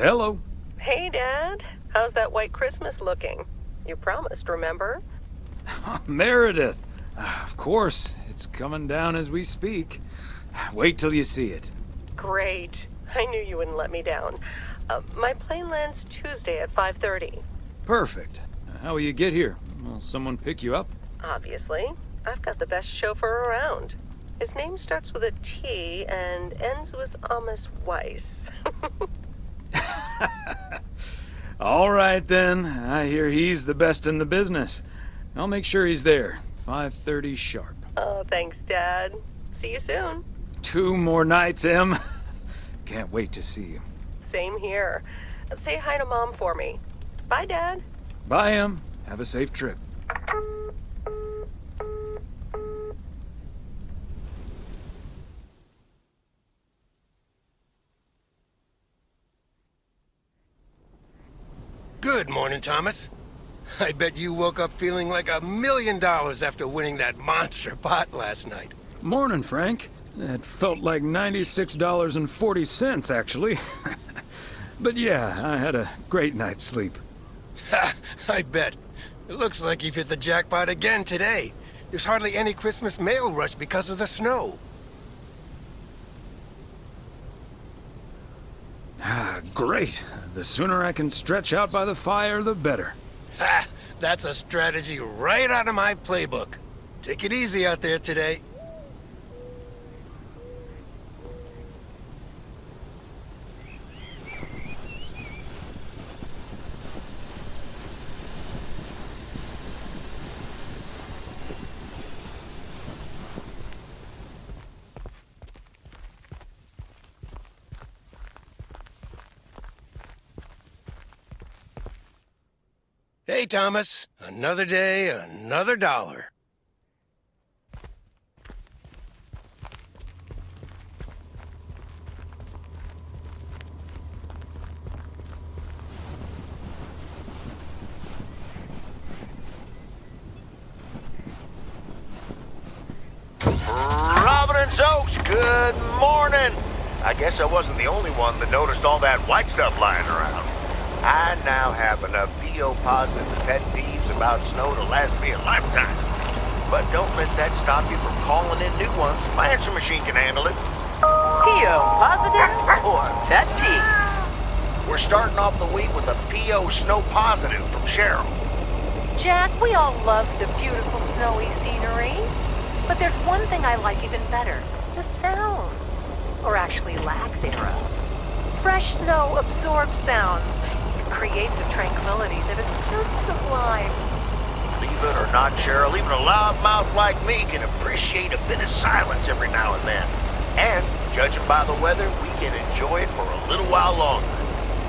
Hello. Hey, Dad. How's that white Christmas looking? You promised, remember? Meredith. Of course, it's coming down as we speak. Wait till you see it. Great. I knew you wouldn't let me down. My plane lands Tuesday at 5:30. Perfect. How will you get here? Will someone pick you up? Obviously. I've got the best chauffeur around. His name starts with a T and ends with Thomas Weiss. All right, then. I hear he's the best in the business. I'll make sure he's there. 5:30 sharp. Oh, thanks, Dad. See you soon. 2 more nights, Em. Can't wait to see you. Same here. Say hi to Mom for me. Bye, Dad. Bye, Em. Have a safe trip. Good morning, Thomas. I bet you woke up feeling like $1 million after winning that monster pot last night. Morning, Frank. It felt like $96.40, actually. But yeah, I had a great night's sleep. Ha! I bet. It looks like you've hit the jackpot again today. There's hardly any Christmas mail rush because of the snow. Ah, great. The sooner I can stretch out by the fire, the better. Ha! That's a strategy right out of my playbook. Take it easy out there today. Hey, Thomas. Another day, another dollar. Providence Oaks, good morning. I guess I wasn't the only one that noticed all that white stuff lying around. I now have enough PO positive pet peeves about snow to last me a lifetime. But don't let that stop you from calling in new ones. My answer machine can handle it. PO positive or pet peeve? We're starting off the week with a PO snow positive from Cheryl. Jack, we all love the beautiful snowy scenery. But there's one thing I like even better. The sounds. Or actually lack thereof. Fresh snow absorbs sounds. It creates a tranquility that is just sublime. Believe it or not, Cheryl, even a loudmouth like me can appreciate a bit of silence every now and then. And, judging by the weather, we can enjoy it for a little while longer.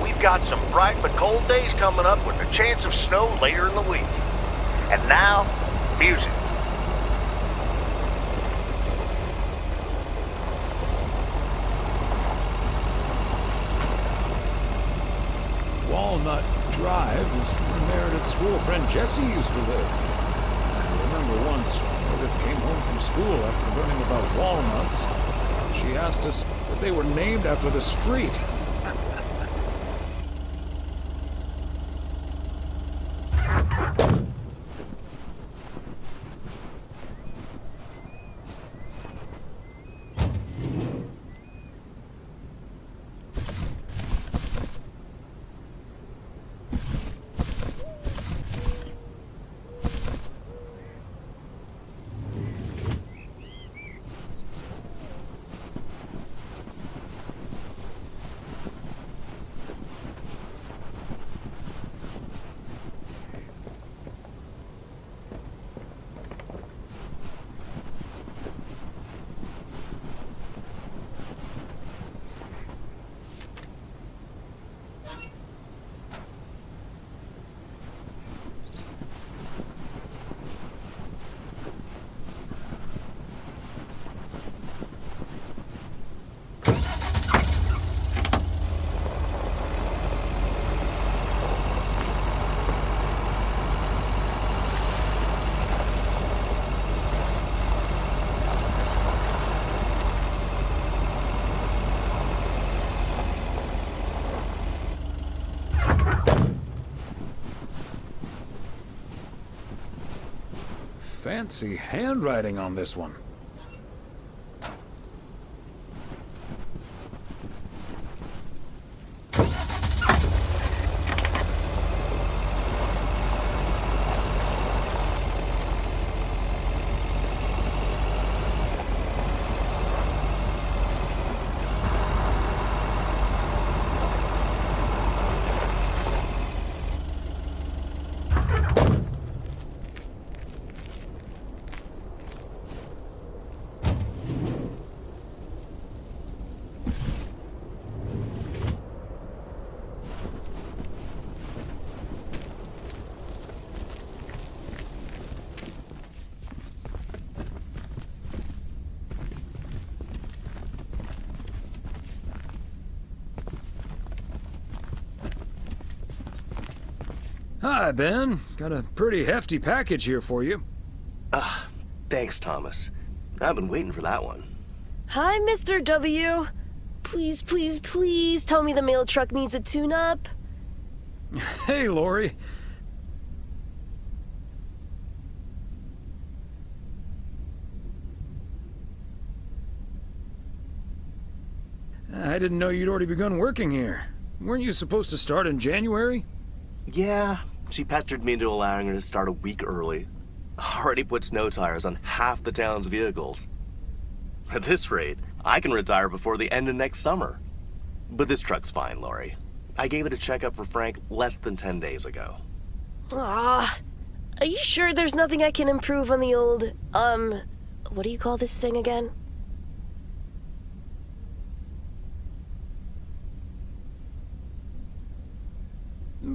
We've got some bright but cold days coming up with a chance of snow later in the week. And now, music. Walnut Drive is where Meredith's school friend Jessie used to live. I remember once, Meredith came home from school after learning about walnuts. She asked us if they were named after the street. fancy handwriting on this one. Hi, Ben. Got a pretty hefty package here for you. Thanks, Thomas. I've been waiting for that one. Hi, Mr. W. Please, please, please tell me the mail truck needs a tune-up. Hey, Lori. I didn't know you'd already begun working here. Weren't you supposed to start in January? Yeah, she pestered me into allowing her to start a week early. Already put snow tires on half the town's vehicles. At this rate, I can retire before the end of next summer. But this truck's fine, Lori. I gave it a checkup for Frank less than 10 days ago. Ah, are you sure there's nothing I can improve on the old, what do you call this thing again?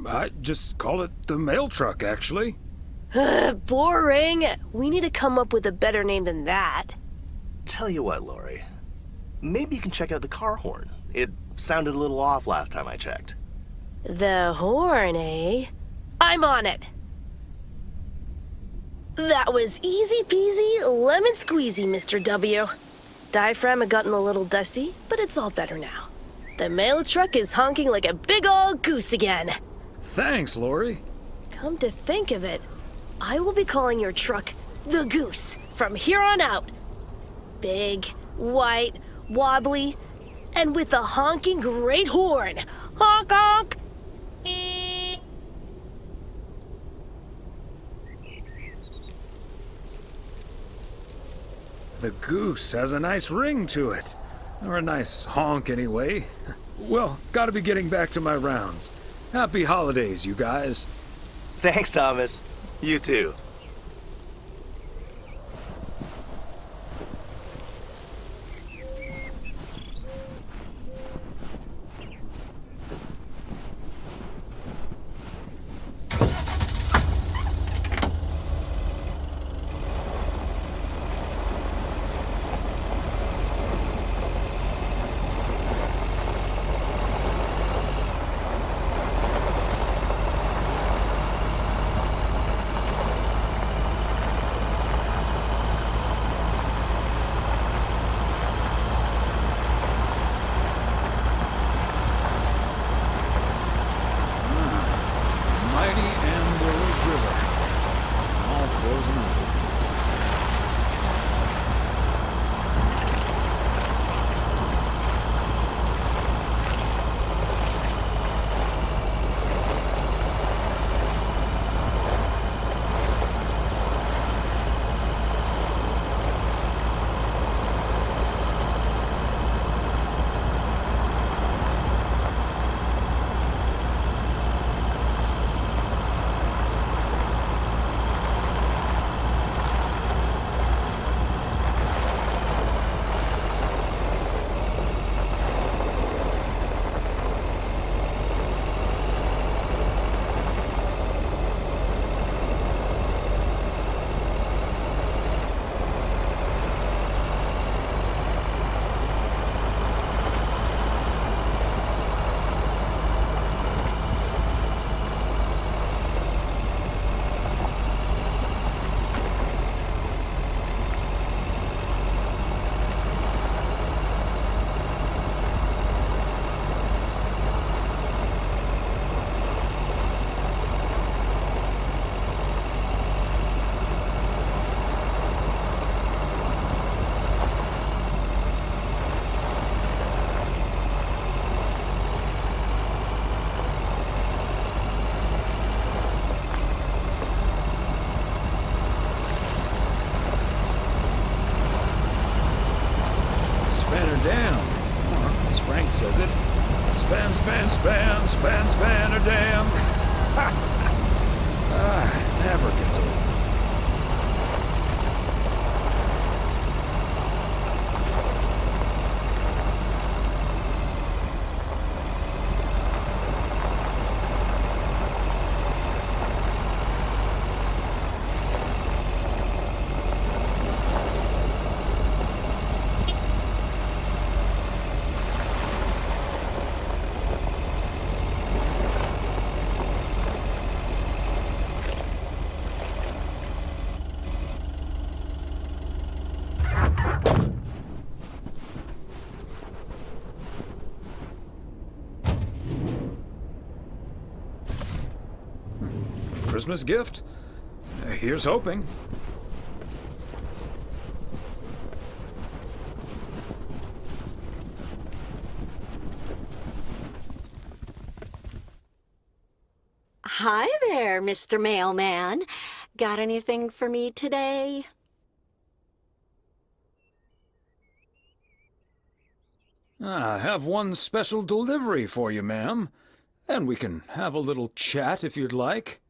I just call it the mail truck, actually. Boring. We need to come up with a better name than that. Tell you what, Lori. Maybe you can check out the car horn. It sounded a little off last time I checked. The horn, eh? I'm on it. That was easy peasy, lemon squeezy, Mr. W. Diaphragm had gotten a little dusty, but it's all better now. The mail truck is honking like a big old goose again. Thanks, Lori. Come to think of it, I will be calling your truck the Goose from here on out. Big, white, wobbly, and with a honking great horn. Honk honk! The Goose has a nice ring to it. Or a nice honk, anyway. Well, gotta be getting back to my rounds. Happy holidays, you guys. Thanks, Thomas. You too. Never gets old. Christmas gift? Here's hoping. Hi there, Mr. Mailman. Got anything for me today? I have one special delivery for you, ma'am. And we can have a little chat if you'd like.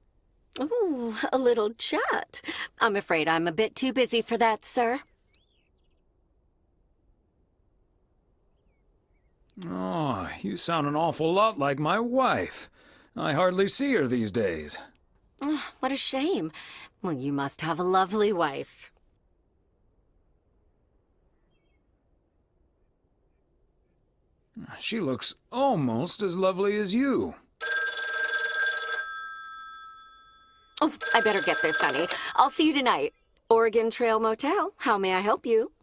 Ooh, a little chat. I'm afraid I'm a bit too busy for that, sir. Oh, you sound an awful lot like my wife. I hardly see her these days. Oh, what a shame. Well, you must have a lovely wife. She looks almost as lovely as you. Oh, I better get this, honey. I'll see you tonight. Oregon Trail Motel. How may I help you?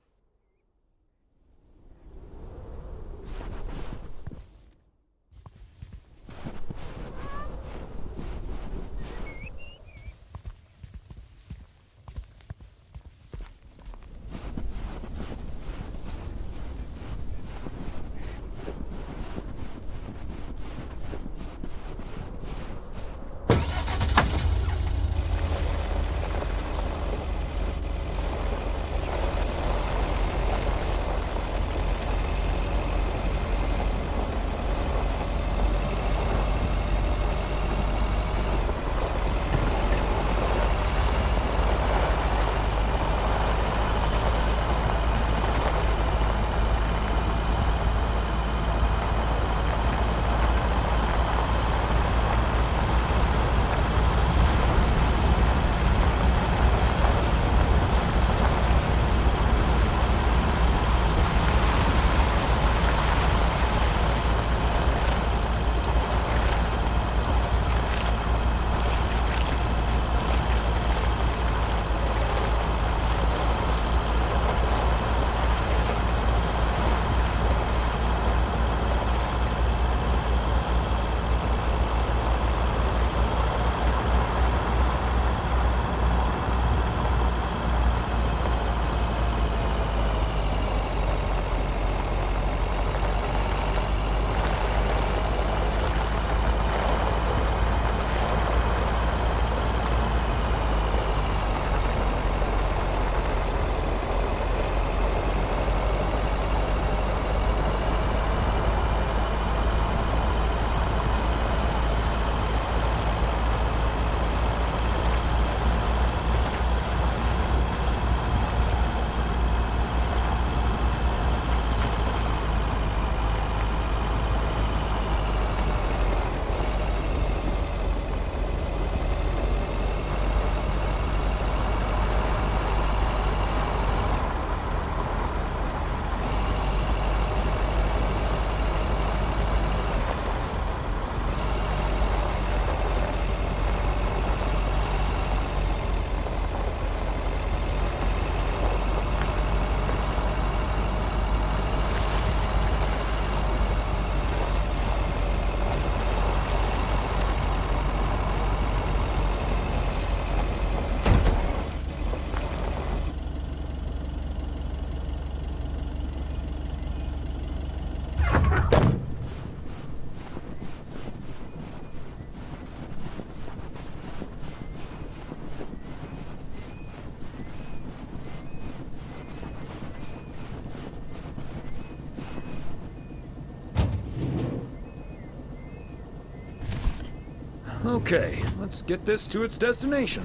Okay, let's get this to its destination.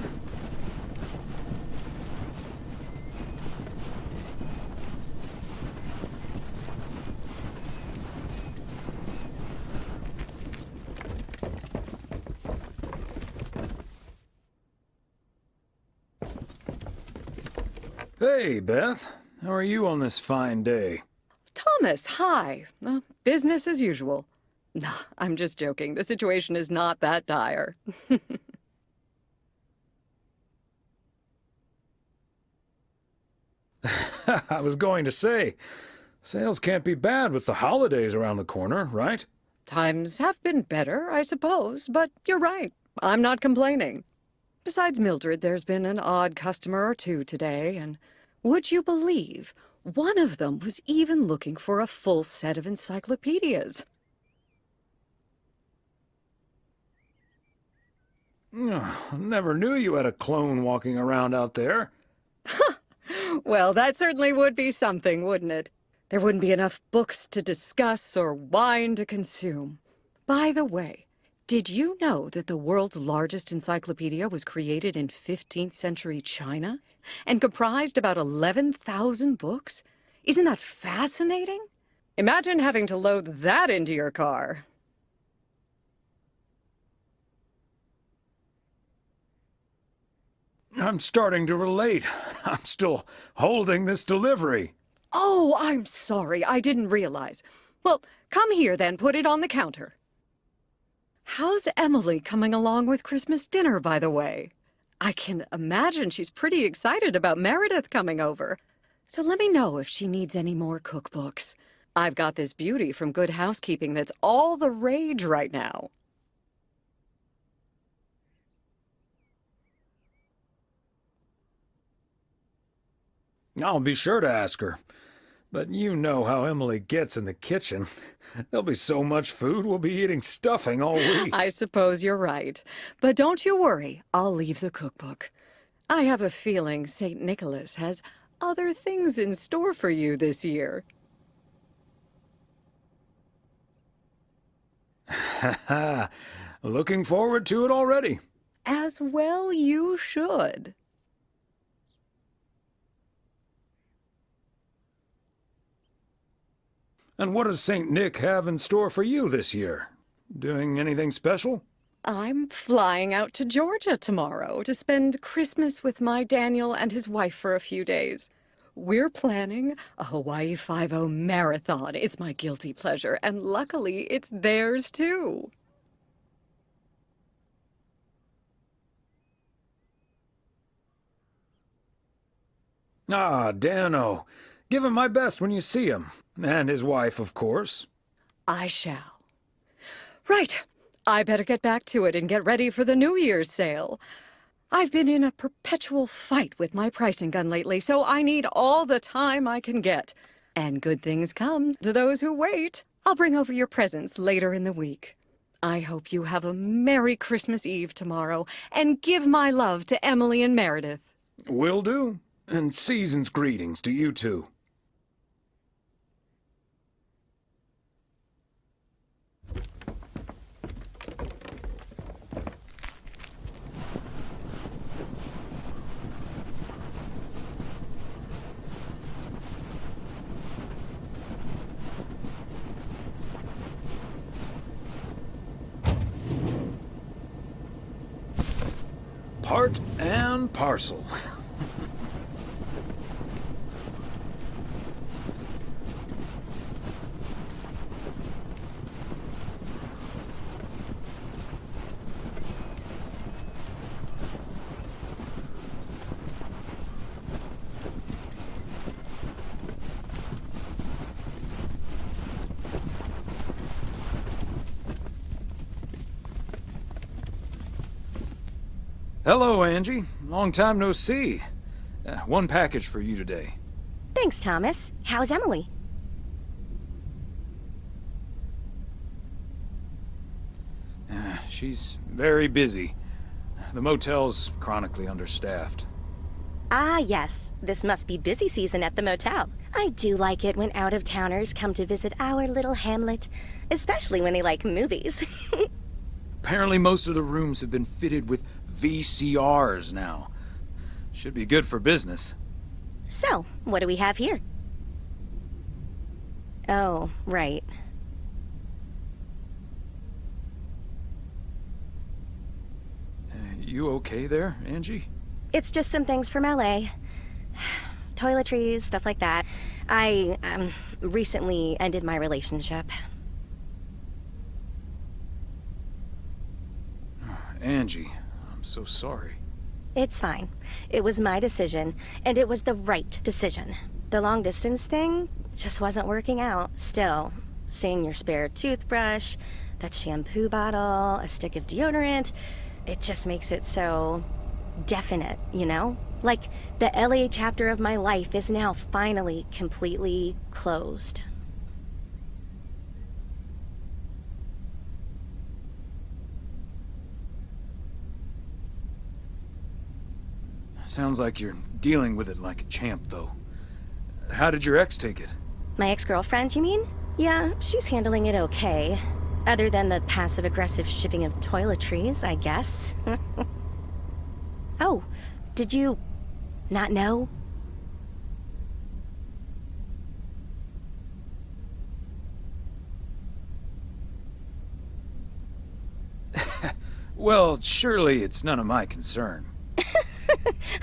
Hey, Beth. How are you on this fine day? Thomas, hi. Business as usual. Nah, I'm just joking. The situation is not that dire. I was going to say, sales can't be bad with the holidays around the corner, right? Times have been better, I suppose, but you're right. I'm not complaining. Besides Mildred, there's been an odd customer or two today, and would you believe one of them was even looking for a full set of encyclopedias? Never knew you had a clone walking around out there. Well, that certainly would be something, wouldn't it? There wouldn't be enough books to discuss or wine to consume. By the way, did you know that the world's largest encyclopedia was created in 15th century China and comprised about 11,000 books? Isn't that fascinating? Imagine having to load that into your car. I'm starting to relate. I'm still holding this delivery. Oh, I'm sorry. I didn't realize. Well, come here then. Put it on the counter. How's Emily coming along with Christmas dinner, by the way? I can imagine she's pretty excited about Meredith coming over. So let me know if she needs any more cookbooks. I've got this beauty from Good Housekeeping that's all the rage right now. I'll be sure to ask her. But you know how Emily gets in the kitchen. There'll be so much food, we'll be eating stuffing all week. I suppose you're right. But don't you worry, I'll leave the cookbook. I have a feeling St. Nicholas has other things in store for you this year. Ha Looking forward to it already. As well you should. And what does St. Nick have in store for you this year? Doing anything special? I'm flying out to Georgia tomorrow to spend Christmas with my Daniel and his wife for a few days. We're planning a Hawaii 5-0 marathon. It's my guilty pleasure, and luckily it's theirs too. Ah, Dano. Give him my best when you see him. And his wife, of course. I shall. Right. I better get back to it and get ready for the New Year's sale. I've been in a perpetual fight with my pricing gun lately, so I need all the time I can get. And good things come to those who wait. I'll bring over your presents later in the week. I hope you have a Merry Christmas Eve tomorrow, and give my love to Emily and Meredith. Will do. And season's greetings to you two. Part and parcel. Hello, Angie. Long time no see. One package for you today. Thanks, Thomas. How's Emily? She's very busy. The motel's chronically understaffed. Ah, yes. This must be busy season at the motel. I do like it when out-of-towners come to visit our little hamlet, especially when they like movies. Apparently most of the rooms have been fitted with VCRs now. Should be good for business. So, what do we have here? Oh, right. You okay there, Angie? It's just some things from LA. Toiletries, stuff like that. I, recently ended my relationship. Angie, I'm so sorry. It's fine. It was my decision, and it was the right decision. The long distance thing just wasn't working out. Still, seeing your spare toothbrush, that shampoo bottle, a stick of deodorant, it just makes it so definite, you know? Like the LA chapter of my life is now finally completely closed. Sounds like you're dealing with it like a champ, though. How did your ex take it? My ex-girlfriend, you mean? Yeah, she's handling it okay. Other than the passive-aggressive shipping of toiletries, I guess. Oh, did you not know? Well, surely it's none of my concern.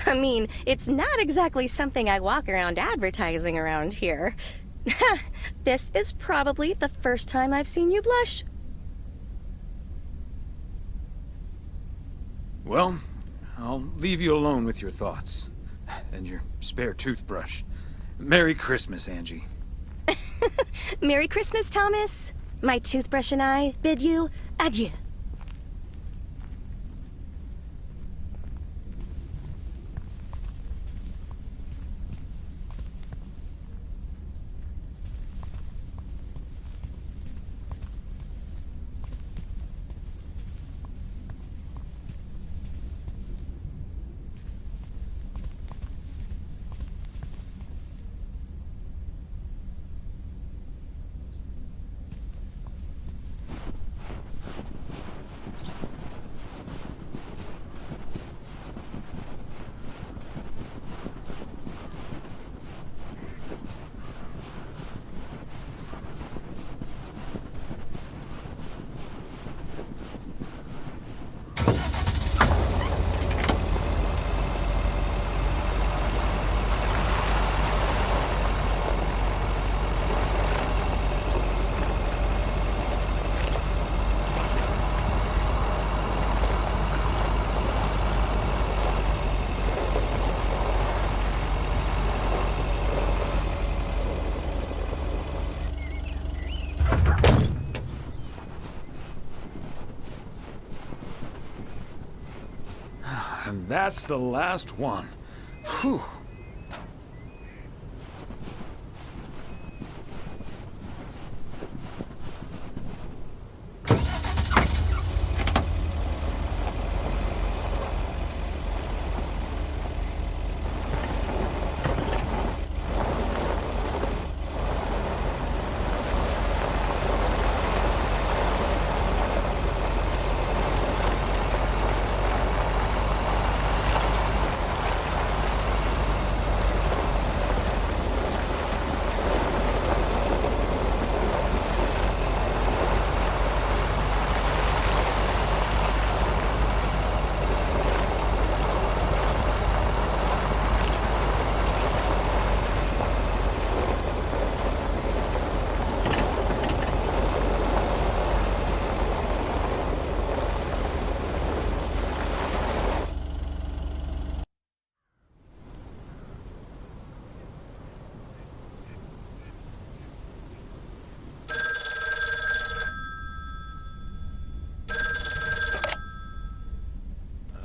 I mean, it's not exactly something I walk around advertising around here. This is probably the first time I've seen you blush. Well, I'll leave you alone with your thoughts. And your spare toothbrush. Merry Christmas, Angie. Merry Christmas, Thomas. My toothbrush and I bid you adieu. And that's the last one. Whew.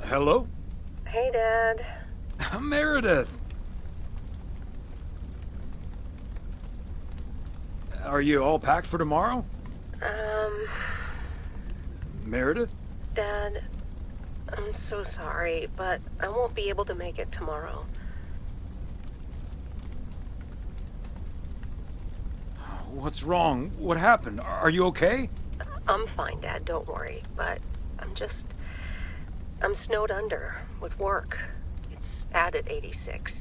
Hello? Hey, Dad. Meredith! Are you all packed for tomorrow? Meredith? Dad, I'm so sorry, but I won't be able to make it tomorrow. What's wrong? What happened? Are you okay? I'm fine, Dad, don't worry, but I'm snowed under with work. It's at 86.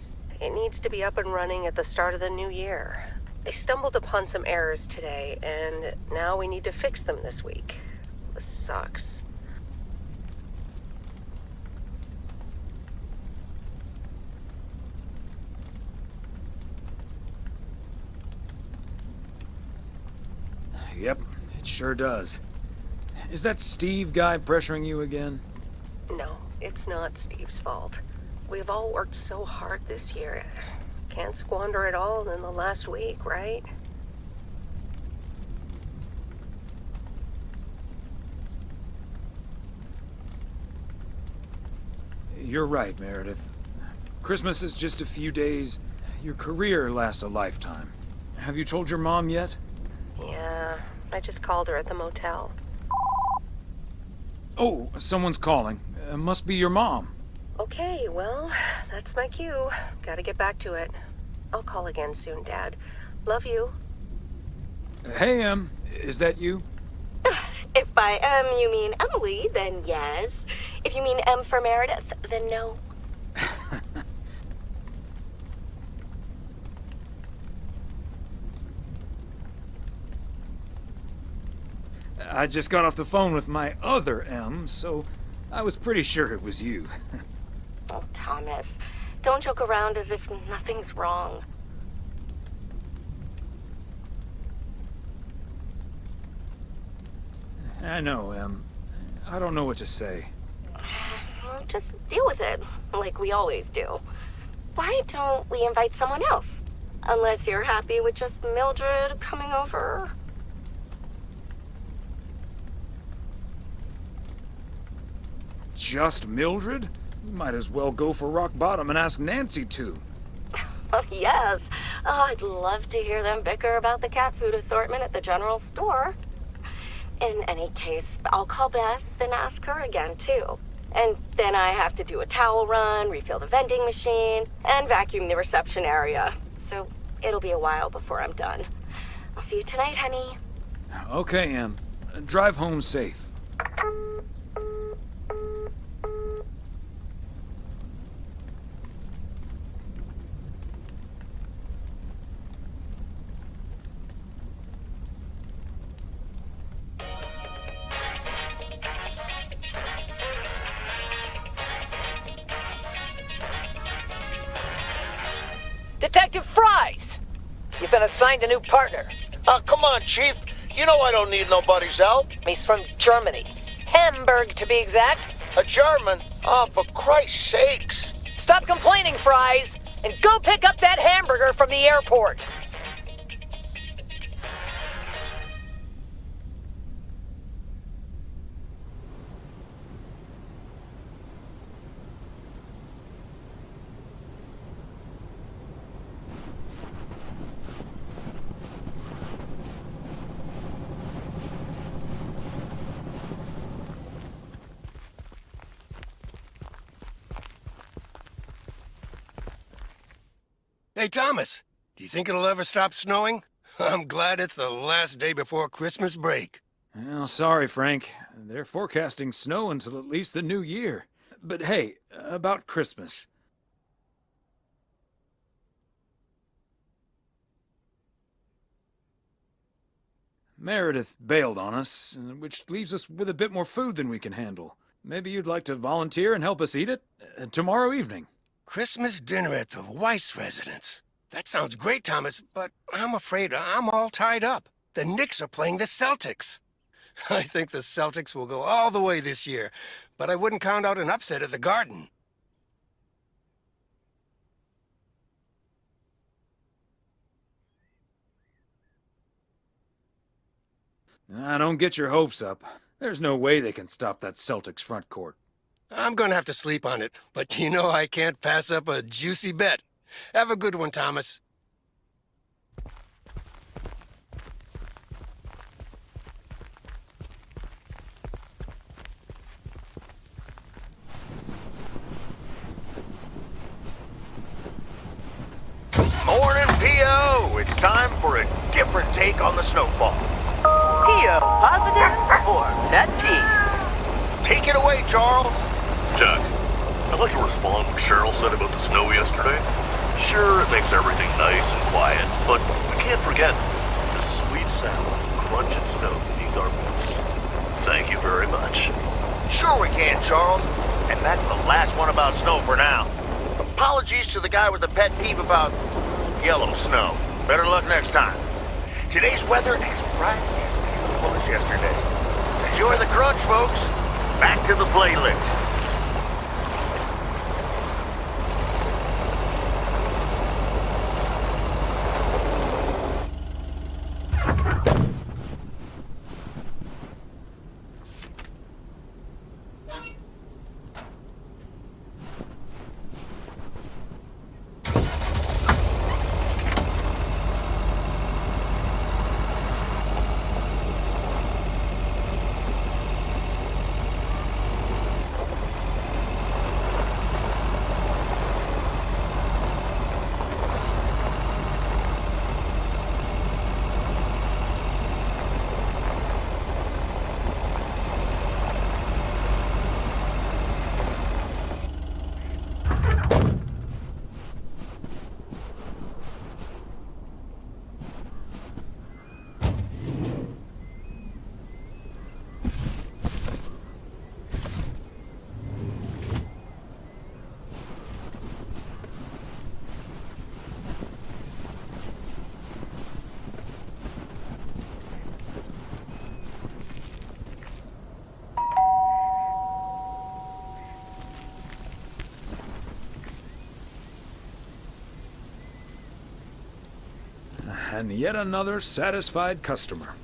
It needs to be up and running at the start of the new year. I stumbled upon some errors today, and now we need to fix them this week. This sucks. Yep, it sure does. Is that Steve guy pressuring you again? No, it's not Steve's fault. We've all worked so hard this year. Can't squander it all in the last week, right? You're right, Meredith. Christmas is just a few days. Your career lasts a lifetime. Have you told your mom yet? Yeah, I just called her at the motel. Oh, someone's calling. Must be your mom. Okay, well, that's my cue. Gotta get back to it. I'll call again soon, Dad. Love you. Hey, is that you? If by M you mean Emily, then yes. If you mean M for Meredith, then no. I just got off the phone with my other M, so I was pretty sure it was you. Oh, Thomas, don't joke around as if nothing's wrong. I know, Em. I don't know what to say. Well, just deal with it, like we always do. Why don't we invite someone else? Unless you're happy with just Mildred coming over. Just Mildred? You might as well go for rock bottom and ask Nancy to. Oh, yes. Oh, I'd love to hear them bicker about the cat food assortment at the general store. In any case, I'll call Beth and ask her again, too. And then I have to do a towel run, refill the vending machine, and vacuum the reception area. So it'll be a while before I'm done. I'll see you tonight, honey. Okay, Em. Drive home safe. Detective Fries! You've been assigned a new partner. Come on, Chief. You know I don't need nobody's help. He's from Germany. Hamburg, to be exact. A German? Oh, for Christ's sakes. Stop complaining, Fries, and go pick up that hamburger from the airport. Hey, Thomas, do you think it'll ever stop snowing? I'm glad it's the last day before Christmas break. Well, sorry, Frank. They're forecasting snow until at least the new year. But hey, about Christmas. Meredith bailed on us, which leaves us with a bit more food than we can handle. Maybe you'd like to volunteer and help us eat it tomorrow evening. Christmas dinner at the Weiss residence. That sounds great, Thomas, but I'm afraid I'm all tied up. The Knicks are playing the Celtics. I think the Celtics will go all the way this year, but I wouldn't count out an upset at the Garden. Don't get your hopes up. There's no way they can stop that Celtics front court. I'm gonna have to sleep on it, but you know I can't pass up a juicy bet. Have a good one, Thomas. Morning, P.O. It's time for a different take on the snowfall. P.O. positive or pet peeve? Take it away, Charles. Jack, I'd like to respond to what Cheryl said about the snow yesterday. Sure, it makes everything nice and quiet, but we can't forget the sweet sound of crunching snow beneath our boots. Thank you very much. Sure we can, Charles. And that's the last one about snow for now. Apologies to the guy with the pet peeve about yellow snow. Better luck next time. Today's weather is right as beautiful as yesterday. Enjoy the crunch, folks. Back to the playlist. And yet another satisfied customer.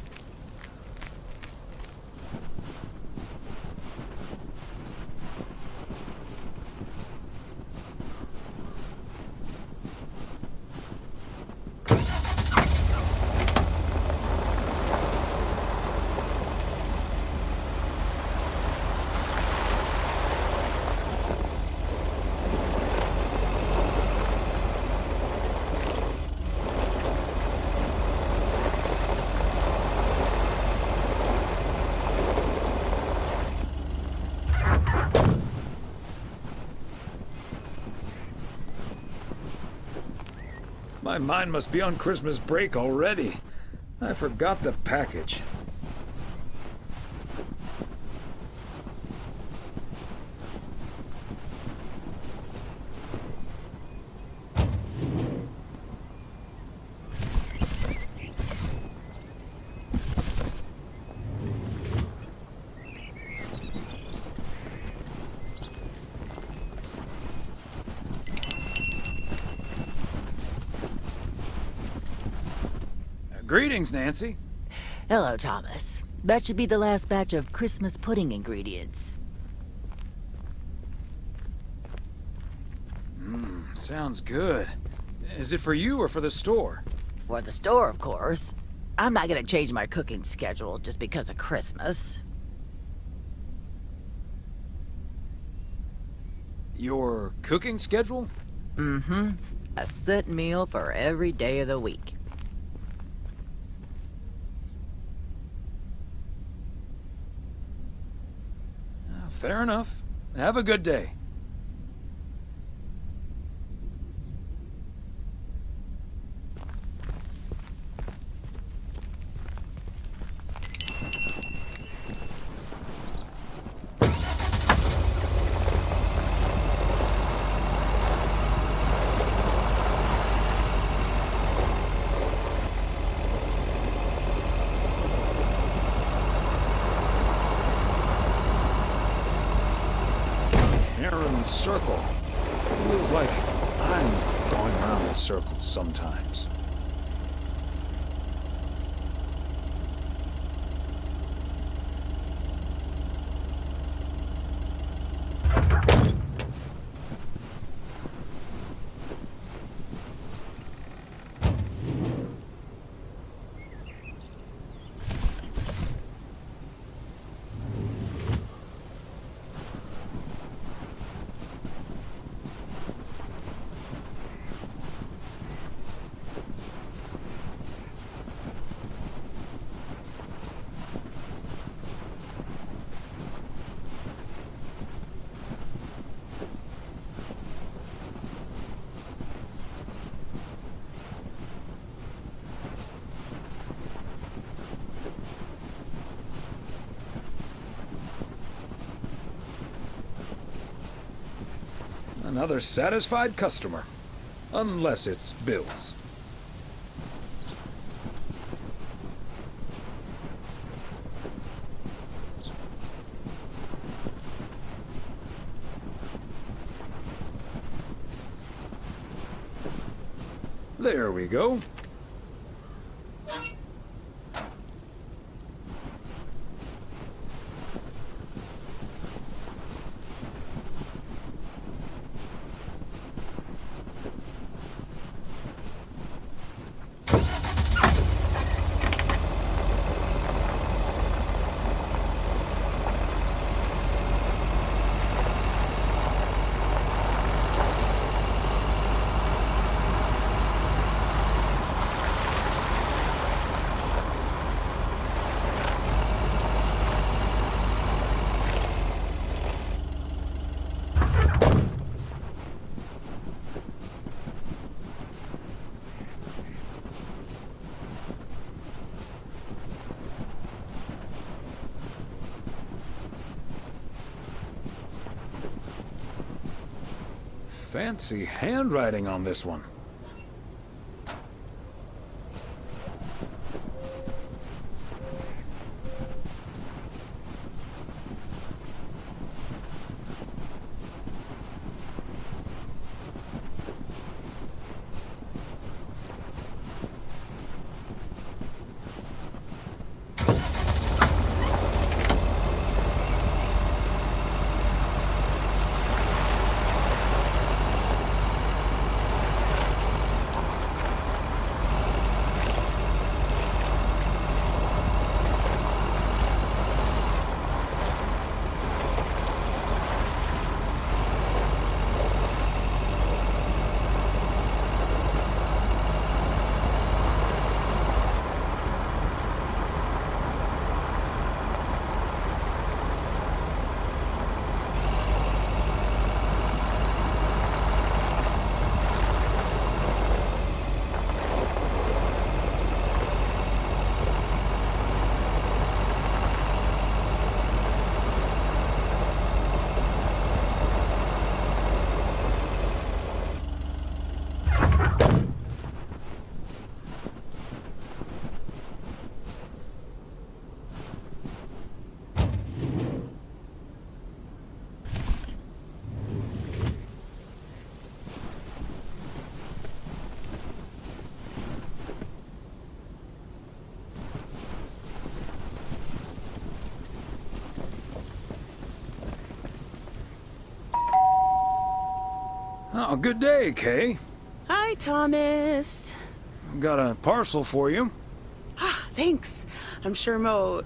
My mind must be on Christmas break already. I forgot the package. Greetings, Nancy. Hello, Thomas. That should be the last batch of Christmas pudding ingredients. Sounds good. Is it for you or for the store? For the store, of course. I'm not gonna change my cooking schedule just because of Christmas. Your cooking schedule? Mm-hmm. A set meal for every day of the week. Fair enough. Have a good day. Circle. Feels like I'm going around in circles sometimes. Another satisfied customer. Unless it's Bill's. There we go. Fancy handwriting on this one. Oh, good day, Kay. Hi, Thomas. Got a parcel for you. Thanks. I'm sure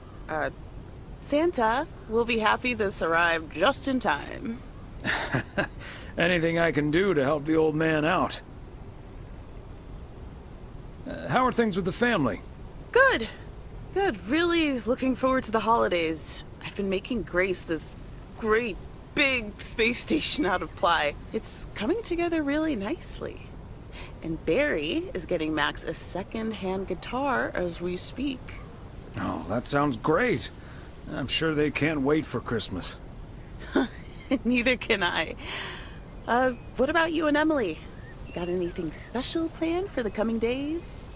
Santa will be happy this arrived just in time. Anything I can do to help the old man out. How are things with the family? Good. Good. Really looking forward to the holidays. I've been making Grace this great big space station out of ply. It's coming together really nicely. And Barry is getting Max a second-hand guitar as we speak. Oh, that sounds great. I'm sure they can't wait for Christmas. Neither can I. What about you and Emily? Got anything special planned for the coming days?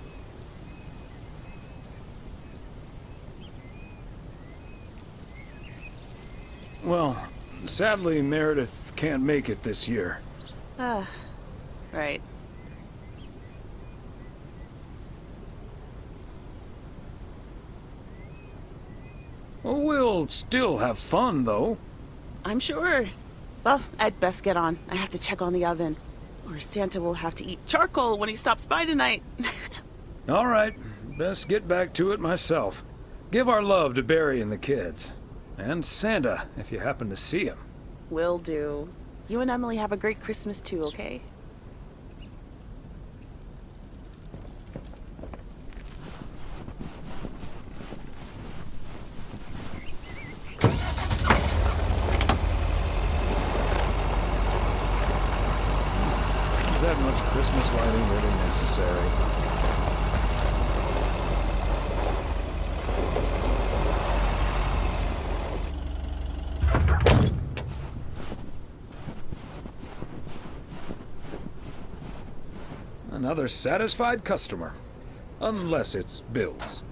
Well, sadly, Meredith can't make it this year. Right. Well, we'll still have fun, though. I'm sure. Well, I'd best get on. I have to check on the oven. Or Santa will have to eat charcoal when he stops by tonight. All right. Best get back to it myself. Give our love to Barry and the kids. And Santa, if you happen to see him. Will do. You and Emily have a great Christmas too, okay? Is that much Christmas lighting really necessary? Another satisfied customer. Unless it's Bill's.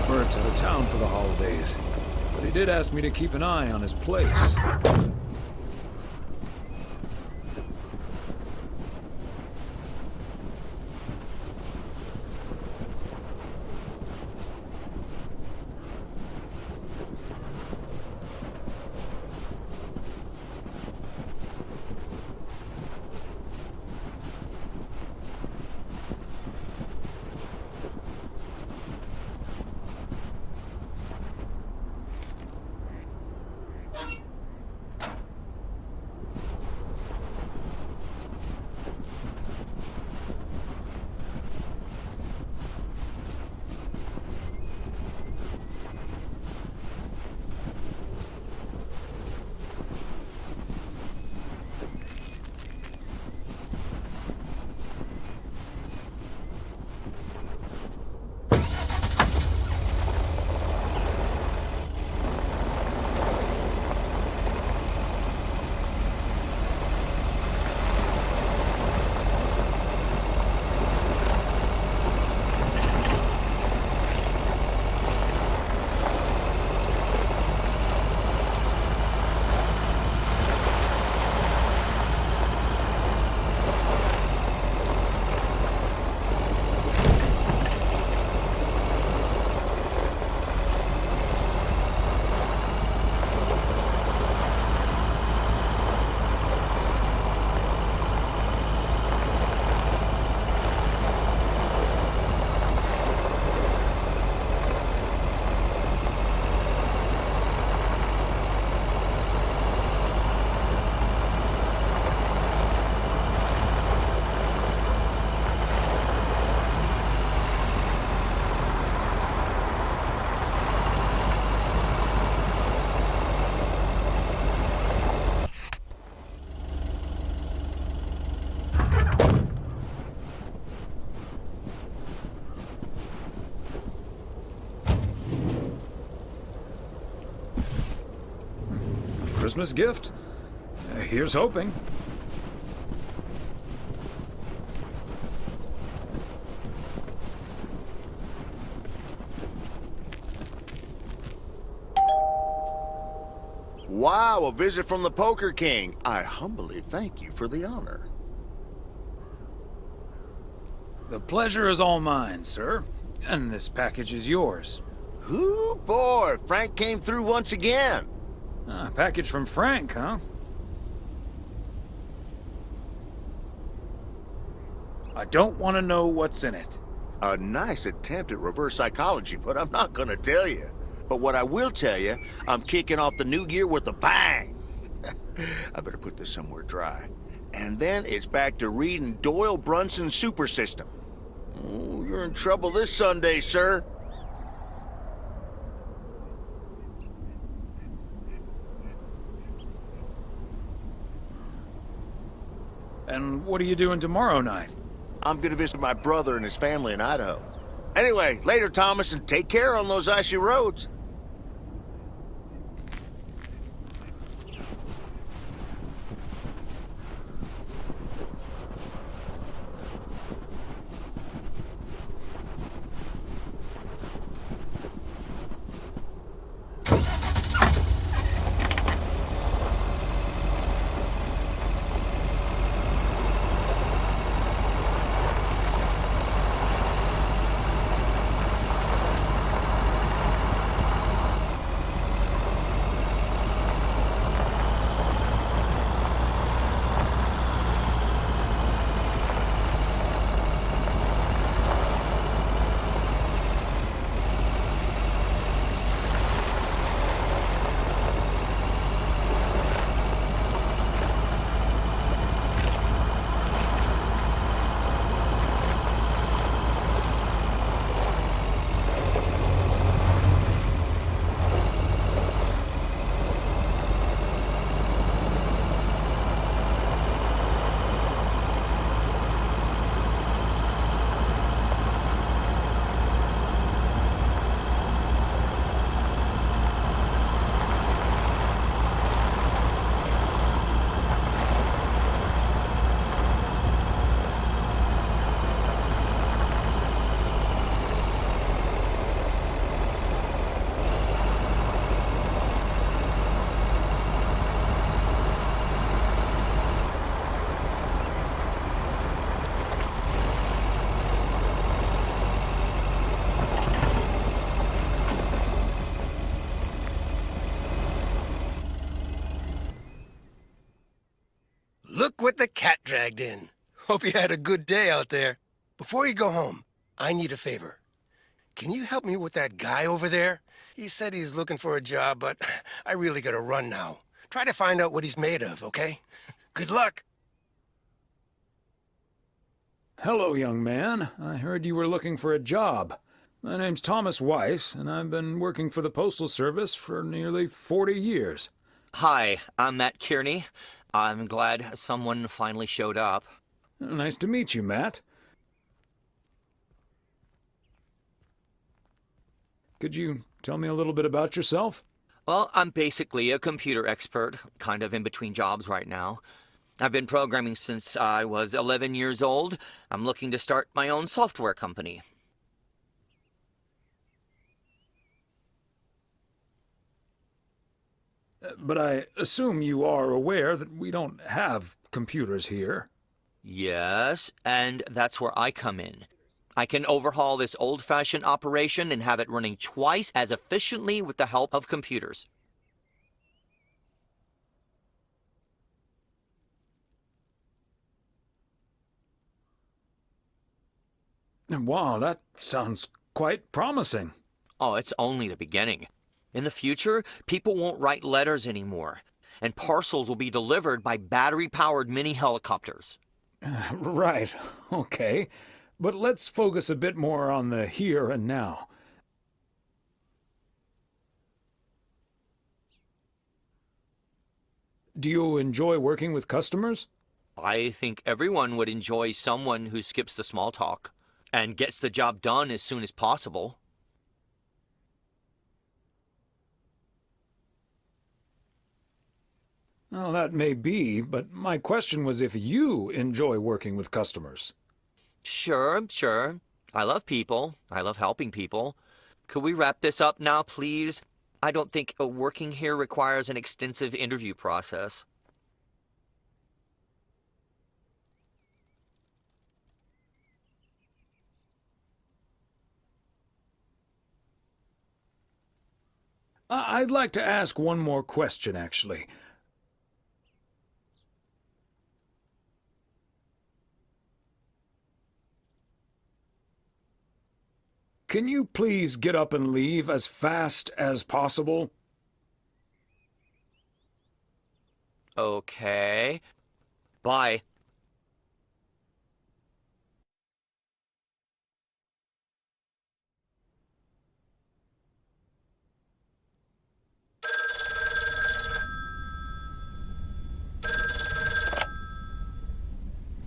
Bert's out of town for the holidays, but he did ask me to keep an eye on his place. Christmas gift? Here's hoping. Wow, a visit from the Poker King. I humbly thank you for the honor. The pleasure is all mine, sir. And this package is yours. Ooh, boy, Frank came through once again. A package from Frank, huh? I don't want to know what's in it. A nice attempt at reverse psychology, but I'm not gonna tell you. But what I will tell you, I'm kicking off the new year with a bang. I better put this somewhere dry. And then it's back to reading Doyle Brunson's Super System. Oh, you're in trouble this Sunday, sir. And what are you doing tomorrow night? I'm gonna visit my brother and his family in Idaho. Anyway, later, Thomas, and take care on those icy roads. Look what the cat dragged in. Hope you had a good day out there. Before you go home, I need a favor. Can you help me with that guy over there? He said he's looking for a job, but I really gotta run now. Try to find out what he's made of, okay? Good luck. Hello, young man. I heard you were looking for a job. My name's Thomas Weiss, and I've been working for the Postal Service for nearly 40 years. Hi, I'm Matt Kearney. I'm glad someone finally showed up. Nice to meet you, Matt. Could you tell me a little bit about yourself? Well, I'm basically a computer expert, kind of in between jobs right now. I've been programming since I was 11 years old. I'm looking to start my own software company. But I assume you are aware that we don't have computers here. Yes, and that's where I come in. I can overhaul this old-fashioned operation and have it running twice as efficiently with the help of computers. Wow, that sounds quite promising. Oh, it's only the beginning. In the future, people won't write letters anymore, and parcels will be delivered by battery-powered mini helicopters. Right, okay. But let's focus a bit more on the here and now. Do you enjoy working with customers? I think everyone would enjoy someone who skips the small talk and gets the job done as soon as possible. Well, that may be, but my question was if you enjoy working with customers. Sure. I love people. I love helping people. Could we wrap this up now, please? I don't think working here requires an extensive interview process. I'd like to ask one more question, actually. Can you please get up and leave as fast as possible? Okay. Bye.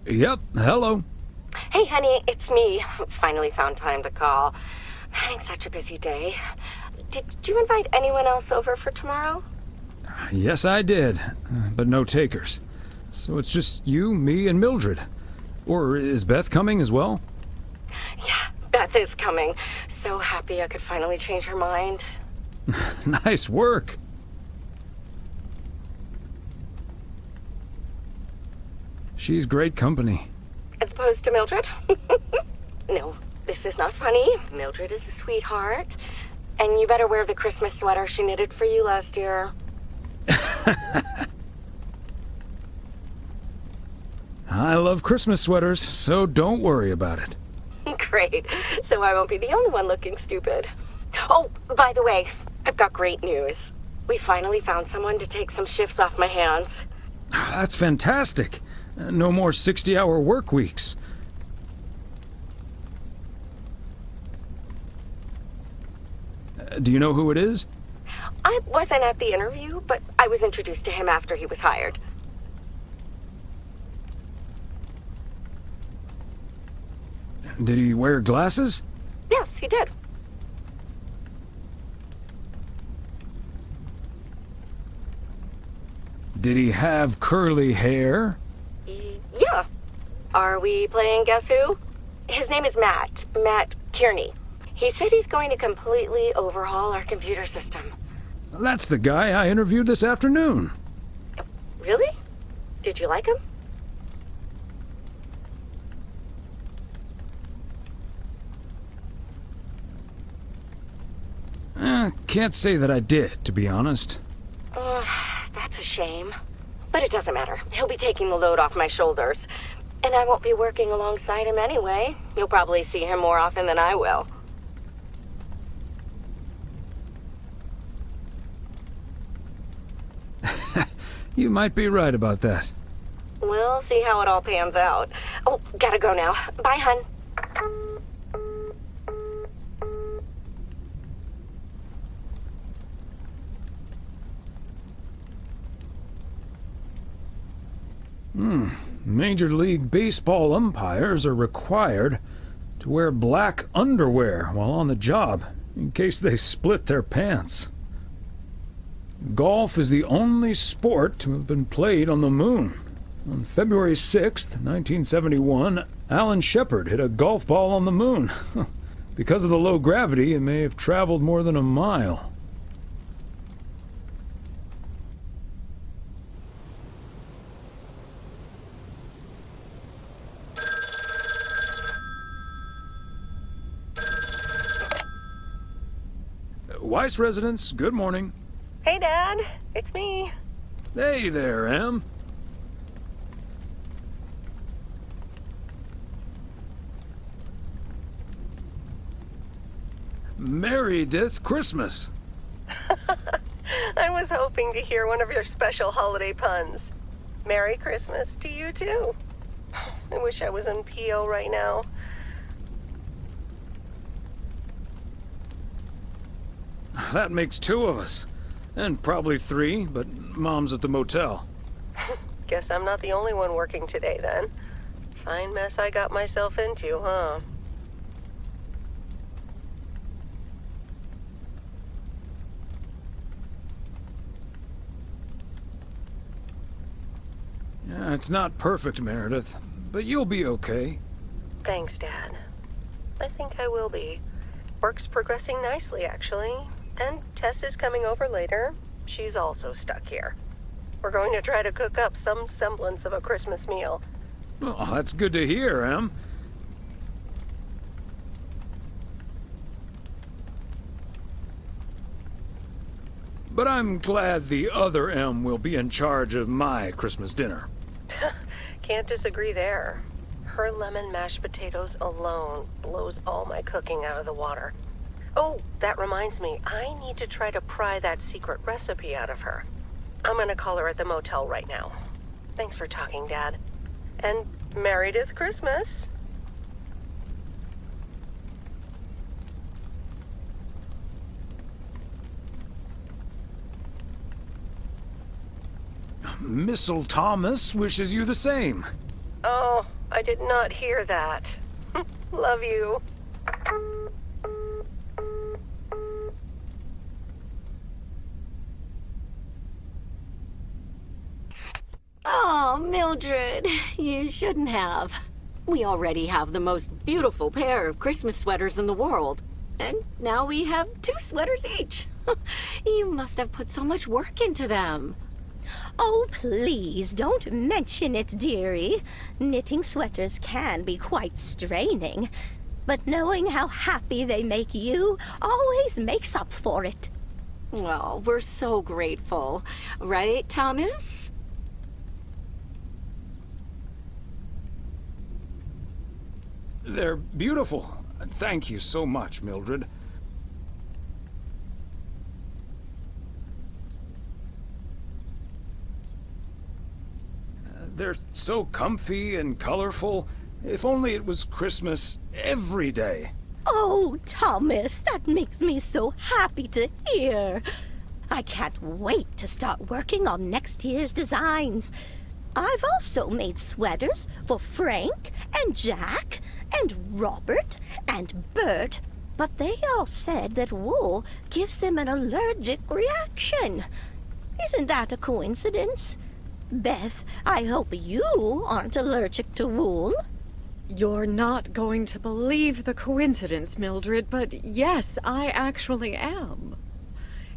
Yep, hello. Hey, honey, it's me. Finally found time to call. I'm having such a busy day. Did you invite anyone else over for tomorrow? Yes, I did, but no takers. So it's just you, me, and Mildred. Or is Beth coming as well? Yeah, Beth is coming. So happy I could finally change her mind. Nice work. She's great company. As opposed to Mildred? No, this is not funny. Mildred is a sweetheart. And you better wear the Christmas sweater she knitted for you last year. I love Christmas sweaters, so don't worry about it. Great. So I won't be the only one looking stupid. Oh, by the way, I've got great news. We finally found someone to take some shifts off my hands. That's fantastic. No more 60-hour work weeks. Do you know who it is? I wasn't at the interview, but I was introduced to him after he was hired. Did he wear glasses? Yes, he did. Did he have curly hair? Yeah. Are we playing Guess Who? His name is Matt Kearney. He said he's going to completely overhaul our computer system. That's the guy I interviewed this afternoon. Really? Did you like him? Can't say that I did, to be honest. That's a shame. But it doesn't matter. He'll be taking the load off my shoulders. And I won't be working alongside him anyway. You'll probably see him more often than I will. You might be right about that. We'll see how it all pans out. Oh, gotta go now. Bye, hun. Major League Baseball umpires are required to wear black underwear while on the job, in case they split their pants. Golf is the only sport to have been played on the moon. On February 6th, 1971, Alan Shepard hit a golf ball on the moon. Because of the low gravity, it may have traveled more than a mile. Weiss residence, good morning. Hey, Dad. It's me. Hey there, Em. Meredith Christmas. I was hoping to hear one of your special holiday puns. Merry Christmas to you, too. I wish I was in PO right now. That makes two of us. And probably three, but Mom's at the motel. Guess I'm not the only one working today, then. Fine mess I got myself into, huh? Yeah, it's not perfect, Meredith, but you'll be okay. Thanks, Dad. I think I will be. Work's progressing nicely, actually. And Tess is coming over later. She's also stuck here. We're going to try to cook up some semblance of a Christmas meal. Oh, that's good to hear, Em. But I'm glad the other Em will be in charge of my Christmas dinner. Can't disagree there. Her lemon mashed potatoes alone blows all my cooking out of the water. Oh, that reminds me, I need to try to pry that secret recipe out of her. I'm gonna call her at the motel right now. Thanks for talking, Dad. And Meredith Christmas. Missile Thomas wishes you the same. Oh, I did not hear that. Love you. Oh, Mildred, you shouldn't have. We already have the most beautiful pair of Christmas sweaters in the world. And now we have 2 sweaters each. You must have put so much work into them. Oh, please, don't mention it, dearie. Knitting sweaters can be quite straining. But knowing how happy they make you always makes up for it. Well, we're so grateful. Right, Thomas? They're beautiful. Thank you so much, Mildred. They're so comfy and colorful. If only it was Christmas every day. Oh, Thomas, that makes me so happy to hear. I can't wait to start working on next year's designs. I've also made sweaters for Frank and Jack and Robert and Bert, but they all said that wool gives them an allergic reaction. Isn't that a coincidence? Beth, I hope you aren't allergic to wool. You're not going to believe the coincidence, Mildred, but yes, I actually am.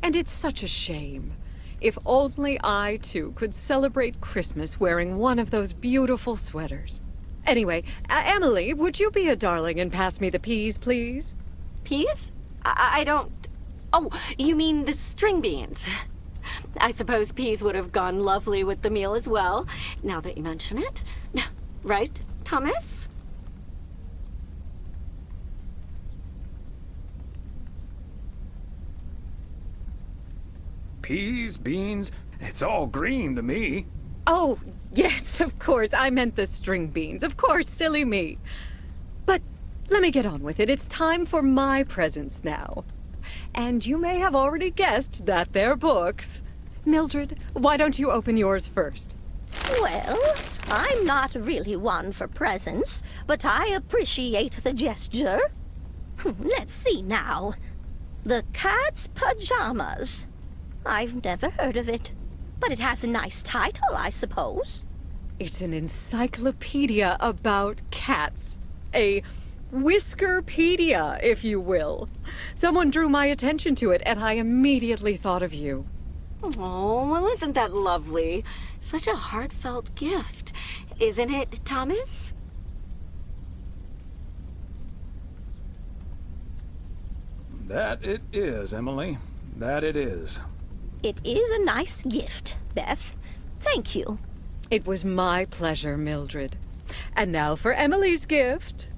And it's such a shame. If only I, too, could celebrate Christmas wearing one of those beautiful sweaters. Anyway, Emily, would you be a darling and pass me the peas, please? Peas? I don't... Oh, you mean the string beans? I suppose peas would have gone lovely with the meal as well, now that you mention it. Right, Thomas? Peas, beans, it's all green to me. Oh, yes, of course. I meant the string beans. Of course, silly me. But let me get on with it. It's time for my presents now. And you may have already guessed that they're books. Mildred, why don't you open yours first? Well, I'm not really one for presents, but I appreciate the gesture. Let's see now. The Cat's Pajamas. I've never heard of it, but it has a nice title, I suppose. It's an encyclopedia about cats. A whiskerpedia, if you will. Someone drew my attention to it, and I immediately thought of you. Oh, well, isn't that lovely? Such a heartfelt gift. Isn't it, Thomas? That it is, Emily. That it is. It is a nice gift, Beth. Thank you. It was my pleasure, Mildred. And now for Emily's gift.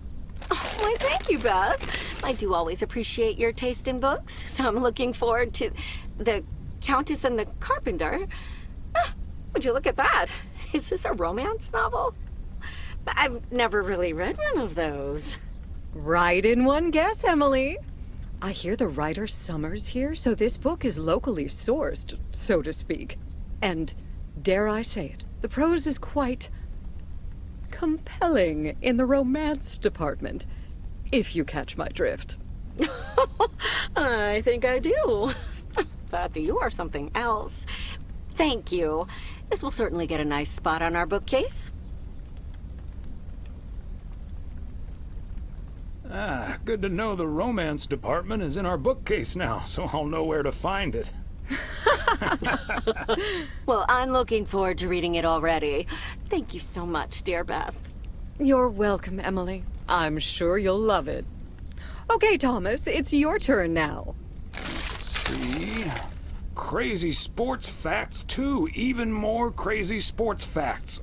Oh, why, thank you, Beth. I do always appreciate your taste in books, so I'm looking forward to The Countess and the Carpenter. Ah, would you look at that? Is this a romance novel? I've never really read one of those. Right in one guess, Emily. I hear the writer Summers here, so this book is locally sourced, so to speak. And, dare I say it, the prose is quite compelling in the romance department, if you catch my drift. I think I do. Beth, you are something else. Thank you. This will certainly get a nice spot on our bookcase. Ah, good to know the romance department is in our bookcase now, so I'll know where to find it. Well, I'm looking forward to reading it already. Thank you so much, dear Beth. You're welcome, Emily. I'm sure you'll love it. Okay, Thomas, it's your turn now. Let's see. Crazy sports facts, too. Even more crazy sports facts.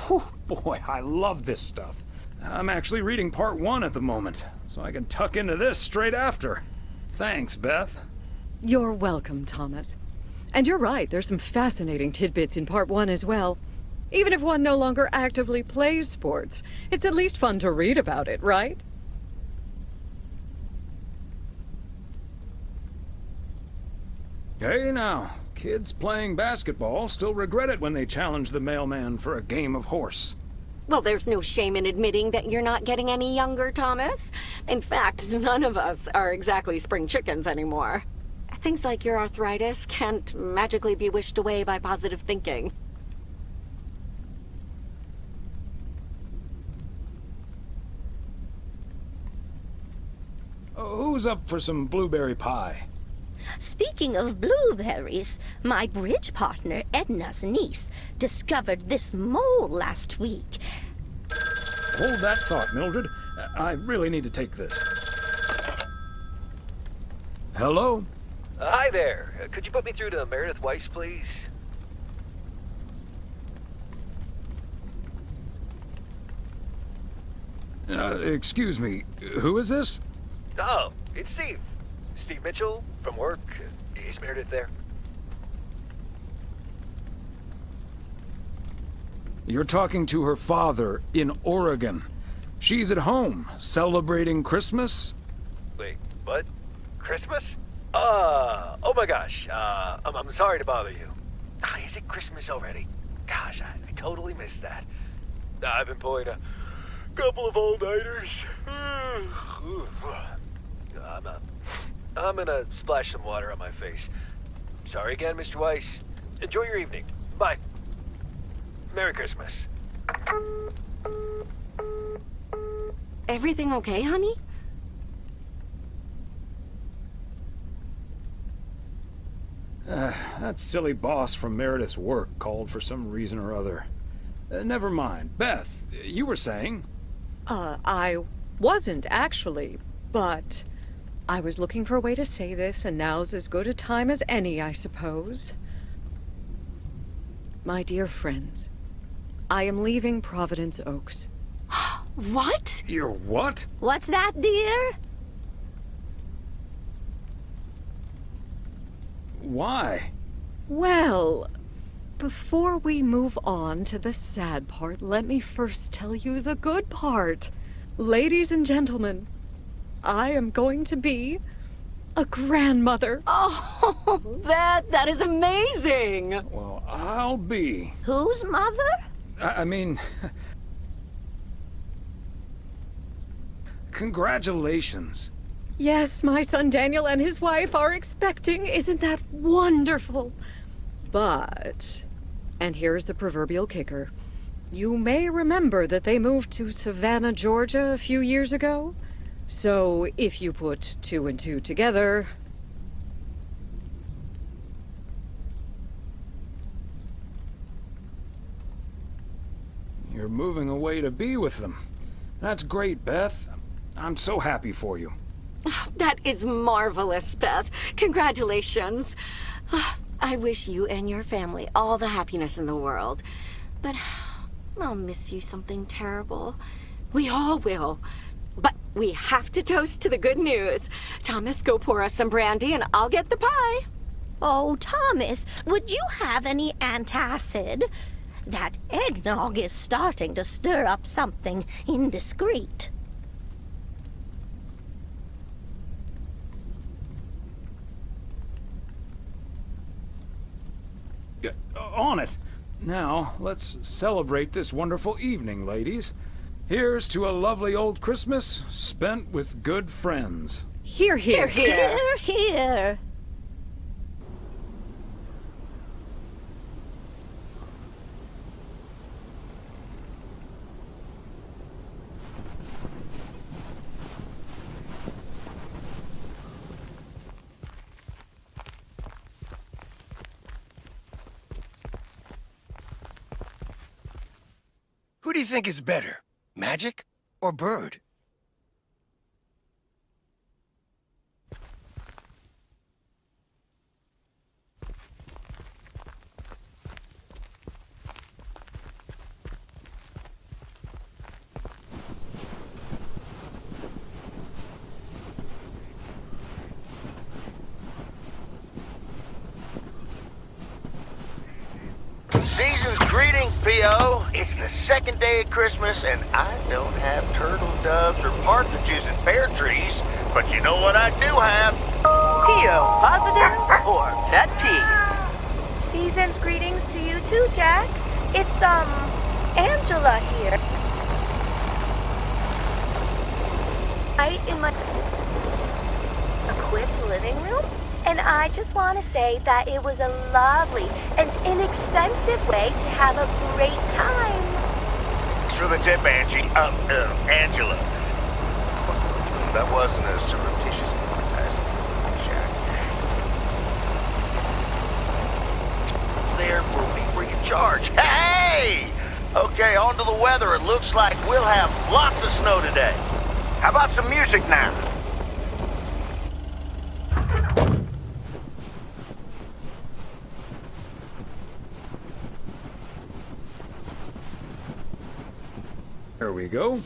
Whew, boy, I love this stuff. I'm actually reading part 1 at the moment, so I can tuck into this straight after. Thanks, Beth. You're welcome, Thomas. And you're right, there's some fascinating tidbits in part 1 as well. Even if one no longer actively plays sports, it's at least fun to read about it, right? Hey now, kids playing basketball still regret it when they challenge the mailman for a game of horse. Well, there's no shame in admitting that you're not getting any younger, Thomas. In fact, none of us are exactly spring chickens anymore. Things like your arthritis can't magically be wished away by positive thinking. Who's up for some blueberry pie? Speaking of blueberries, my bridge partner, Edna's niece, discovered this mole last week. Hold that thought, Mildred. I really need to take this. Hello? Hi there. Could you put me through to Meredith Weiss, please? Excuse me, who is this? Oh, it's Steve. Steve Mitchell from work. Is Meredith there? You're talking to her father in Oregon. She's at home, celebrating Christmas? Wait, what? Christmas? Oh my gosh. I'm sorry to bother you. Is it Christmas already? Gosh, I totally missed that. I've been pulling a couple of all-nighters. I'm gonna splash some water on my face. Sorry again, Mr. Weiss. Enjoy your evening. Bye. Merry Christmas. Everything okay, honey? That silly boss from Meredith's work called for some reason or other. Never mind. Beth, you were saying? I wasn't actually, but I was looking for a way to say this, and now's as good a time as any, I suppose. My dear friends, I am leaving Providence Oaks. What? You're what? What's that, dear? Why? Well, before we move on to the sad part, let me first tell you the good part. Ladies and gentlemen, I am going to be a grandmother. Oh, that is amazing. Well, I'll be. Whose mother? I mean... Congratulations. Yes, my son Daniel and his wife are expecting. Isn't that wonderful? But, and here's the proverbial kicker, you may remember that they moved to Savannah, Georgia a few years ago. So if you put 2 and 2 together... You're moving away to be with them. That's great, Beth. I'm so happy for you. That is marvelous, Beth. Congratulations. I wish you and your family all the happiness in the world. But I'll miss you something terrible. We all will. But we have to toast to the good news. Thomas, go pour us some brandy and I'll get the pie. Oh, Thomas, would you have any antacid? That eggnog is starting to stir up something indiscreet. On it. Now, let's celebrate this wonderful evening, ladies. Here's to a lovely old Christmas spent with good friends. Hear, hear, hear. Hear, hear. Who do you think is better, Magic or Bird? Season's greetings, P.O. It's the second day of Christmas, and I don't have turtle doves or partridges and pear trees, but you know what I do have? P.O. positive or pet peeve? Season's greetings to you too, Jack. It's, Angela here. Right in my equipped living room. And I just want to say that it was a lovely and inexpensive way to have a great time. Thanks for the tip, Angie. Angela. That wasn't a surreptitious advertisement, Jack. There will be free of charge. Hey! Okay, on to the weather. It looks like we'll have lots of snow today. How about some music now? There we go.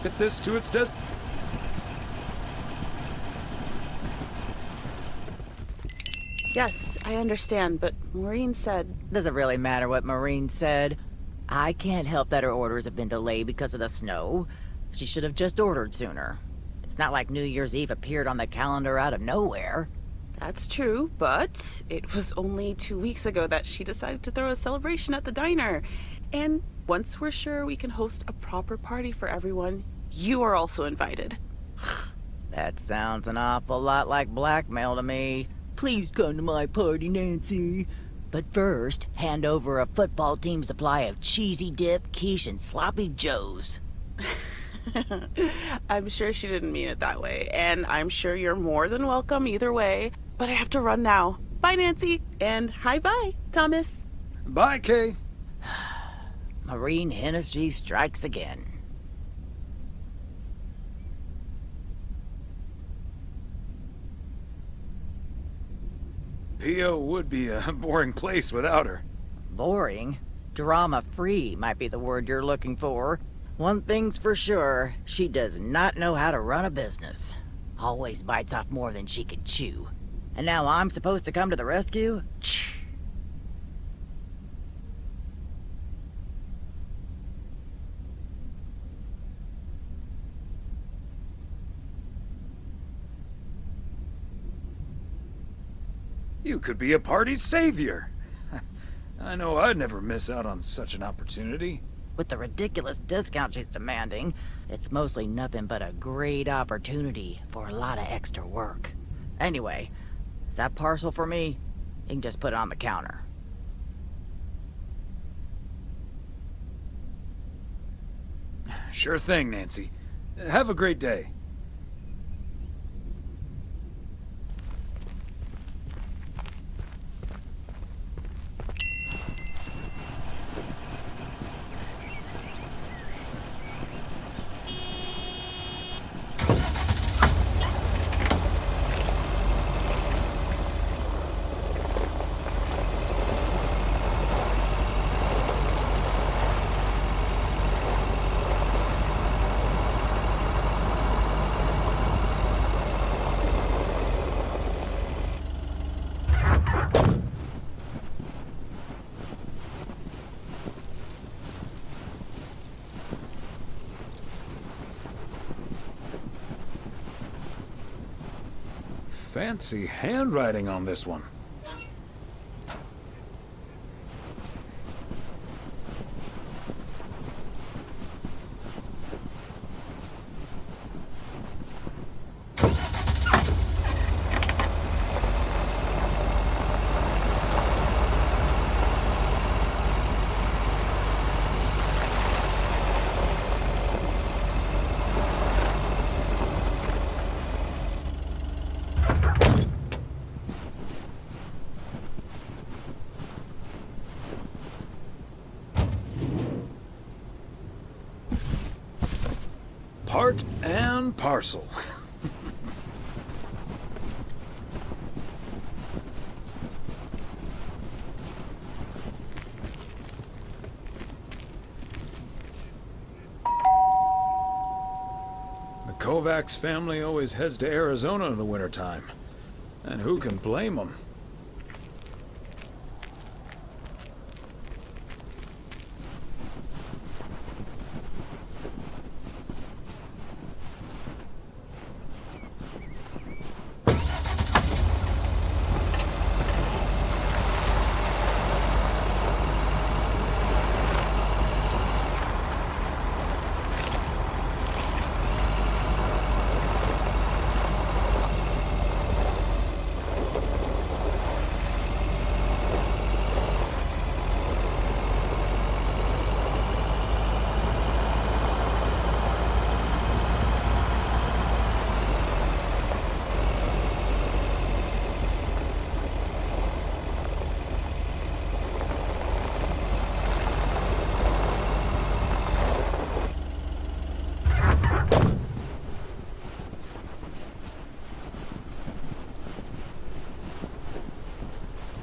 Get this to its Yes, I understand, but Maureen said... Does it really matter what Maureen said? I can't help that her orders have been delayed because of the snow. She should have just ordered sooner. It's not like New Year's Eve appeared on the calendar out of nowhere. That's true, but it was only 2 weeks ago that she decided to throw a celebration at the diner. And once we're sure we can host a proper party for everyone, you are also invited. That sounds an awful lot like blackmail to me. Please come to my party, Nancy. But first, hand over a football team supply of cheesy dip, quiche, and sloppy joes. I'm sure she didn't mean it that way, and I'm sure you're more than welcome either way. But I have to run now. Bye, Nancy, and hi-bye, Thomas. Bye, Kay. Maureen Hennessy strikes again. P.O. would be a boring place without her. Boring? Drama-free might be the word you're looking for. One thing's for sure, she does not know how to run a business. Always bites off more than she can chew. And now I'm supposed to come to the rescue? You could be a party's savior. I know I'd never miss out on such an opportunity. With the ridiculous discount she's demanding, it's mostly nothing but a great opportunity for a lot of extra work. Anyway, is that parcel for me? You can just put it on the counter. Sure thing, Nancy. Have a great day. Fancy handwriting on this one. Part and parcel. The Kovacs family always heads to Arizona in the wintertime. And who can blame them?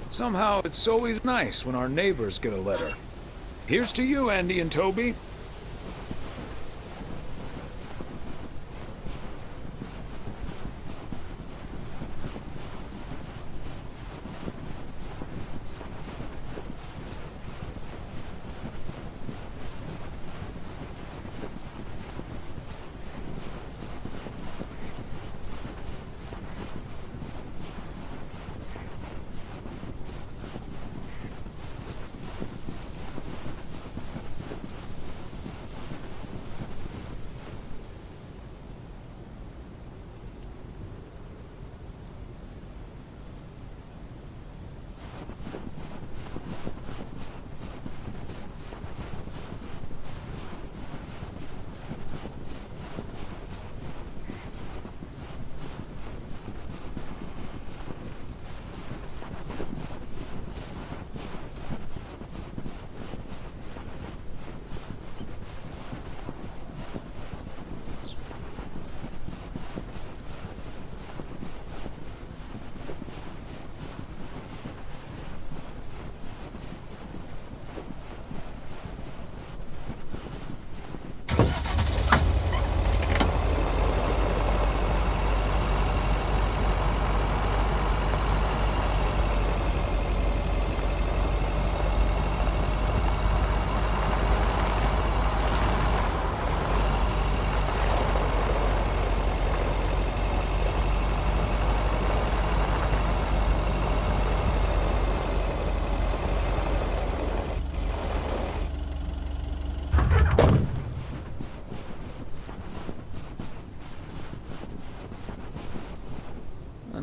Somehow, it's always nice when our neighbors get a letter. Here's to you, Andy and Toby.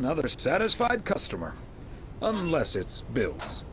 Another satisfied customer. Unless it's Bill's.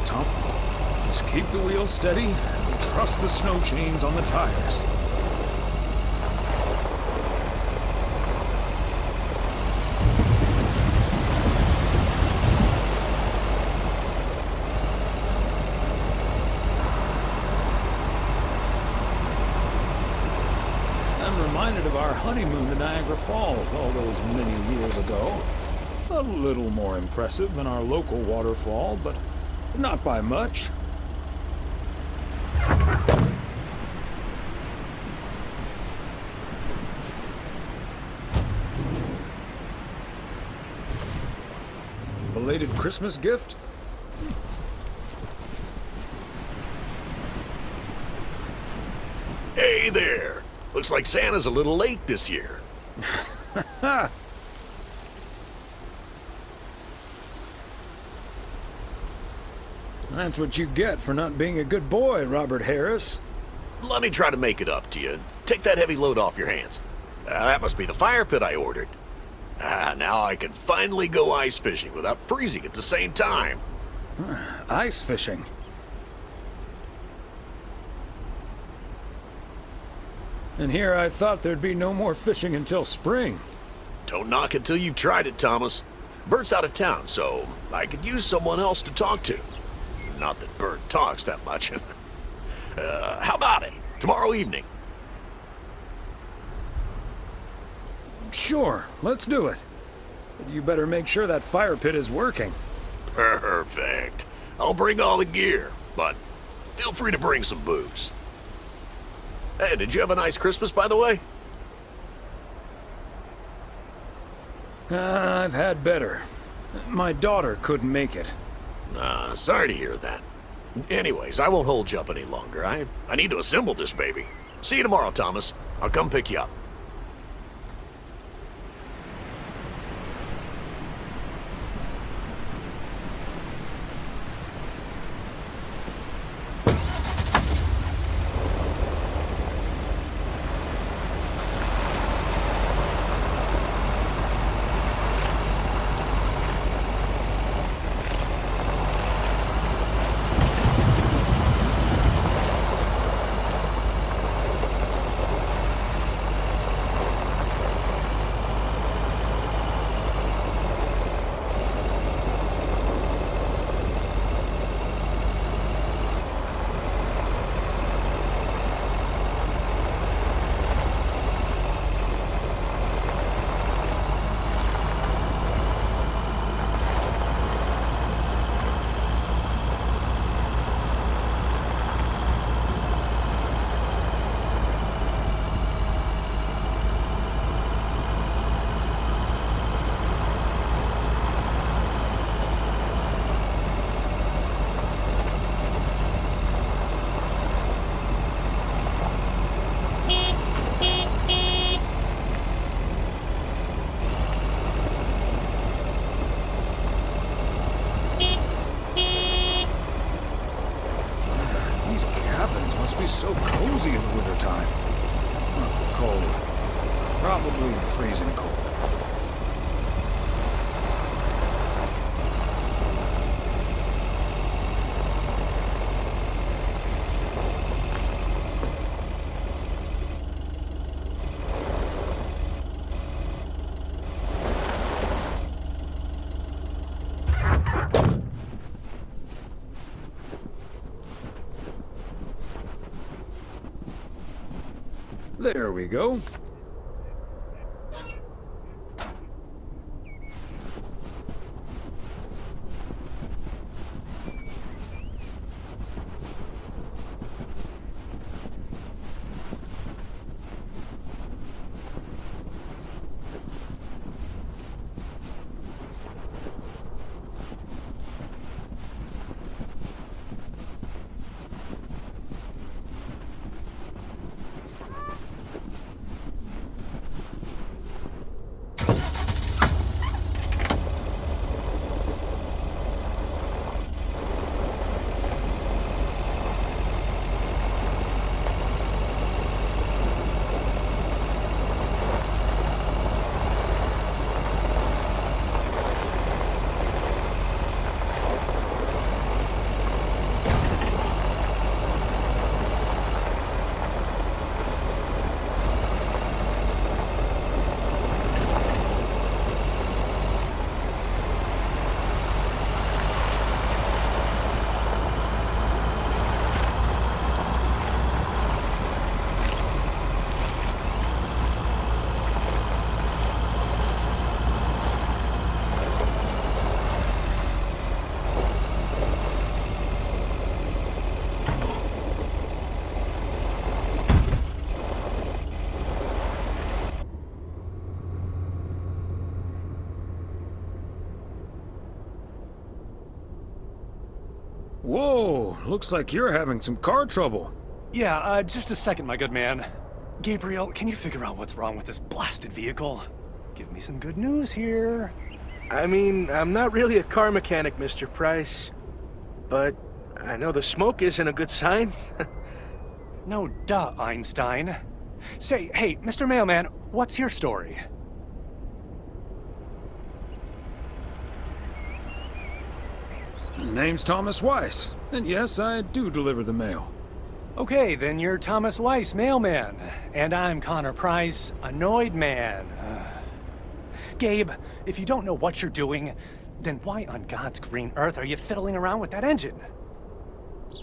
Tom. Just keep the wheels steady and trust the snow chains on the tires. I'm reminded of our honeymoon to Niagara Falls all those many years ago. A little more impressive than our local waterfall, but not by much. Belated Christmas gift? Hey there! Looks like Santa's a little late this year. That's what you get for not being a good boy, Robert Harris. Let me try to make it up to you. Take that heavy load off your hands. That must be the fire pit I ordered. Now I can finally go ice fishing without freezing at the same time. Ice fishing? And here I thought there'd be no more fishing until spring. Don't knock it till you've tried it, Thomas. Bert's out of town, so I could use someone else to talk to. Not that Bert talks that much. How about it? Tomorrow evening? Sure, let's do it. But you better make sure that fire pit is working. Perfect. I'll bring all the gear, but feel free to bring some booze. Hey, did you have a nice Christmas, by the way? I've had better. My daughter couldn't make it. Sorry to hear that. Anyways, I won't hold you up any longer. I need to assemble this baby. See you tomorrow, Thomas. I'll come pick you up. So cozy in the wintertime. Cold. Probably freezing cold. There we go. Whoa, looks like you're having some car trouble. Yeah, just a second, my good man. Gabriel, can you figure out what's wrong with this blasted vehicle? Give me some good news here. I mean, I'm not really a car mechanic, Mr. Price. But I know the smoke isn't a good sign. No duh, Einstein. Say, hey, Mr. Mailman, what's your story? Name's Thomas Weiss, and yes, I do deliver the mail. Okay, then you're Thomas Weiss, mailman. And I'm Connor Price, annoyed man. Gabe, if you don't know what you're doing, then why on God's green earth are you fiddling around with that engine?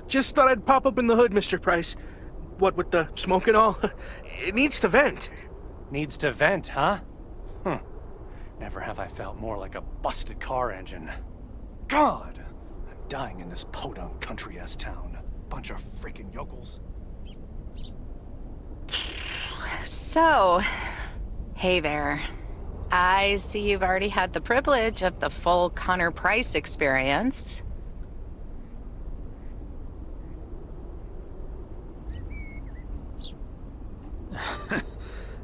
Just thought I'd pop up in the hood, Mr. Price. What with the smoke and all? It needs to vent. Needs to vent, huh? Never have I felt more like a busted car engine. God! I'm dying in this podunk country-ass town. Bunch of freaking yokels. So, hey there. I see you've already had the privilege of the full Connor Price experience.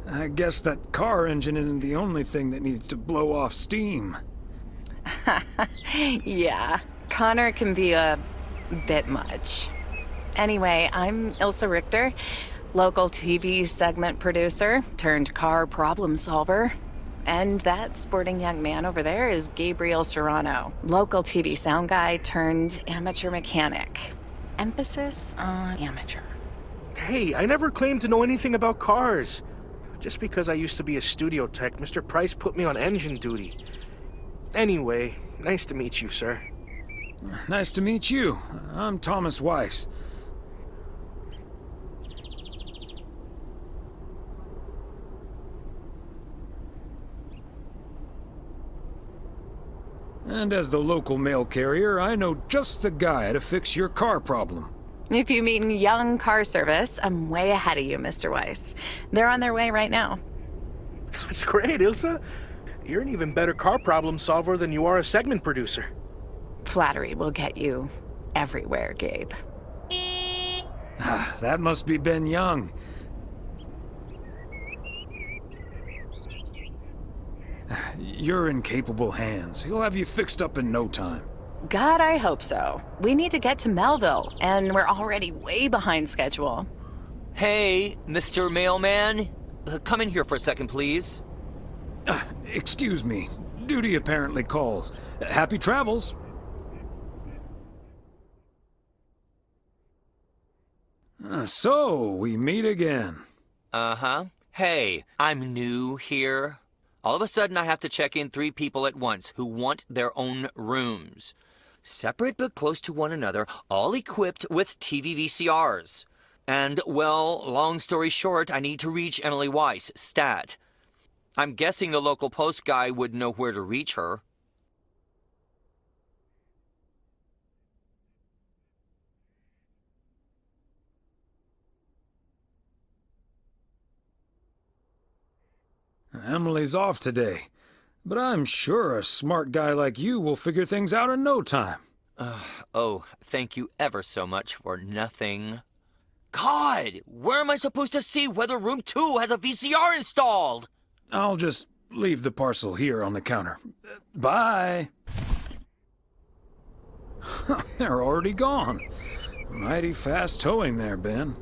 I guess that car engine isn't the only thing that needs to blow off steam. Yeah, Connor can be a bit much. Anyway, I'm Ilsa Richter, local TV segment producer turned car problem solver. And that sporting young man over there is Gabriel Serrano, local TV sound guy turned amateur mechanic. Emphasis on amateur. Hey, I never claimed to know anything about cars. Just because I used to be a studio tech, Mr. Price put me on engine duty. Anyway, nice to meet you, sir. Nice to meet you. I'm Thomas Weiss. And as the local mail carrier, I know just the guy to fix your car problem. If you mean young car service, I'm way ahead of you, Mr. Weiss. They're on their way right now. That's great, Ilsa. You're an even better car problem solver than you are a segment producer. Flattery will get you everywhere, Gabe. That must be Ben Young. You're in capable hands. He'll have you fixed up in no time. God, I hope so. We need to get to Melville, and we're already way behind schedule. Hey, Mr. Mailman. Come in here for a second, please. Excuse me. Duty apparently calls. Happy travels. So, we meet again. Uh-huh. Hey, I'm new here. All of a sudden, I have to check in 3 people at once who want their own rooms. Separate but close to one another, all equipped with TV VCRs. And, well, long story short, I need to reach Emily Weiss, stat. I'm guessing the local post guy would know where to reach her. Emily's off today, but I'm sure a smart guy like you will figure things out in no time. Oh, thank you ever so much for nothing. God, where am I supposed to see whether room 2 has a VCR installed? I'll just leave the parcel here on the counter. Bye. They're already gone. Mighty fast towing there, Ben.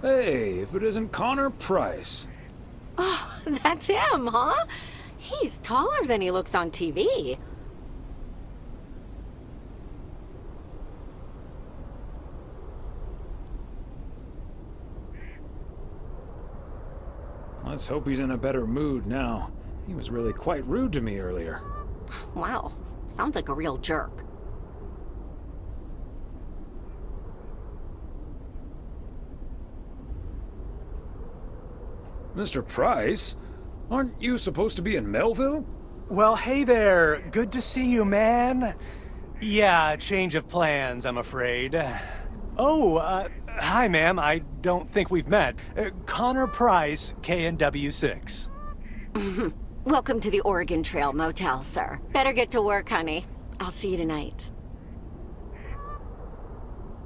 Hey, if it isn't Connor Price. Oh, that's him, huh? He's taller than he looks on TV. Let's hope he's in a better mood now. He was really quite rude to me earlier. Wow, Sounds like a real jerk. Mr. Price, aren't you supposed to be in Melville? Well, hey there. Good to see you, man. Yeah, change of plans, I'm afraid. Oh, hi, ma'am. I don't think we've met. Connor Price, KNW6. Welcome to the Oregon Trail Motel, sir. Better get to work, honey. I'll see you tonight.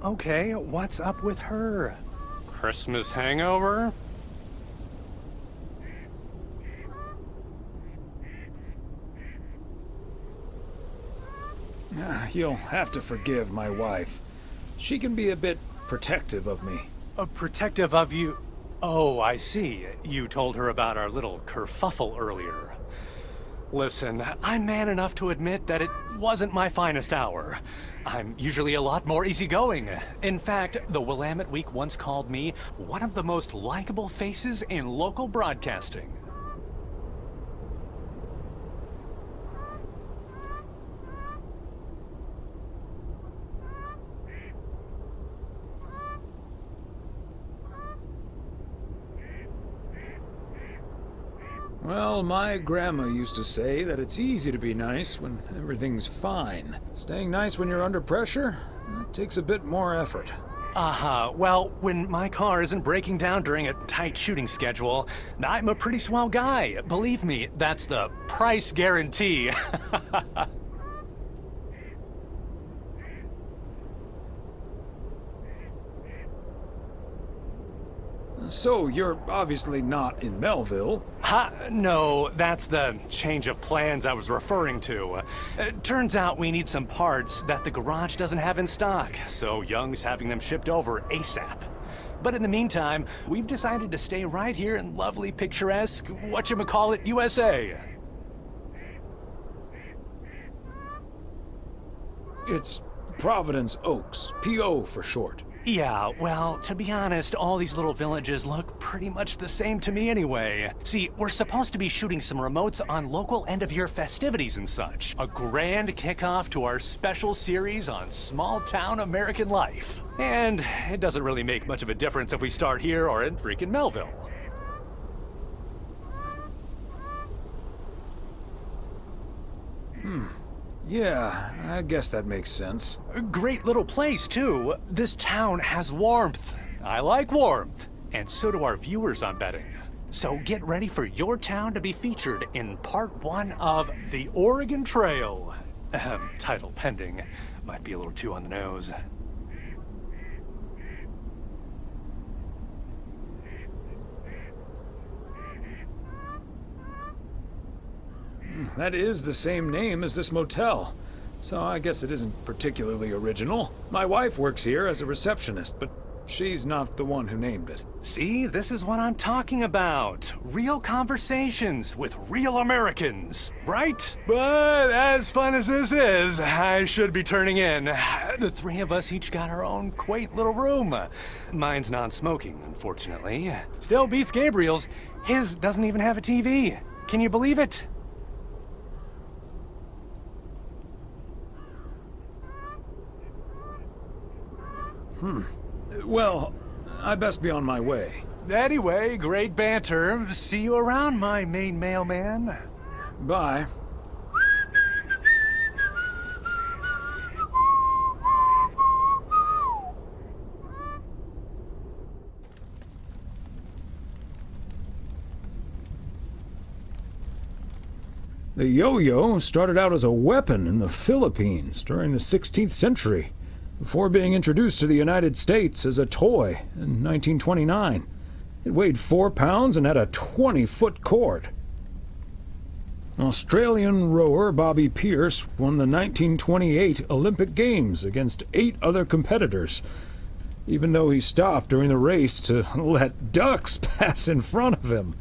Okay, what's up with her? Christmas hangover? You'll have to forgive my wife. She can be a bit protective of me. Protective of you? Oh, I see. You told her about our little kerfuffle earlier. Listen, I'm man enough to admit that it wasn't my finest hour. I'm usually a lot more easygoing. In fact, the Willamette Week once called me one of the most likable faces in local broadcasting. Well, my grandma used to say that it's easy to be nice when everything's fine. Staying nice when you're under pressure, that takes a bit more effort. Well, when my car isn't breaking down during a tight shooting schedule, I'm a pretty swell guy. Believe me, that's the price guarantee. So, you're obviously not in Melville. No, that's the change of plans I was referring to. Turns out we need some parts that the garage doesn't have in stock, so Young's having them shipped over ASAP. But in the meantime, we've decided to stay right here in lovely, picturesque, whatchamacallit, USA. It's Providence Oaks, P.O. for short. Yeah, well, to be honest, all these little villages look pretty much the same to me anyway. See, we're supposed to be shooting some remotes on local end-of-year festivities and such. A grand kickoff to our special series on small-town American life. And it doesn't really make much of a difference if we start here or in freaking Melville. Yeah, I guess that makes sense. A great little place, too. This town has warmth. I like warmth. And so do our viewers, I'm betting. So get ready for your town to be featured in part 1 of The Oregon Trail. Title pending. Might be a little too on the nose. That is the same name as this motel, so I guess it isn't particularly original. My wife works here as a receptionist, but she's not the one who named it. See, this is what I'm talking about. Real conversations with real Americans, right? But as fun as this is, I should be turning in. The three of us each got our own quaint little room. Mine's non-smoking, unfortunately. Still beats Gabriel's. His doesn't even have a TV. Can you believe it? Well, I best be on my way. Anyway, great banter. See you around, my main mailman. Bye. The yo-yo started out as a weapon in the Philippines during the 16th century, before being introduced to the United States as a toy in 1929. It weighed 4 pounds and had a 20-foot cord. Australian rower Bobby Pierce won the 1928 Olympic Games against 8 other competitors, even though he stopped during the race to let ducks pass in front of him.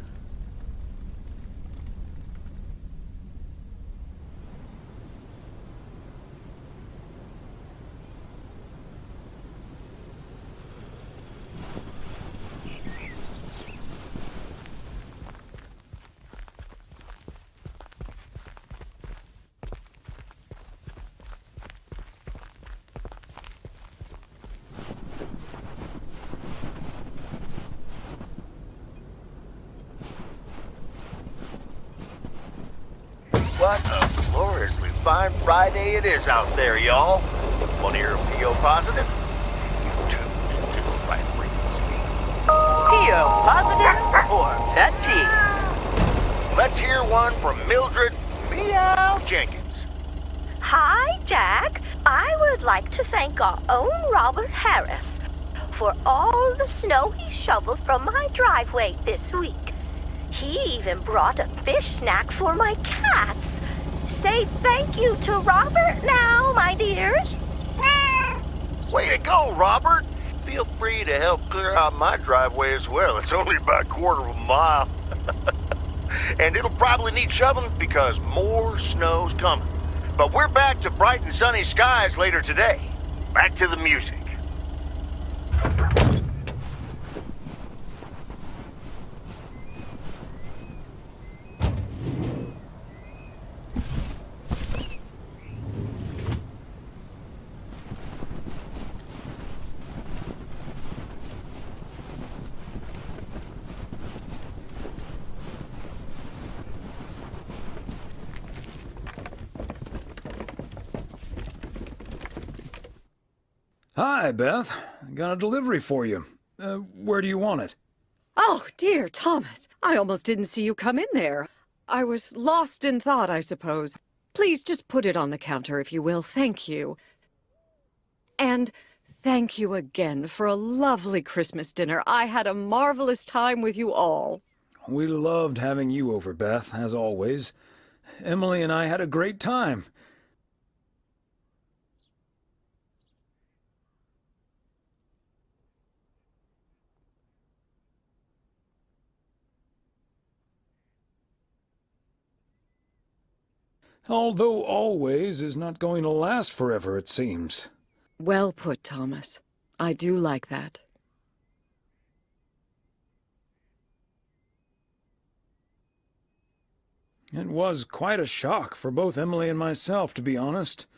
What a gloriously fine Friday it is out there, y'all. Want to hear a PO positive? You tuned into the right frequency. PO positive or pet peeve? Let's hear one from Mildred Meow Jenkins. Hi, Jack. I would like to thank our own Robert Harris for all the snow he shoveled from my driveway this week. He even brought a fish snack for my cats. Say thank you to Robert now, my dears. Way to go, Robert. Feel free to help clear out my driveway as well. It's only about a quarter of a mile. And it'll probably need shoveling because more snow's coming. But we're back to bright and sunny skies later today. Back to the music. Hi, Beth. Got a delivery for you. Where do you want it? Oh, dear Thomas. I almost didn't see you come in there. I was lost in thought, I suppose. Please just put it on the counter, if you will. Thank you. And thank you again for a lovely Christmas dinner. I had a marvelous time with you all. We loved having you over, Beth, as always. Emily and I had a great time. Although always is not going to last forever, it seems. Well put, Thomas. I do like that. It was quite a shock for both Emily and myself, to be honest.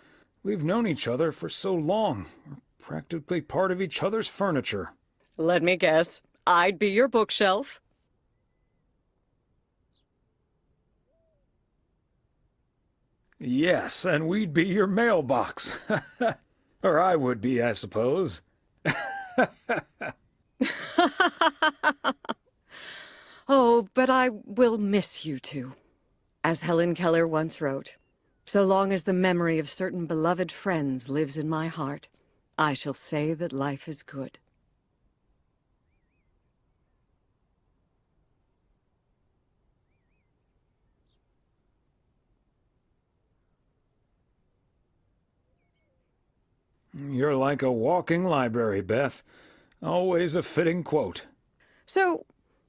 We've known each other for so long. We're practically part of each other's furniture. Let me guess. I'd be your bookshelf. Yes, and we'd be your mailbox. Or I would be, I suppose. Oh, but I will miss you two. As Helen Keller once wrote, so long as the memory of certain beloved friends lives in my heart, I shall say that life is good. You're like a walking library, Beth. Always a fitting quote. So,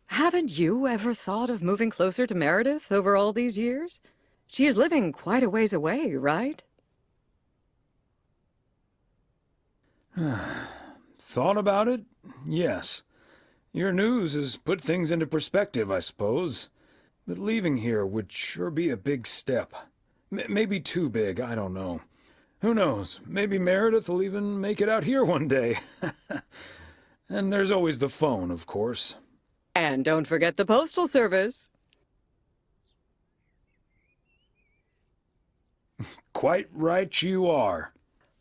haven't you ever thought of moving closer to Meredith over all these years? She is living quite a ways away, right? Thought about it? Yes. Your news has put things into perspective, I suppose. But leaving here would sure be a big step. Maybe too big, I don't know. Who knows? Maybe Meredith will even make it out here one day. And there's always the phone, of course. And don't forget the postal service. Quite right you are.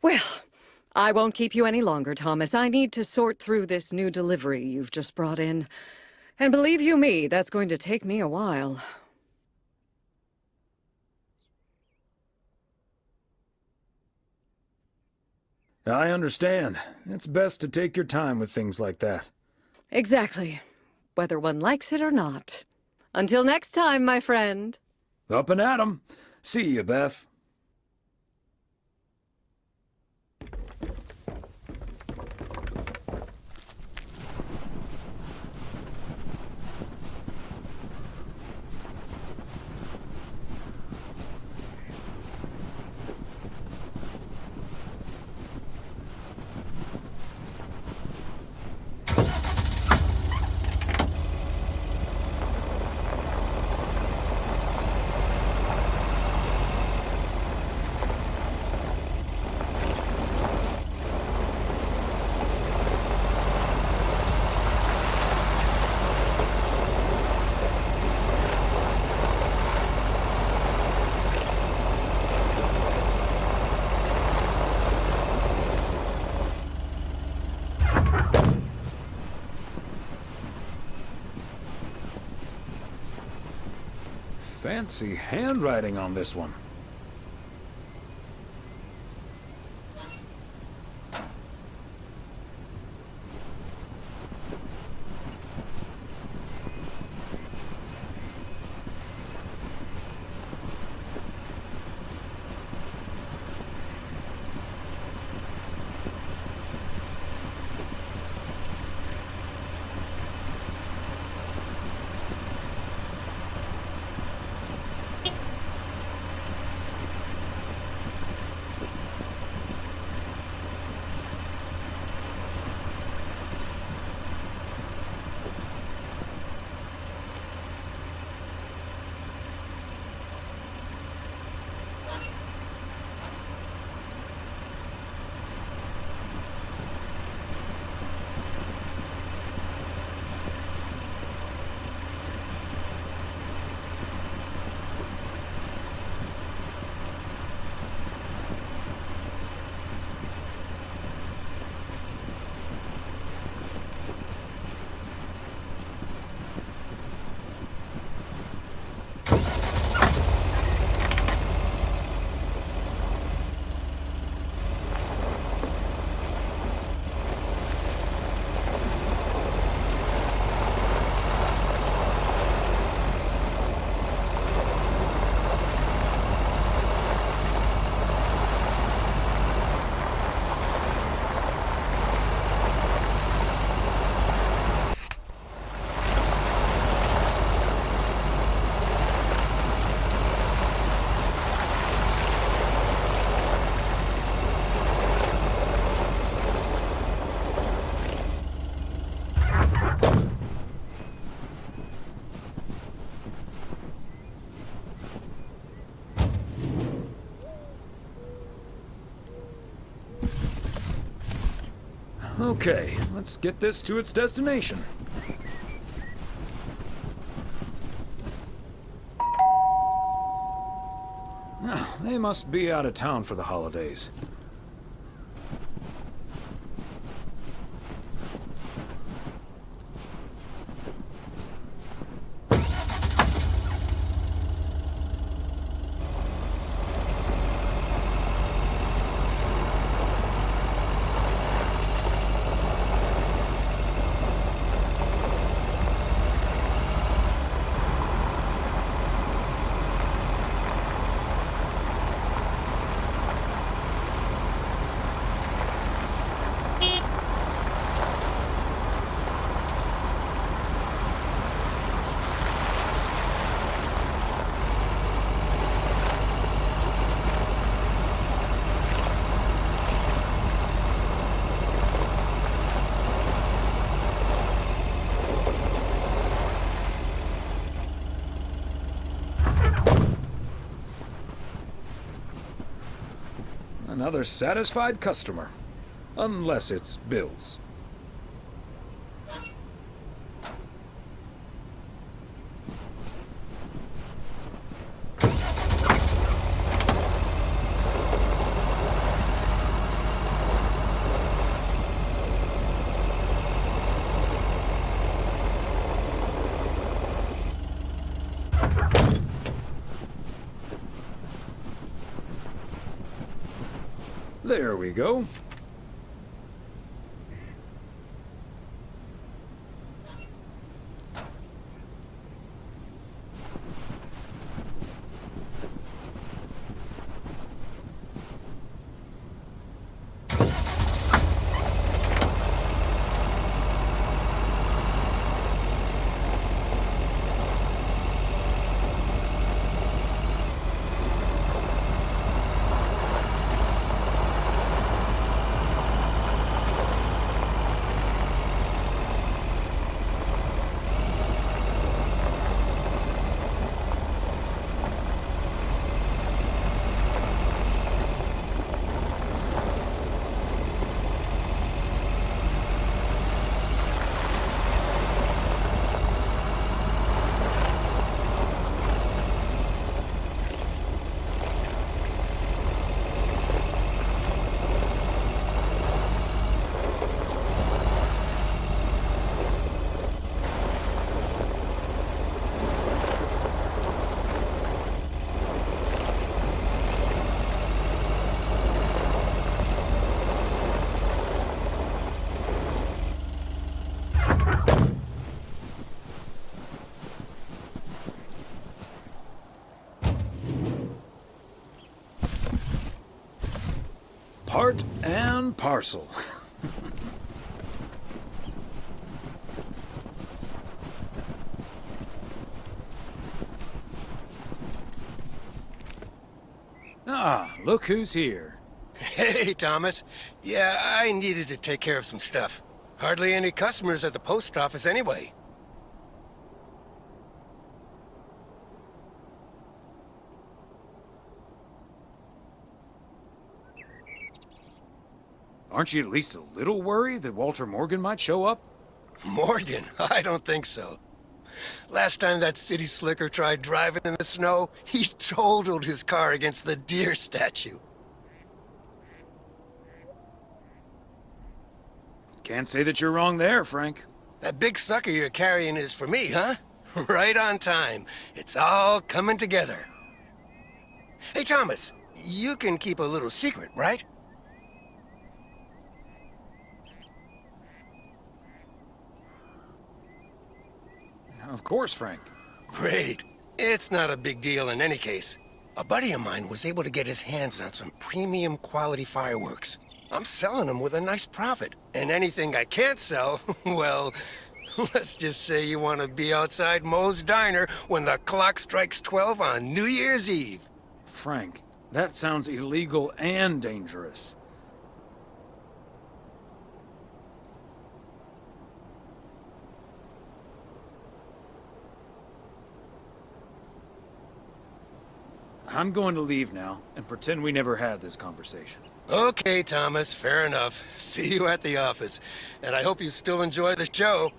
Well, I won't keep you any longer, Thomas. I need to sort through this new delivery you've just brought in. And believe you me, that's going to take me a while. I understand. It's best to take your time with things like that. Exactly. Whether one likes it or not. Until next time, my friend. Up and at 'em. See you, Beth. Fancy handwriting on this one. Okay, let's get this to its destination. They must be out of town for the holidays. Another satisfied customer. Unless it's Bill's. There we go. part and parcel. Ah, look who's here. Hey, Thomas. Yeah, I needed to take care of some stuff. Hardly any customers at the post office anyway. Aren't you at least a little worried that Walter Morgan might show up? Morgan? I don't think so. Last time that city slicker tried driving in the snow, he totaled his car against the deer statue. Can't say that you're wrong there, Frank. That big sucker you're carrying is for me, huh? Right on time. It's all coming together. Hey, Thomas, you can keep a little secret, right? Of course, Frank. Great. It's not a big deal in any case. A buddy of mine was able to get his hands on some premium quality fireworks. I'm selling them with a nice profit. And anything I can't sell, well, let's just say you want to be outside Moe's Diner when the clock strikes 12 on New Year's Eve. Frank, that sounds illegal and dangerous. I'm going to leave now and pretend we never had this conversation. Okay, Thomas, fair enough. See you at the office. And I hope you still enjoy the show.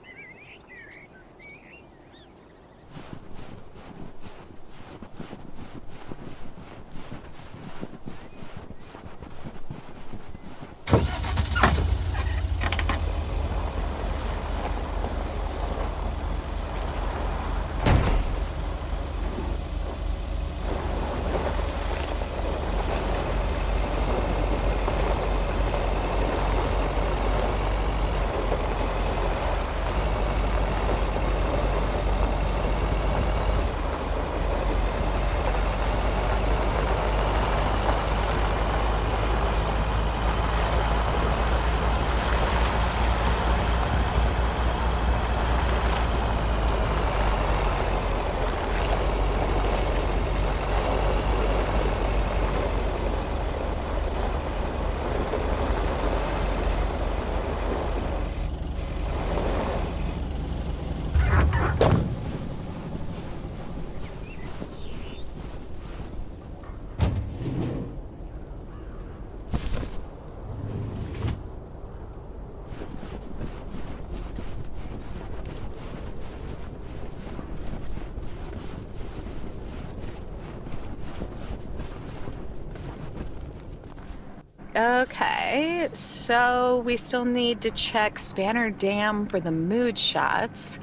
Okay, so we still need to check Spanner Dam for the mood shots.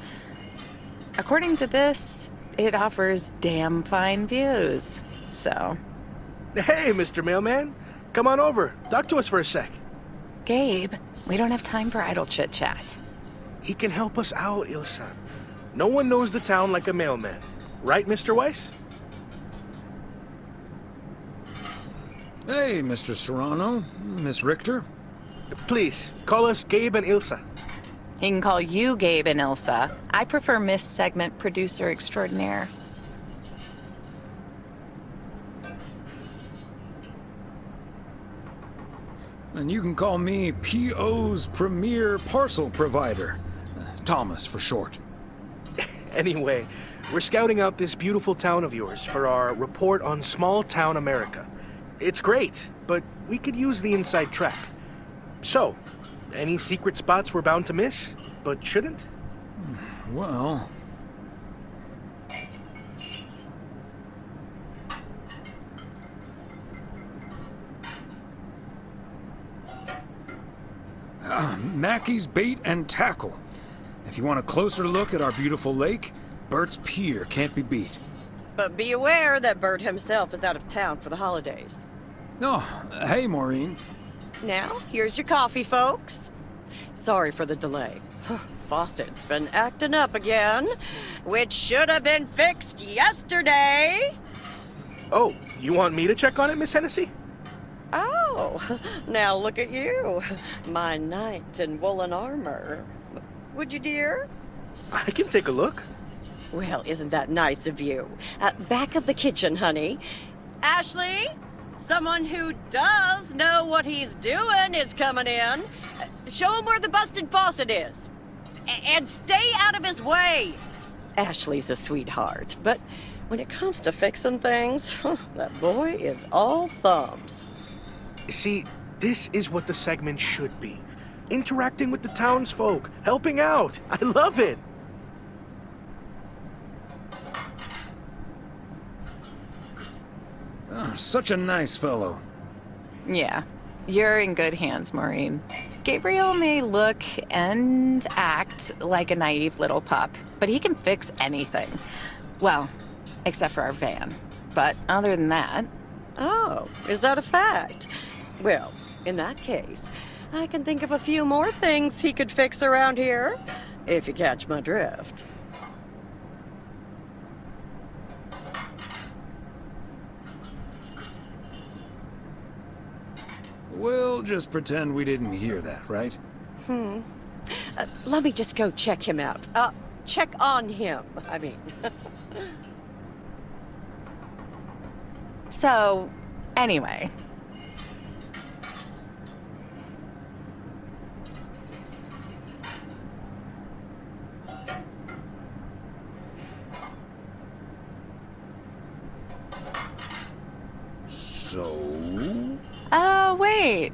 According to this, it offers damn fine views, so... Hey, Mr. Mailman. Come on over. Talk to us for a sec. Gabe, we don't have time for idle chit-chat. He can help us out, Ilsa. No one knows the town like a mailman. Right, Mr. Weiss? Hey, Mr. Serrano, Miss Richter. Please, call us Gabe and Ilsa. He can call you Gabe and Ilsa. I prefer Miss Segment Producer Extraordinaire. And you can call me PO's premier parcel provider. Thomas, for short. Anyway, we're scouting out this beautiful town of yours for our report on small town America. It's great, but we could use the inside track. So, any secret spots we're bound to miss, but shouldn't? Well... Mackey's Bait and Tackle. If you want a closer look at our beautiful lake, Bert's Pier can't be beat. But be aware that Bert himself is out of town for the holidays. Oh, hey, Maureen. Now, here's your coffee, folks. Sorry for the delay. Faucet's been acting up again, which should have been fixed yesterday. Oh, you want me to check on it, Miss Hennessy? Oh, now look at you. My knight in woolen armor. Would you, dear? I can take a look. Well, isn't that nice of you? Back of the kitchen, honey. Ashley, someone who does know what he's doing is coming in. Show him where the busted faucet is. And stay out of his way. Ashley's a sweetheart, but when it comes to fixing things, that boy is all thumbs. See, this is what the segment should be. Interacting with the townsfolk, helping out. I love it. Oh, such a nice fellow. Yeah, you're in good hands, Maureen. Gabriel may look and act like a naive little pup, but he can fix anything. Well, except for our van. But other than that... Oh, is that a fact? Well, in that case, I can think of a few more things he could fix around here, if you catch my drift. We'll just pretend we didn't hear that, right? Let me just go check him out. Check on him, I mean. So, anyway. Oh, wait.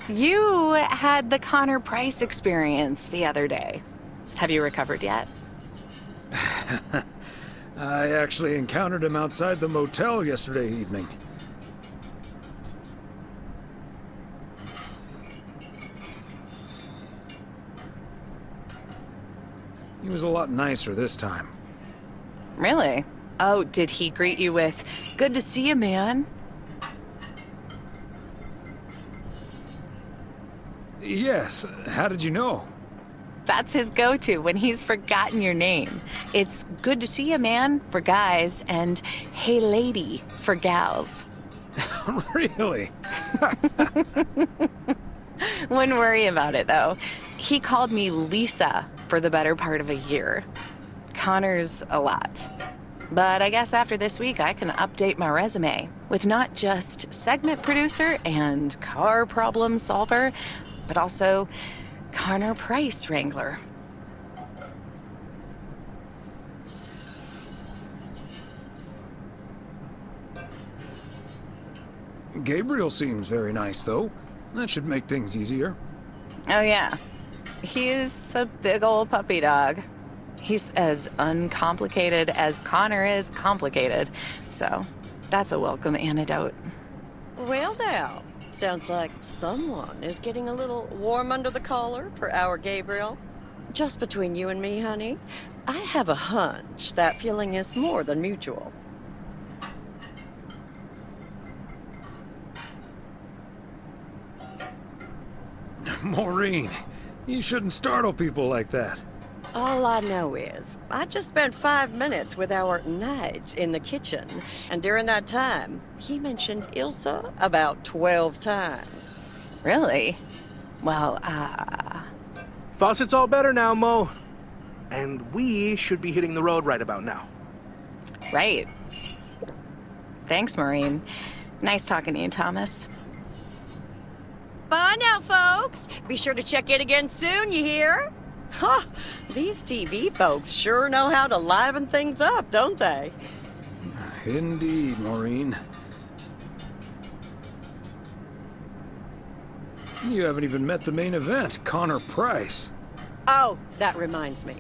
You had the Connor Price experience the other day. Have you recovered yet? I actually encountered him outside the motel yesterday evening. He was a lot nicer this time. Really? Oh, did he greet you with, "Good to see you, man"? Yes. How did you know? That's his go-to when he's forgotten your name. It's "Good to see you, man" for guys and "Hey, lady" for gals. Really? Wouldn't worry about it, though. He called me Lisa for the better part of a year. Connor's a lot. But I guess after this week, I can update my resume with not just segment producer and car problem solver, but also Connor Price wrangler. Gabriel seems very nice, though. That should make things easier. Oh, yeah. He's a big old puppy dog. He's as uncomplicated as Connor is complicated. So that's a welcome antidote. Well, now, sounds like someone is getting a little warm under the collar for our Gabriel. Just between you and me, honey, I have a hunch that feeling is more than mutual. Maureen, you shouldn't startle people like that. All I know is, I just spent 5 minutes with our knight in the kitchen, and during that time, he mentioned Ilsa about 12 times. Really? Well, Faucet's all better now, Mo. And we should be hitting the road right about now. Right. Thanks, Maureen. Nice talking to you, Thomas. Bye now, folks. Be sure to check in again soon, you hear? Huh, these TV folks sure know how to liven things up, don't they? Indeed, Maureen. You haven't even met the main event, Connor Price. Oh, that reminds me.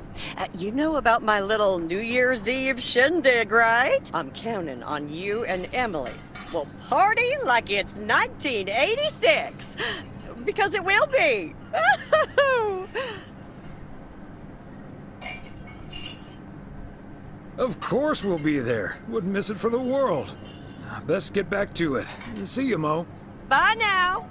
You know about my little New Year's Eve shindig, right? I'm counting on you and Emily. We'll party like it's 1986. Because it will be. Of course we'll be there. Wouldn't miss it for the world. Best get back to it. See you, Mo. Bye now.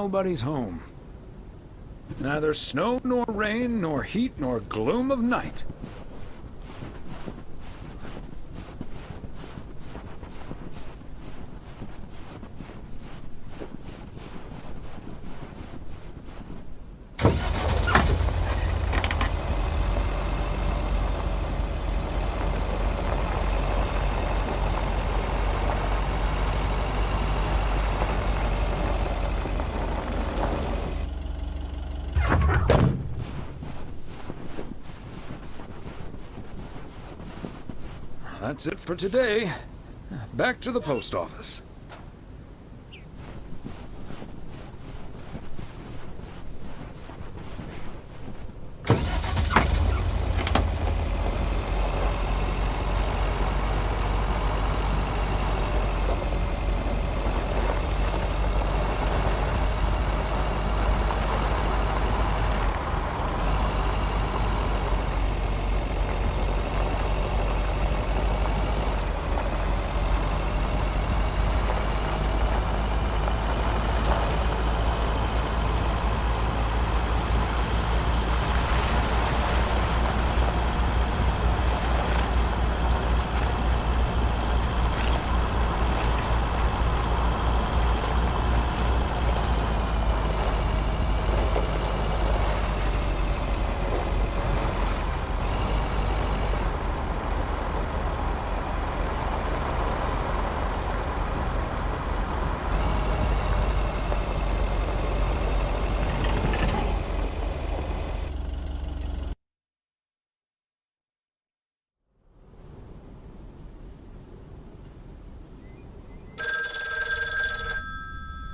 nobody's home. Neither snow nor rain, nor heat nor gloom of night. That's it for today. Back to the post office.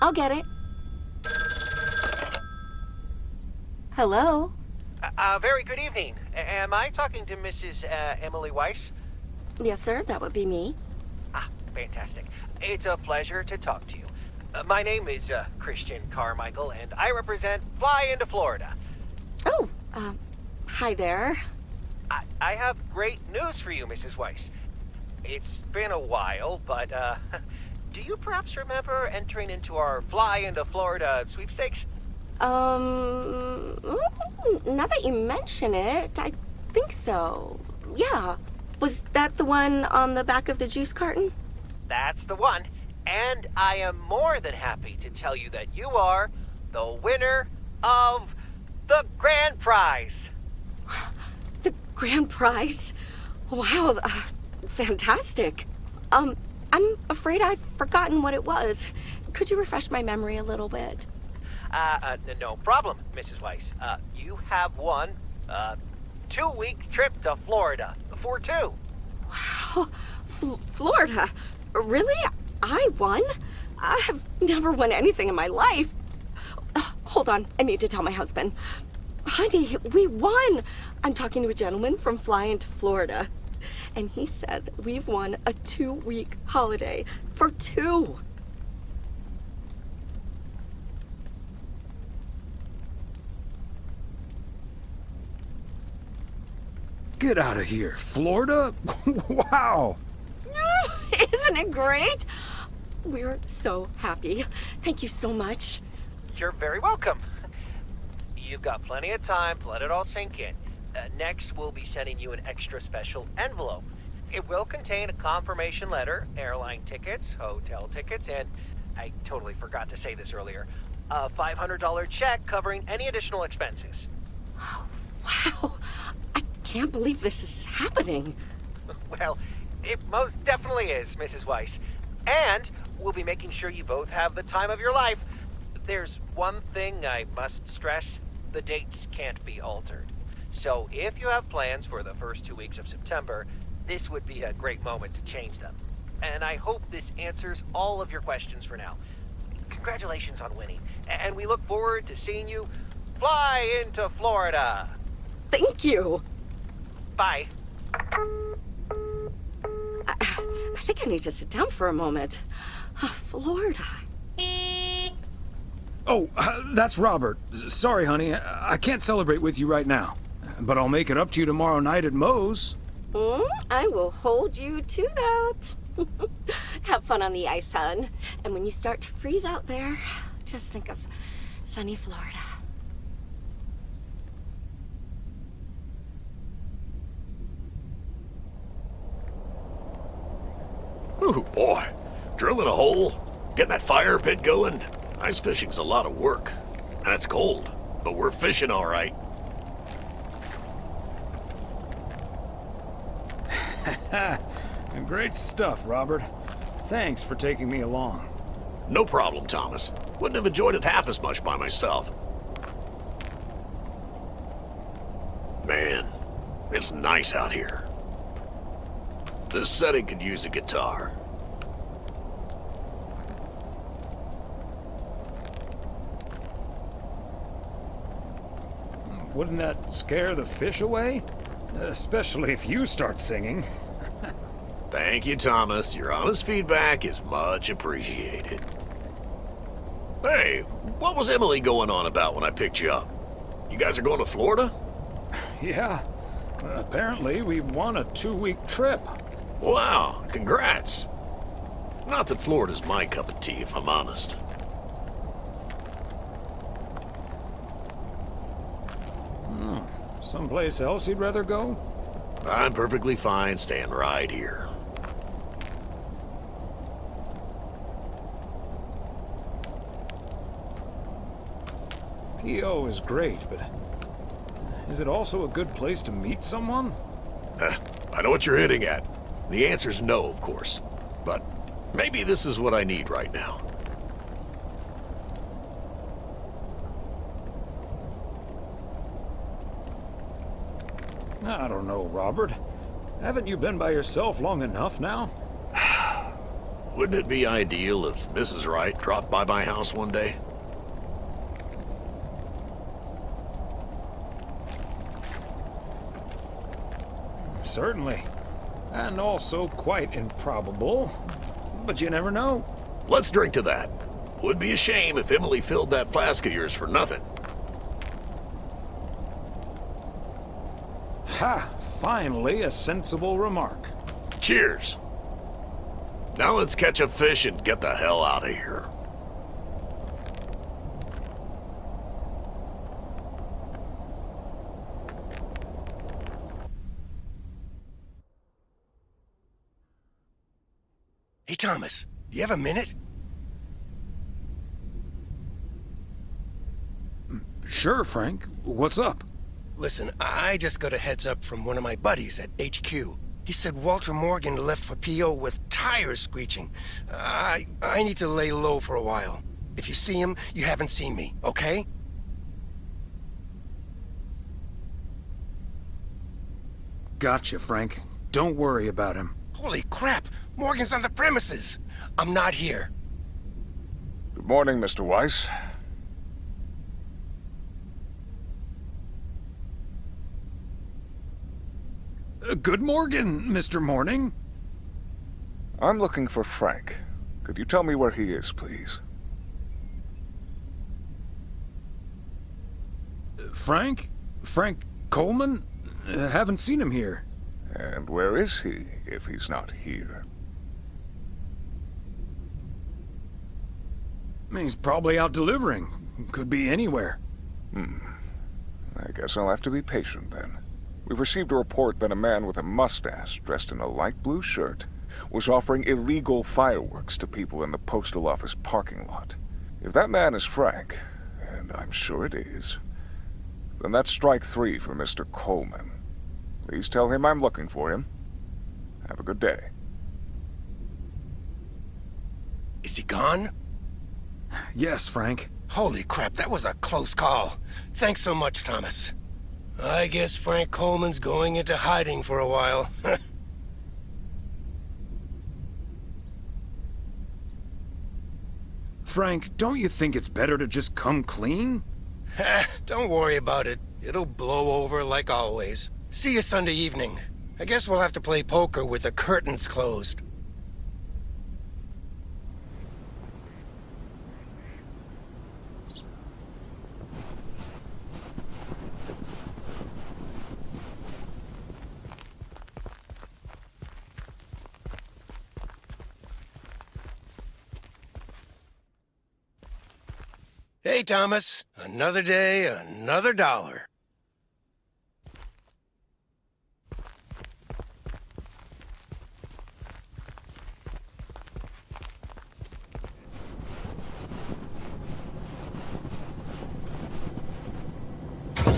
I'll get it. Hello? Very good evening. Am I talking to Mrs. Emily Weiss? Yes, sir, that would be me. Ah, fantastic. It's a pleasure to talk to you. My name is Christian Carmichael, and I represent Fly into Florida. Oh, hi there. I have great news for you, Mrs. Weiss. It's been a while, but, do you perhaps remember entering into our Fly into Florida sweepstakes? Now that you mention it, I think so. Yeah. Was that the one on the back of the juice carton? That's the one. And I am more than happy to tell you that you are the winner of the grand prize. The grand prize? Wow, fantastic. I'm afraid I've forgotten what it was. Could you refresh my memory a little bit? No problem, Mrs. Weiss. You have won a 2-week trip to Florida for two. Wow, Florida? Really? I won? I have never won anything in my life. Hold on, I need to tell my husband. Honey, we won! I'm talking to a gentleman from Fly into Florida, and he says we've won a 2-week holiday for two. Get out of here, Florida? Wow! Isn't it great? We're so happy. Thank you so much. You're very welcome. You've got plenty of time to let it all sink in. Next, we'll be sending you an extra special envelope. It will contain a confirmation letter, airline tickets, hotel tickets, and I totally forgot to say this earlier, a $500 check covering any additional expenses. Wow, I can't believe this is happening. Well, it most definitely is, Mrs. Weiss. And we'll be making sure you both have the time of your life. There's one thing I must stress. The dates can't be altered. So if you have plans for the first 2 weeks of September, this would be a great moment to change them. And I hope this answers all of your questions for now. Congratulations on winning. And we look forward to seeing you fly into Florida. Thank you. Bye. I think I need to sit down for a moment. Florida. Oh, that's Robert. Sorry, honey. I can't celebrate with you right now. But I'll make it up to you tomorrow night at Moe's. I will hold you to that. Have fun on the ice, hon. And when you start to freeze out there, just think of sunny Florida. Ooh, boy. Drilling a hole, getting that fire pit going. Ice fishing's a lot of work. And it's cold, but we're fishing all right. Great stuff, Robert. Thanks for taking me along. No problem, Thomas. Wouldn't have enjoyed it half as much by myself. Man, it's nice out here. This setting could use a guitar. Wouldn't that scare the fish away? Especially if you start singing. Thank you, Thomas. Your honest feedback is much appreciated. Hey, what was Emily going on about when I picked you up? You guys are going to Florida? Yeah. Apparently, we won a 2-week trip. Wow, congrats. Not that Florida's my cup of tea, if I'm honest. Someplace else you'd rather go? I'm perfectly fine staying right here. PO is great, but is it also a good place to meet someone? I know what you're hitting at. The answer's no, of course. But maybe this is what I need right now. I don't know, Robert. Haven't you been by yourself long enough now? Wouldn't it be ideal if Mrs. Wright dropped by my house one day? Certainly. And also quite improbable. But you never know. Let's drink to that. Would be a shame if Emily filled that flask of yours for nothing. Ha! Finally, a sensible remark. Cheers. Now let's catch a fish and get the hell out of here. Hey, Thomas, do you have a minute? Sure, Frank. What's up? Listen, I just got a heads up from one of my buddies at HQ. He said Walter Morgan left for PO with tires screeching. I need to lay low for a while. If you see him, you haven't seen me, okay? Gotcha, Frank. Don't worry about him. Holy crap! Morgan's on the premises! I'm not here. Good morning, Mr. Weiss. Good morning, Mr. Morning. I'm looking for Frank. Could you tell me where he is, please? Frank? Frank Coleman? Haven't seen him here. And where is he, if he's not here? He's probably out delivering. Could be anywhere. I guess I'll have to be patient then. We received a report that a man with a mustache dressed in a light blue shirt was offering illegal fireworks to people in the postal office parking lot. If that man is Frank, and I'm sure it is, then that's strike 3 for Mr. Coleman. Please tell him I'm looking for him. Have a good day. Is he gone? Yes, Frank. Holy crap, that was a close call. Thanks so much, Thomas. I guess Frank Coleman's going into hiding for a while. Frank, don't you think it's better to just come clean? Don't worry about it. It'll blow over like always. See you Sunday evening. I guess we'll have to play poker with the curtains closed. Hey, Thomas. Another day, another dollar.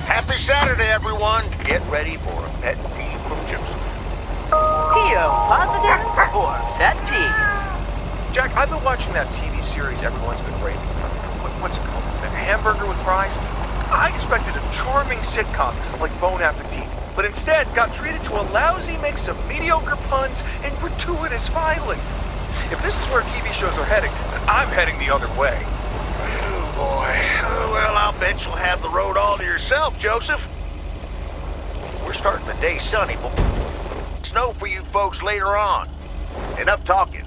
Happy Saturday, everyone. Get ready for a pet peeve from Joseph. Theo, positive or pet peeve? Jack, I've been watching that TV series everyone's been raving about. What's it called? A Hamburger with Fries? I expected a charming sitcom like Bon Appetit, but instead got treated to a lousy mix of mediocre puns and gratuitous violence. If this is where TV shows are heading, then I'm heading the other way. Oh, boy. Well, I'll bet you'll have the road all to yourself, Joseph. We're starting the day sunny, but snow for you folks later on. Enough talking.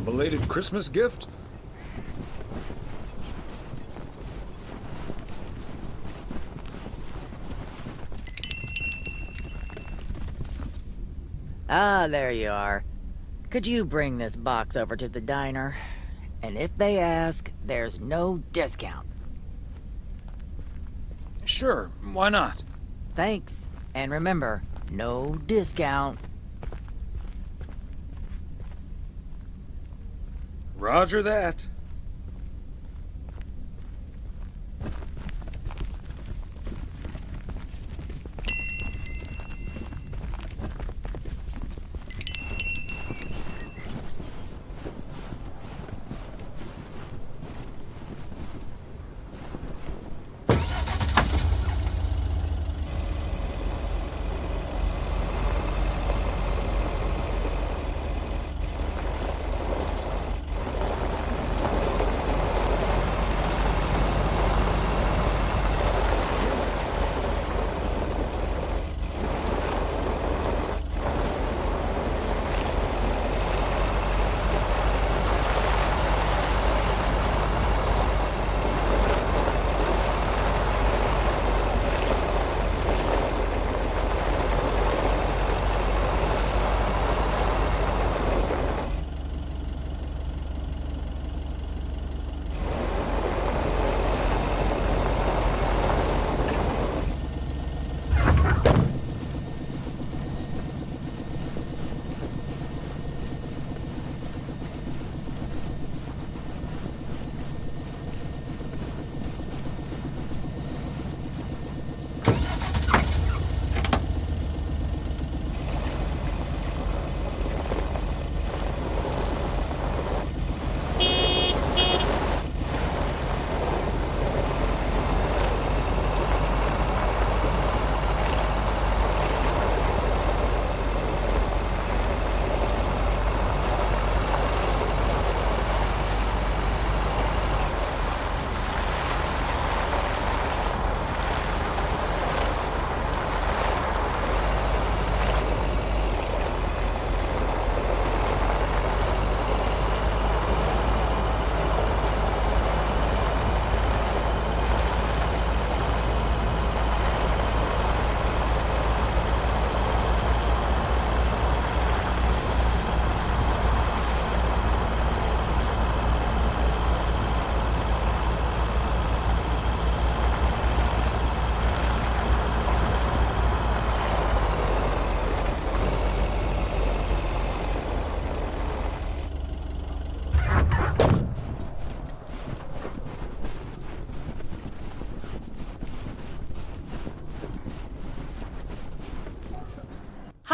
Belated Christmas gift? Ah, there you are. Could you bring this box over to the diner? And if they ask, there's no discount. Sure, why not? Thanks. And remember, no discount. Roger that.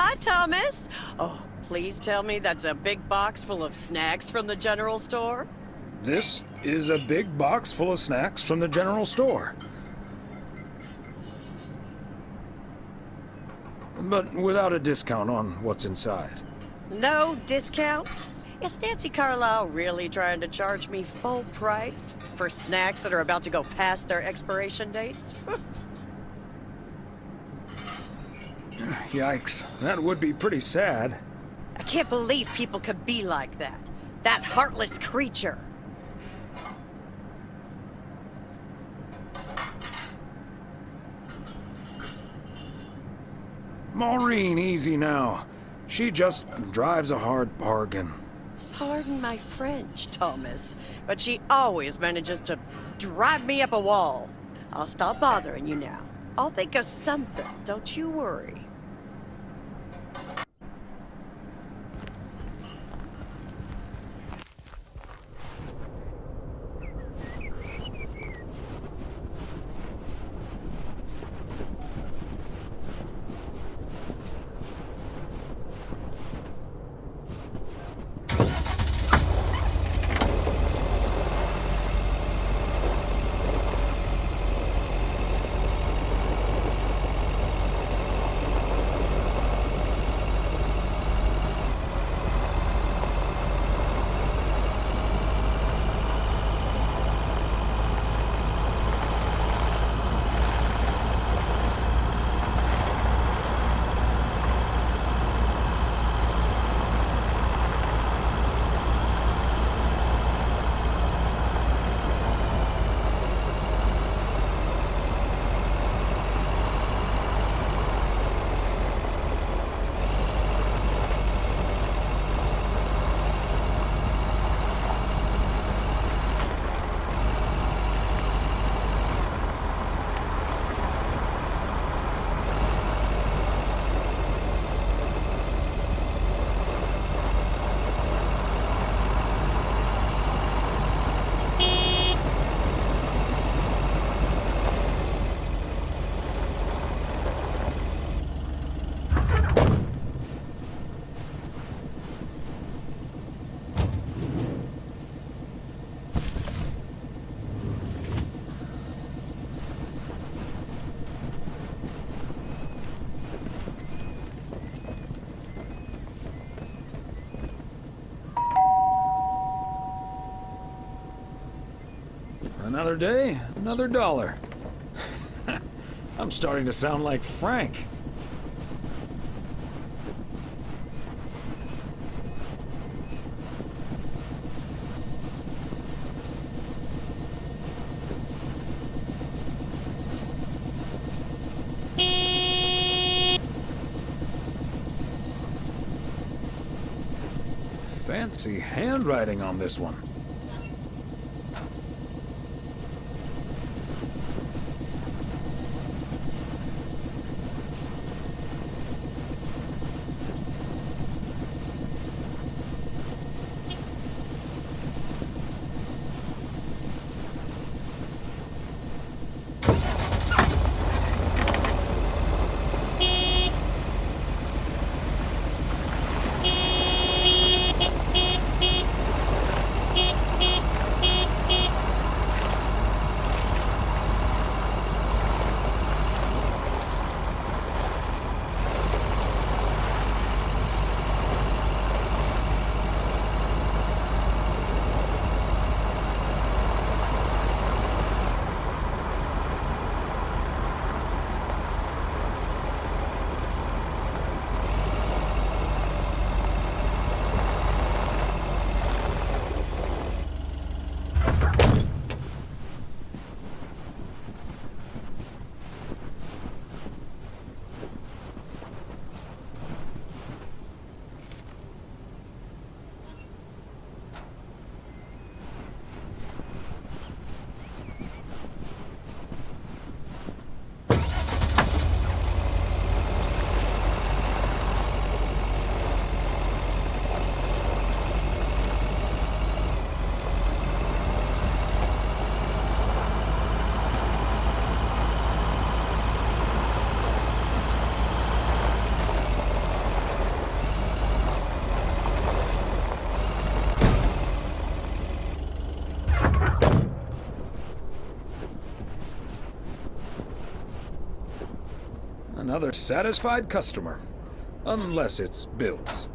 Hi, Thomas. Oh, please tell me that's a big box full of snacks from the general store. This is a big box full of snacks from the general store. But without a discount on what's inside. No discount? Is Nancy Carlisle really trying to charge me full price for snacks that are about to go past their expiration dates? Yikes, that would be pretty sad. I can't believe people could be like that. That heartless creature. Maureen, easy now. She just drives a hard bargain. Pardon my French, Thomas, but she always manages to drive me up a wall. I'll stop bothering you now. I'll think of something, don't you worry. Another day, another dollar. I'm starting to sound like Frank. Fancy handwriting on this one. Another satisfied customer. Unless it's Bill's.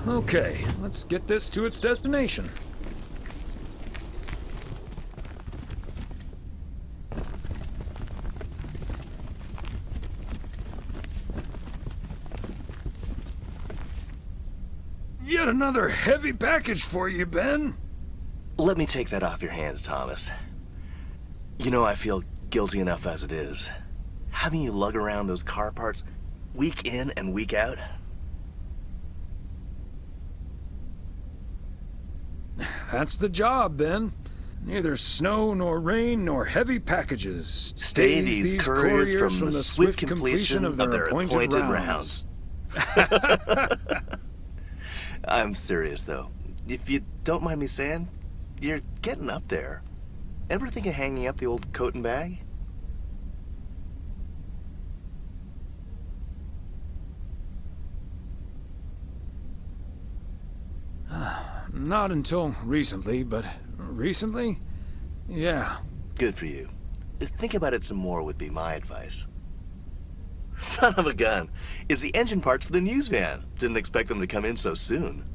Okay, let's get this to its destination. Yet another heavy package for you, Ben. Let me take that off your hands, Thomas. You know, I feel guilty enough as it is. Having you lug around those car parts week in and week out. That's the job, Ben. Neither snow nor rain nor heavy packages Stay these couriers from the swift completion of their appointed rounds. I'm serious, though. If you don't mind me saying, you're getting up there. Ever think of hanging up the old coat and bag? Not until recently, but recently? Yeah. Good for you. Think about it some more would be my advice. Son of a gun. It's the engine parts for the news van. Didn't expect them to come in so soon.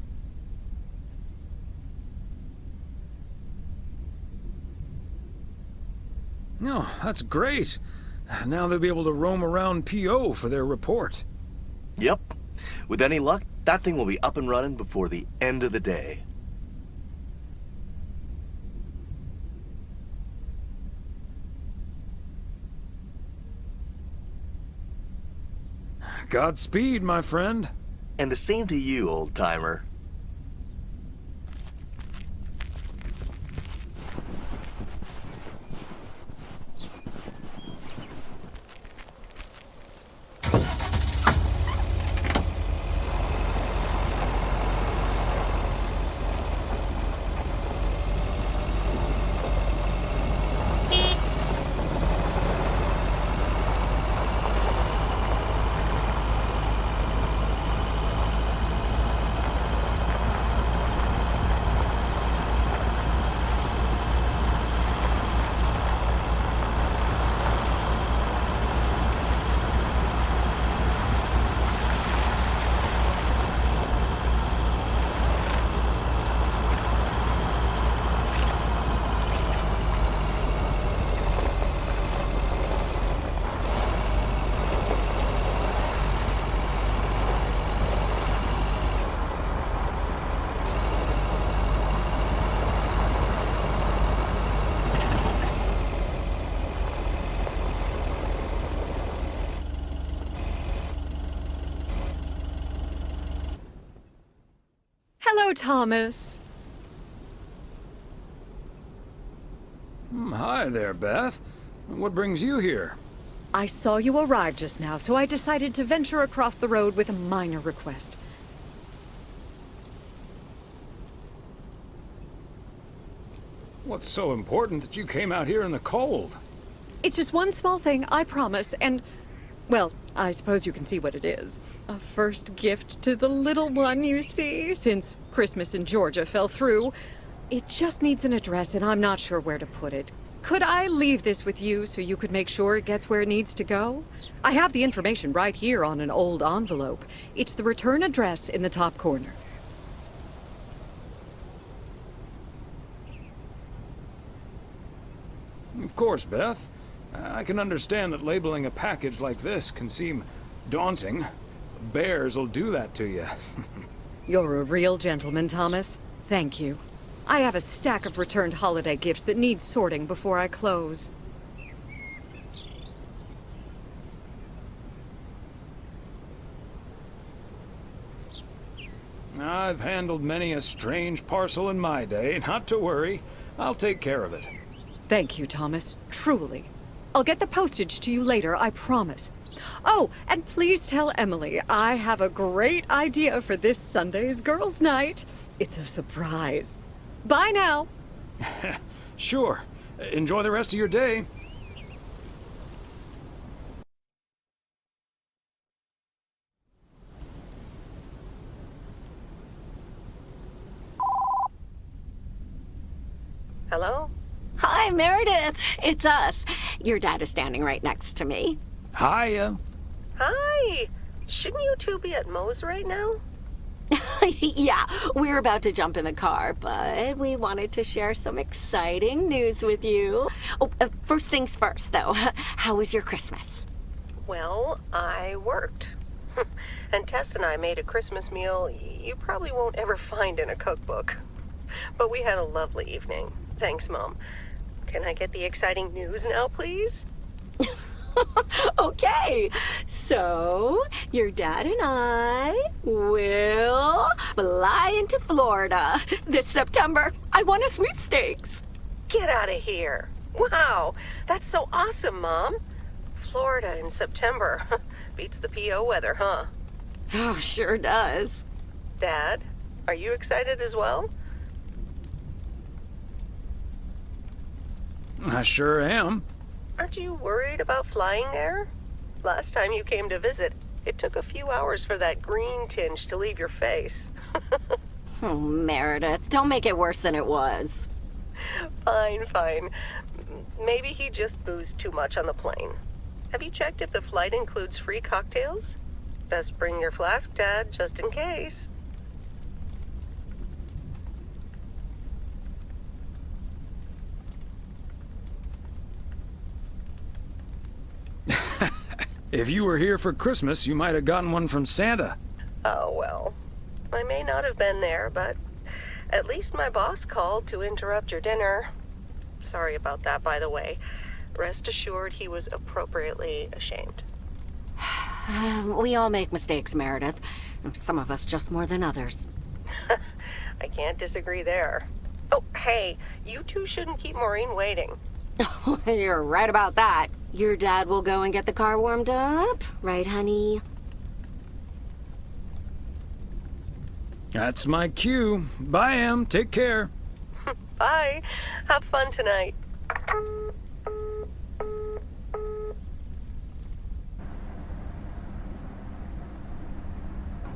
No, that's great. Now they'll be able to roam around PO for their report. Yep. With any luck, that thing will be up and running before the end of the day. Godspeed, my friend. And the same to you, old-timer. Hello, Thomas. Hi there, Beth. What brings you here? I saw you arrive just now, so I decided to venture across the road with a minor request. What's so important that you came out here in the cold? It's just one small thing, I promise, and... well, I suppose you can see what it is. A first gift to the little one, you see, since Christmas in Georgia fell through. It just needs an address, and I'm not sure where to put it. Could I leave this with you so you could make sure it gets where it needs to go? I have the information right here on an old envelope. It's the return address in the top corner. Of course, Beth. I can understand that labeling a package like this can seem daunting. Bears will do that to you. You're a real gentleman, Thomas. Thank you. I have a stack of returned holiday gifts that need sorting before I close. I've handled many a strange parcel in my day. Not to worry. I'll take care of it. Thank you, Thomas. Truly. I'll get the postage to you later, I promise. Oh, and please tell Emily I have a great idea for this Sunday's girls' night. It's a surprise. Bye now. Sure. Enjoy the rest of your day. Hello? Hi, Meredith. It's us. Your dad is standing right next to me. Hiya. Hi. Shouldn't you two be at Moe's right now? Yeah, we're about to jump in the car, but we wanted to share some exciting news with you. Oh, first things first, though. How was your Christmas? Well, I worked. And Tess and I made a Christmas meal you probably won't ever find in a cookbook. But we had a lovely evening. Thanks, Mom. Can I get the exciting news now, please? Okay, so your dad and I will fly into Florida this September. I won a sweepstakes. Get out of here. Wow, that's so awesome, Mom. Florida in September. Beats the PO weather, huh? Oh, sure does. Dad, are you excited as well? I sure am. Aren't you worried about flying there? Last time you came to visit, it took a few hours for that green tinge to leave your face. Oh, Meredith, don't make it worse than it was. Fine, fine. Maybe he just boozed too much on the plane. Have you checked if the flight includes free cocktails? Best bring your flask, Dad, just in case. If you were here for Christmas, you might have gotten one from Santa. Oh, well. I may not have been there, but at least my boss called to interrupt your dinner. Sorry about that, by the way. Rest assured he was appropriately ashamed. We all make mistakes, Meredith. Some of us just more than others. I can't disagree there. Oh, hey, you two shouldn't keep Maureen waiting. You're right about that. Your dad will go and get the car warmed up, right, honey? That's my cue. Bye, Em. Take care. Bye. Have fun tonight.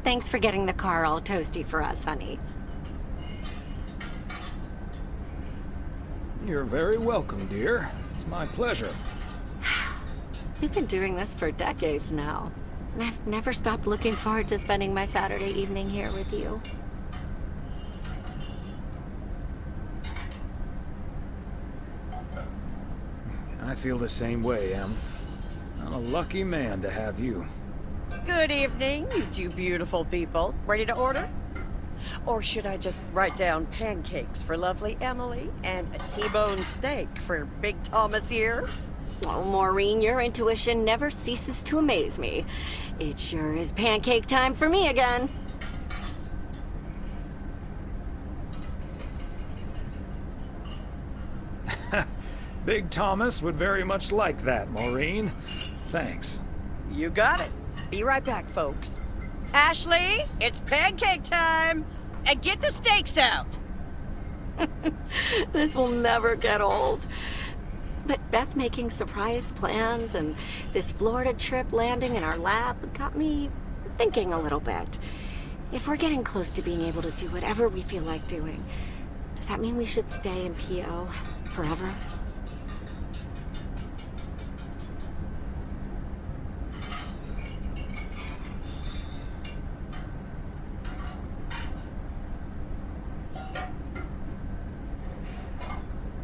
Thanks for getting the car all toasty for us, honey. You're very welcome, dear. It's my pleasure. We've been doing this for decades now. And I've never stopped looking forward to spending my Saturday evening here with you. I feel the same way, Em. I'm a lucky man to have you. Good evening, you two beautiful people. Ready to order? Or should I just write down pancakes for lovely Emily and a T-bone steak for Big Thomas here? Oh, Maureen, your intuition never ceases to amaze me. It sure is pancake time for me again. Big Thomas would very much like that, Maureen. Thanks. You got it. Be right back, folks. Ashley, it's pancake time! And get the steaks out! This will never get old. But Beth making surprise plans and this Florida trip landing in our lap got me thinking a little bit. If we're getting close to being able to do whatever we feel like doing, does that mean we should stay in PO forever?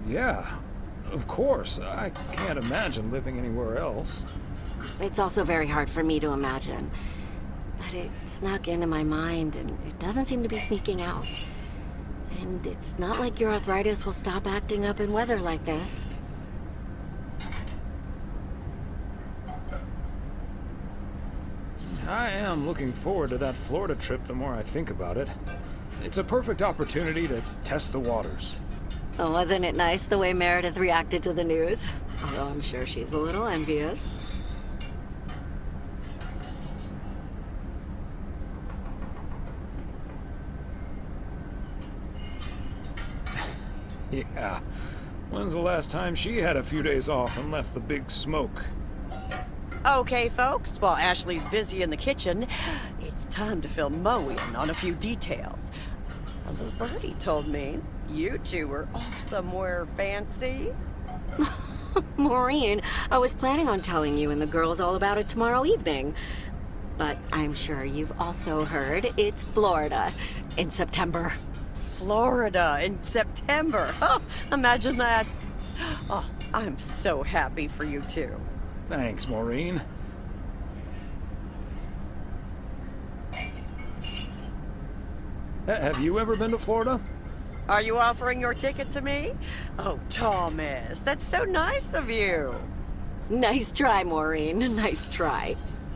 Yeah, of course. I can't imagine living anywhere else. It's also very hard for me to imagine. But it snuck into my mind, and it doesn't seem to be sneaking out. And it's not like your arthritis will stop acting up in weather like this. I am looking forward to that Florida trip the more I think about it. It's a perfect opportunity to test the waters. Oh, wasn't it nice the way Meredith reacted to the news? Although I'm sure she's a little envious. Yeah. When's the last time she had a few days off and left the big smoke? Okay, folks, while Ashley's busy in the kitchen, it's time to fill Mo in on a few details. A little birdie told me you two were off somewhere fancy. Maureen, I was planning on telling you and the girls all about it tomorrow evening. But I'm sure you've also heard it's Florida in September. Florida in September. Oh, imagine that. Oh, I'm so happy for you two. Thanks, Maureen. Have you ever been to Florida? Are you offering your ticket to me? Oh, Thomas, that's so nice of you. Nice try, Maureen. Nice try.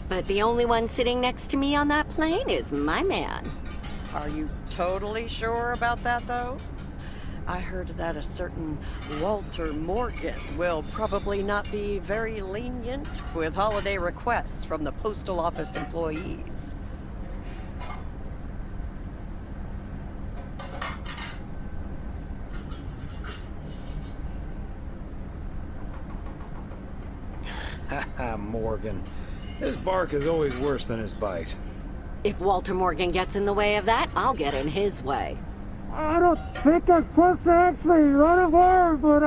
But the only one sitting next to me on that plane is my man. Are you totally sure about that, though? I heard that a certain Walter Morgan will probably not be very lenient with holiday requests from the postal office employees. Haha, Morgan. His bark is always worse than his bite. If Walter Morgan gets in the way of that, I'll get in his way. I don't think I'm supposed to actually run a bar, but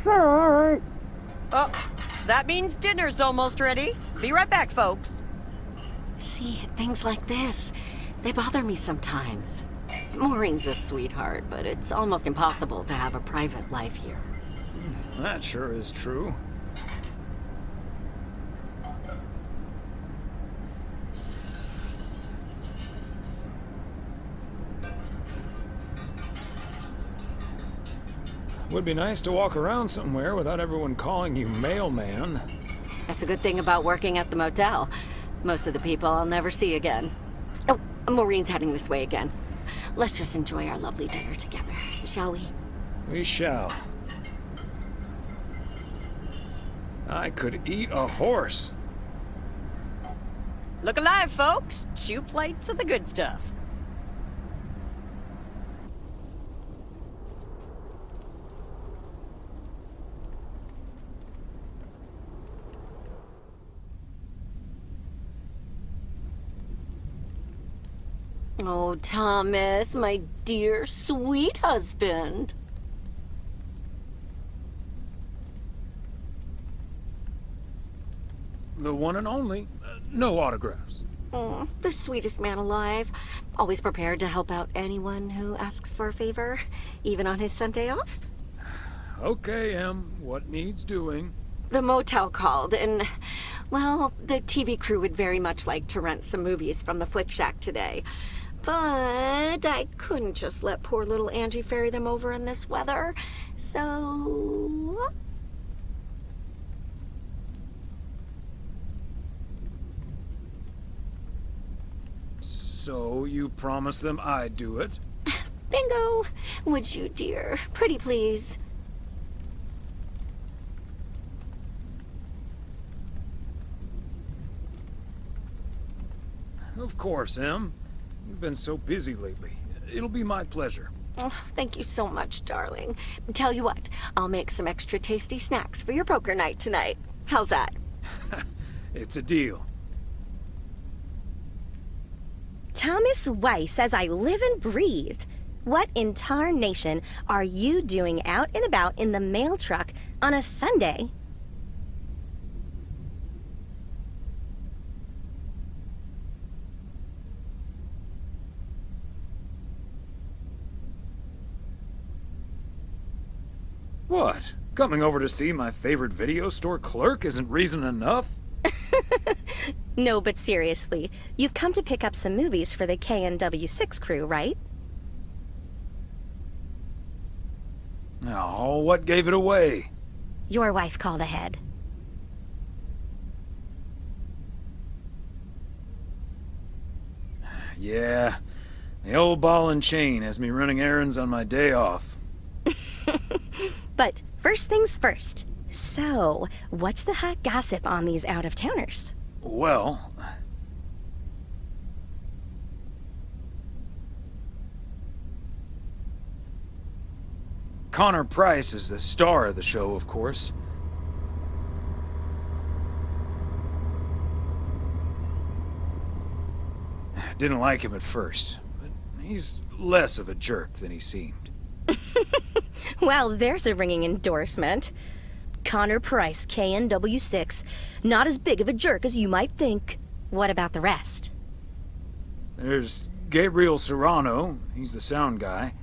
sure, all right. Oh, that means dinner's almost ready. Be right back, folks. See, things like this, they bother me sometimes. Maureen's a sweetheart, but it's almost impossible to have a private life here. That sure is true. Would be nice to walk around somewhere without everyone calling you mailman. That's a good thing about working at the motel. Most of the people I'll never see again. Oh, Maureen's heading this way again. Let's just enjoy our lovely dinner together, shall we? We shall. I could eat a horse. Look alive, folks. 2 plates of the good stuff. Oh, Thomas, my dear, sweet husband. The one and only. No autographs. Oh, the sweetest man alive. Always prepared to help out anyone who asks for a favor, even on his Sunday off. Okay, Em. What needs doing? The motel called, and, well, the TV crew would very much like to rent some movies from the Flick Shack today. But I couldn't just let poor little Angie ferry them over in this weather, so... So you promised them I'd do it? Bingo! Would you, dear? Pretty please. Of course, Em. You've been so busy lately. It'll be my pleasure. Oh, thank you so much, darling. Tell you what, I'll make some extra tasty snacks for your poker night tonight. How's that? It's a deal. Thomas Weiss, as I live and breathe. What in tarnation are you doing out and about in the mail truck on a Sunday? What? Coming over to see my favorite video store clerk isn't reason enough? No, but seriously, you've come to pick up some movies for the KNW6 crew, right? Oh, what gave it away? Your wife called ahead. Yeah, the old ball and chain has me running errands on my day off. But first things first. So, what's the hot gossip on these out-of-towners? Well... Connor Price is the star of the show, of course. Didn't like him at first, but he's less of a jerk than he seemed. Well, there's a ringing endorsement. Connor Price, KNW6, not as big of a jerk as you might think. What about the rest? There's Gabriel Serrano, he's the sound guy.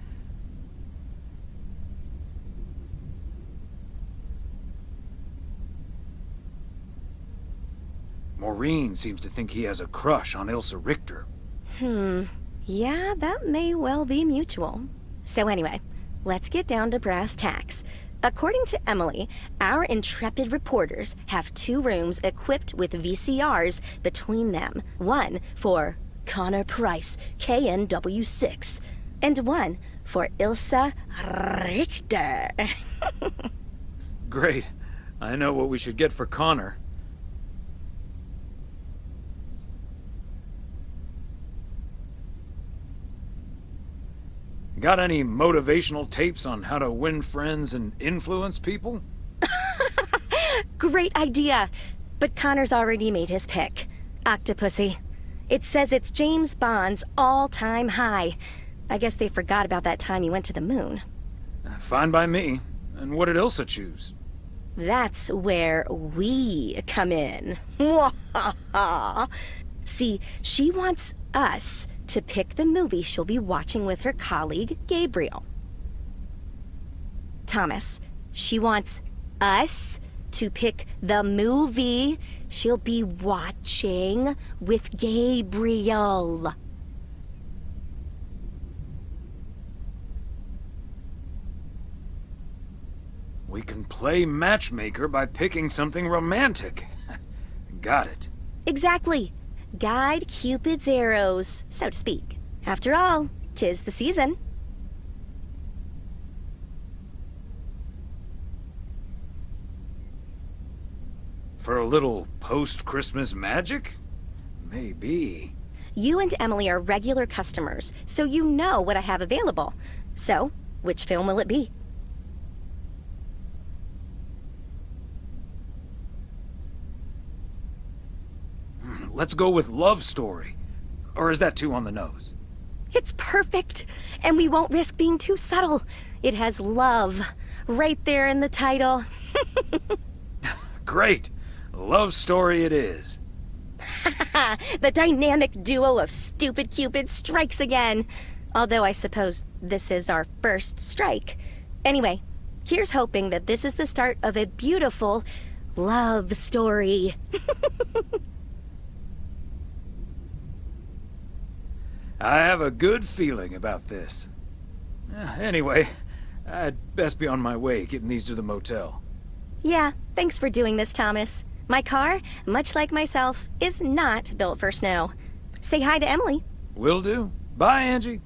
Maureen seems to think he has a crush on Ilsa Richter. Yeah, that may well be mutual. So anyway, let's get down to brass tacks. According to Emily, our intrepid reporters have 2 rooms equipped with VCRs between them. One for Connor Price, KNW6, and one for Ilsa Richter. Great. I know what we should get for Connor. Got any motivational tapes on how to win friends and influence people? Great idea. But Connor's already made his pick. Octopussy. It says it's James Bond's all-time high. I guess they forgot about that time he went to the moon. Fine by me. And what did Ilsa choose? That's where we come in. See, she wants us to pick the movie she'll be watching with her colleague, Gabriel. Thomas, she wants us to pick the movie she'll be watching with Gabriel. We can play matchmaker by picking something romantic. Got it. Exactly. Guide Cupid's arrows, so to speak. After all, 'tis the season. For a little post-Christmas magic? Maybe. You and Emily are regular customers, so you know what I have available. So, which film will it be? Let's go with Love Story. Or is that too on the nose? It's perfect, and we won't risk being too subtle. It has love right there in the title. Great. Love Story it is. The dynamic duo of stupid Cupid strikes again. Although I suppose this is our first strike. Anyway, here's hoping that this is the start of a beautiful love story. I have a good feeling about this. Anyway, I'd best be on my way, getting these to the motel. Yeah, thanks for doing this, Thomas. My car, much like myself, is not built for snow. Say hi to Emily. Will do. Bye, Angie.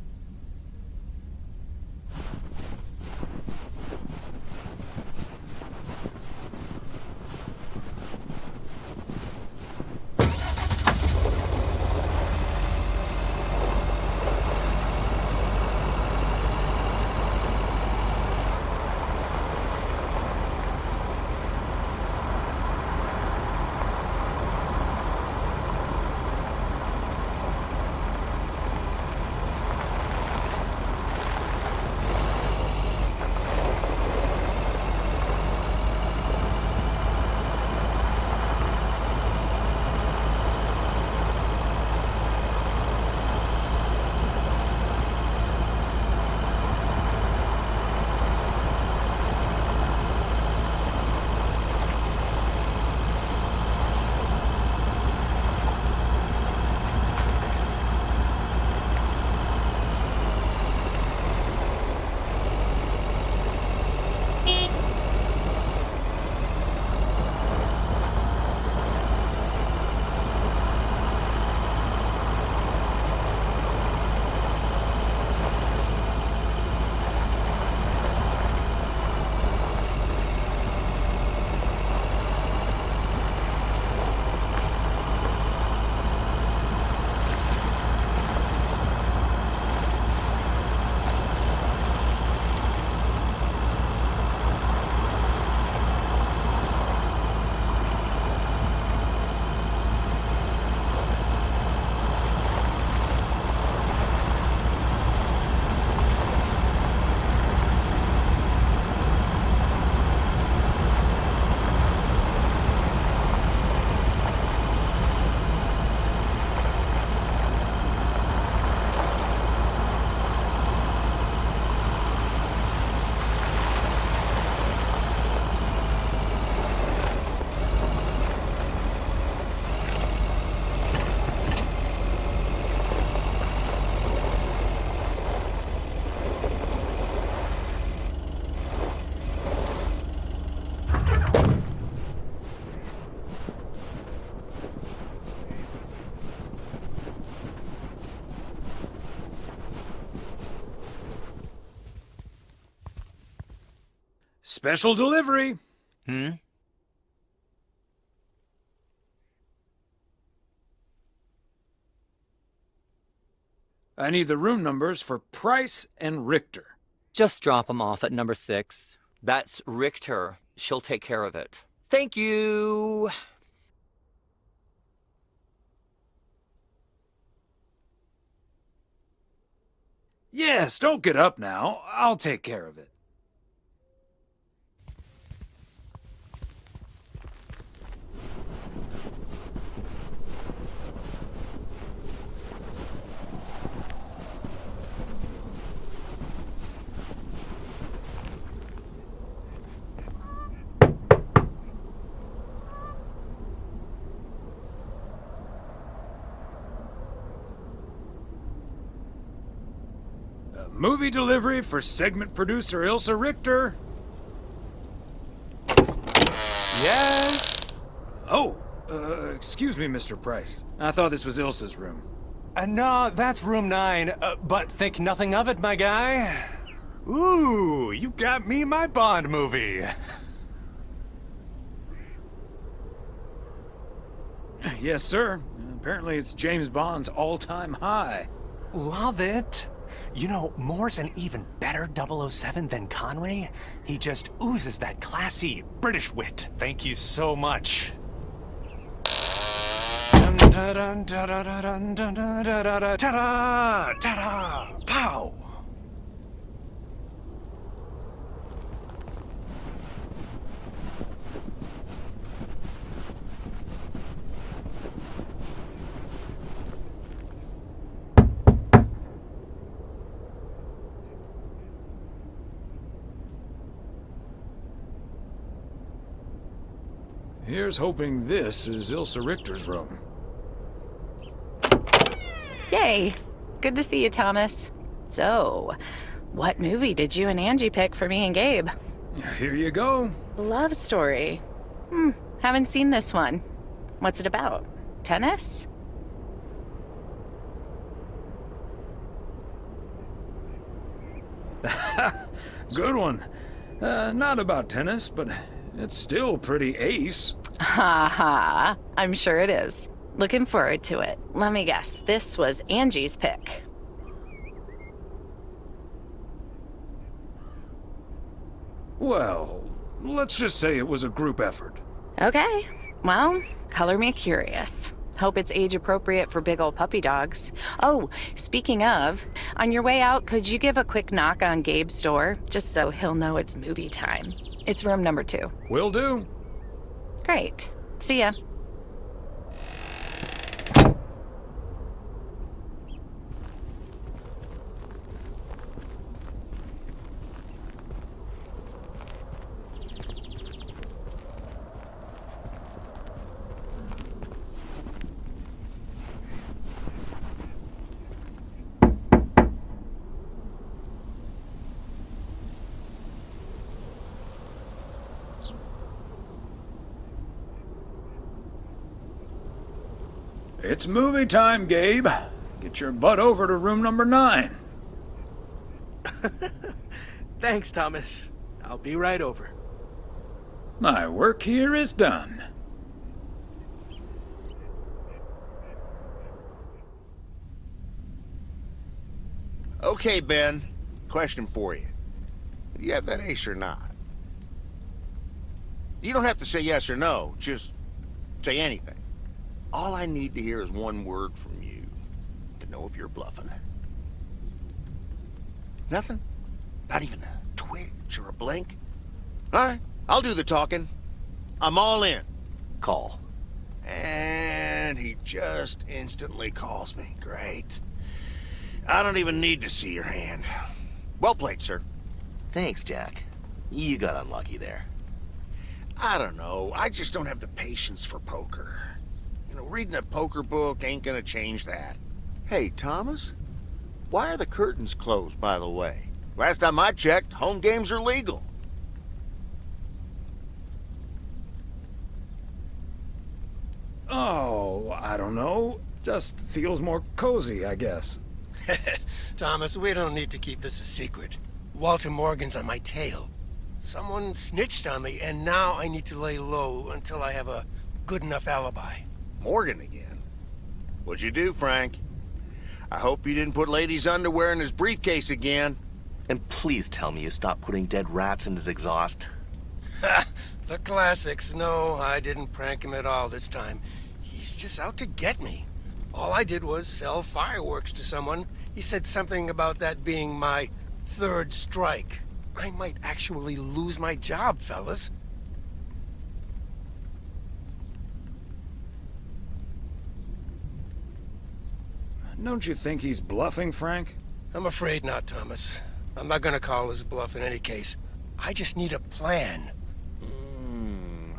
Special delivery. I need the room numbers for Price and Richter. Just drop them off at number 6. That's Richter. She'll take care of it. Thank you. Yes, don't get up now. I'll take care of it. Movie delivery for segment producer Ilsa Richter. Yes? Oh, excuse me, Mr. Price. I thought this was Ilsa's room. No, that's room 9, but think nothing of it, my guy. Ooh, you got me my Bond movie. Yes, sir. Apparently it's James Bond's all-time high. Love it. You know, Moore's an even better 007 than Conway. He just oozes that classy British wit. Thank you so much. Pow! Here's hoping this is Ilsa Richter's room. Yay! Good to see you, Thomas. So, what movie did you and Angie pick for me and Gabe? Here you go. Love story. Haven't seen this one. What's it about? Tennis? Good one. Not about tennis, but it's still pretty ace. Ha ha. I'm sure it is. Looking forward to it. Let me guess. This was Angie's pick. Well, let's just say it was a group effort. Okay. Well, color me curious. Hope it's age appropriate for big old puppy dogs. Oh, speaking of, on your way out, could you give a quick knock on Gabe's door, just so he'll know it's movie time? It's room number 2. Will do. Great. See ya. It's movie time, Gabe. Get your butt over to room number 9. Thanks, Thomas. I'll be right over. My work here is done. Okay, Ben. Question for you. Do you have that ace or not? You don't have to say yes or no. Just say anything. All I need to hear is one word from you to know if you're bluffing. Nothing? Not even a twitch or a blink? All right, I'll do the talking. I'm all in. Call. And he just instantly calls me. Great. I don't even need to see your hand. Well played, sir. Thanks, Jack. You got unlucky there. I don't know. I just don't have the patience for poker. You know, reading a poker book ain't gonna change that. Hey, Thomas? Why are the curtains closed, by the way? Last time I checked, home games are legal. Oh, I don't know. Just feels more cozy, I guess. Thomas, we don't need to keep this a secret. Walter Morgan's on my tail. Someone snitched on me, and now I need to lay low until I have a good enough alibi. Morgan again? What'd you do, Frank? I hope you didn't put Lady's underwear in his briefcase again. And please tell me you stopped putting dead rats in his exhaust. Ha! The classics. No, I didn't prank him at all this time. He's just out to get me. All I did was sell fireworks to someone. He said something about that being my third strike. I might actually lose my job, fellas. Don't you think he's bluffing, Frank? I'm afraid not, Thomas. I'm not gonna call his bluff in any case. I just need a plan.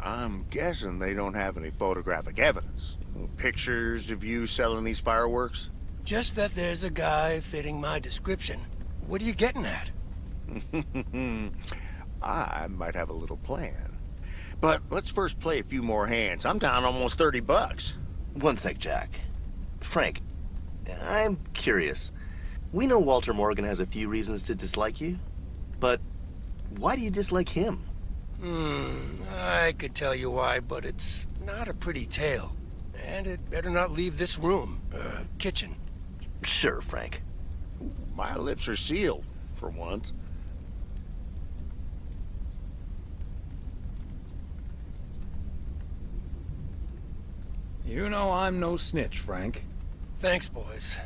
I'm guessing they don't have any photographic evidence. Pictures of you selling these fireworks? Just that there's a guy fitting my description. What are you getting at? I might have a little plan. But let's first play a few more hands. I'm down almost 30 bucks. One sec, Jack. Frank, I'm curious. We know Walter Morgan has a few reasons to dislike you, but why do you dislike him? I could tell you why, but it's not a pretty tale. And it better not leave this room, kitchen. Sure, Frank. My lips are sealed, for once. You know I'm no snitch, Frank. Thanks, boys.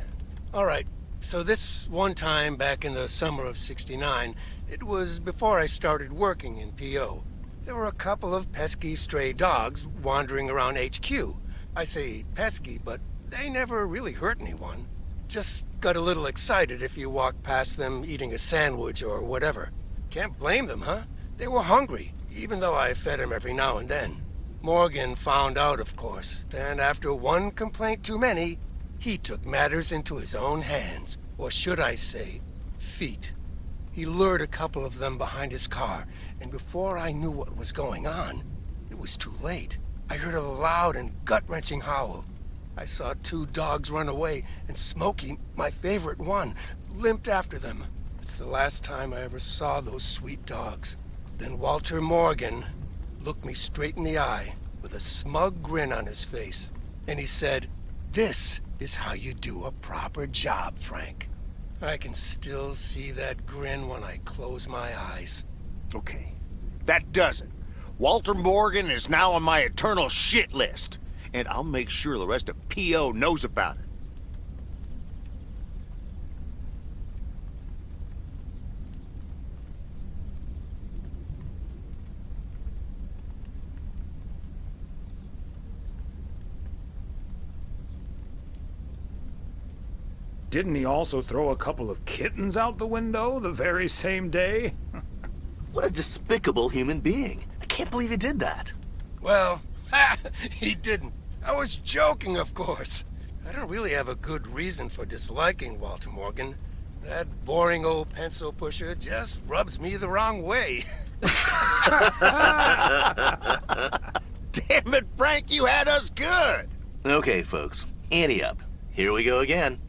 All right, so this one time back in the summer of '69, it was before I started working in PO. There were a couple of pesky stray dogs wandering around HQ. I say pesky, but they never really hurt anyone. Just got a little excited if you walked past them eating a sandwich or whatever. Can't blame them, huh? They were hungry, even though I fed them every now and then. Morgan found out, of course, and after one complaint too many, he took matters into his own hands, or should I say, feet. He lured a couple of them behind his car, and before I knew what was going on, it was too late. I heard a loud and gut-wrenching howl. I saw two dogs run away, and Smokey, my favorite one, limped after them. It's the last time I ever saw those sweet dogs. Then Walter Morgan looked me straight in the eye with a smug grin on his face, and he said, "This is how you do a proper job, Frank." I can still see that grin when I close my eyes. Okay, that does it. Walter Morgan is now on my eternal shit list, and I'll make sure the rest of PO knows about it. Didn't he also throw a couple of kittens out the window the very same day? What a despicable human being. I can't believe he did that. Well, he didn't. I was joking, of course. I don't really have a good reason for disliking Walter Morgan. That boring old pencil pusher just rubs me the wrong way. Damn it, Frank, you had us good! Okay, folks, ante up. Here we go again.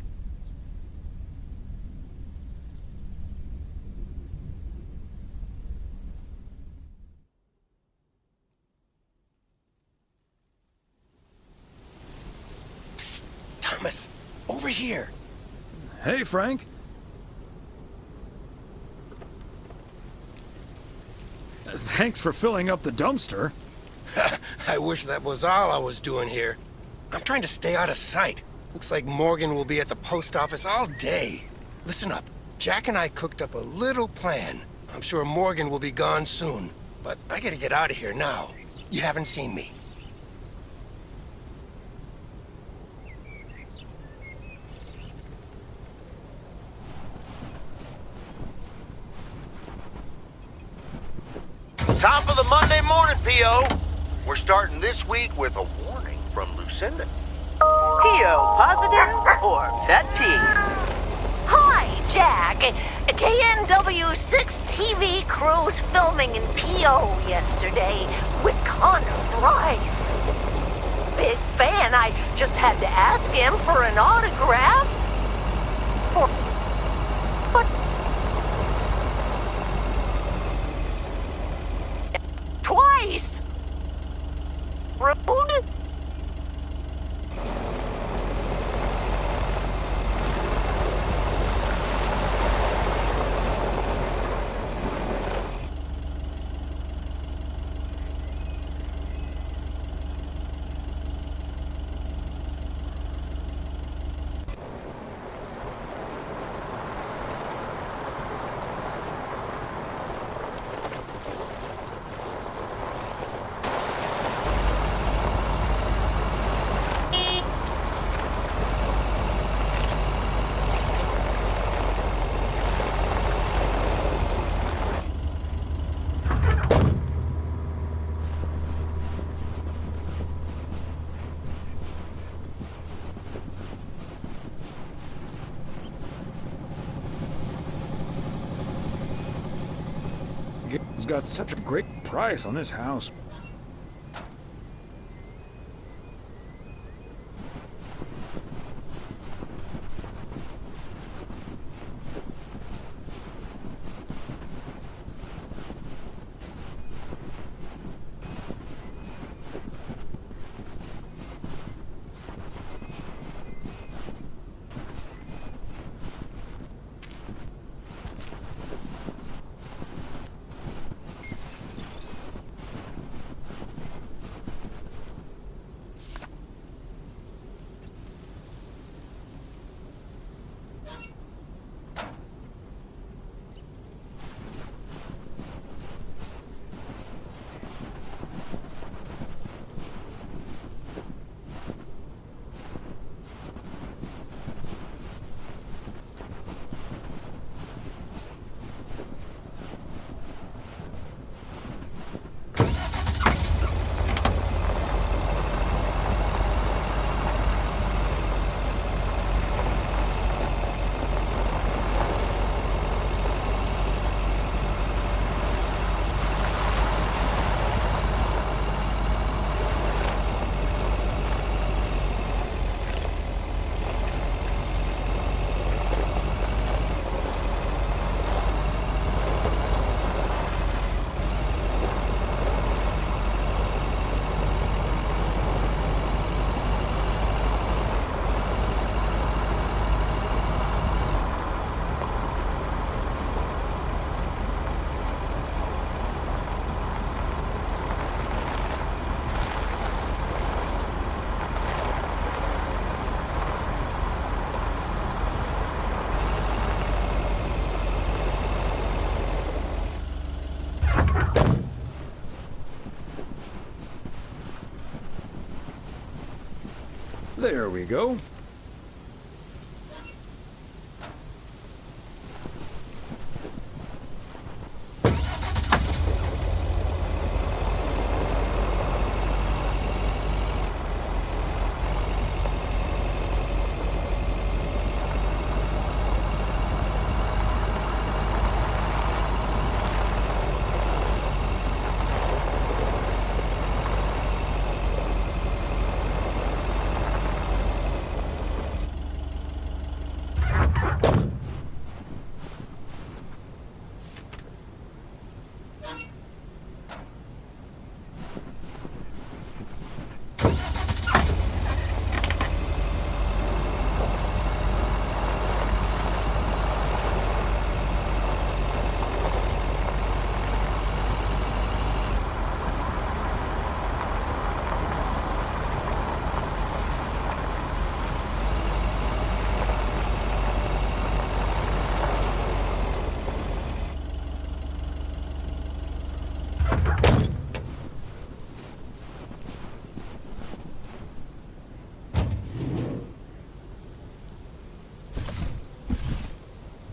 Psst, Thomas, over here. Hey, Frank. Thanks for filling up the dumpster. I wish that was all I was doing here. I'm trying to stay out of sight. Looks like Morgan will be at the post office all day. Listen up. Jack and I cooked up a little plan. I'm sure Morgan will be gone soon, but I gotta get out of here now. You haven't seen me. Top of the Monday morning, P.O. We're starting this week with a warning from Lucinda. P.O. positive or pet peeve? Hi, Jack. KNW6 TV crews filming in P.O. yesterday with Connor Bryce. Big fan. I just had to ask him for an autograph. But Dad's got such a great price on this house. There we go.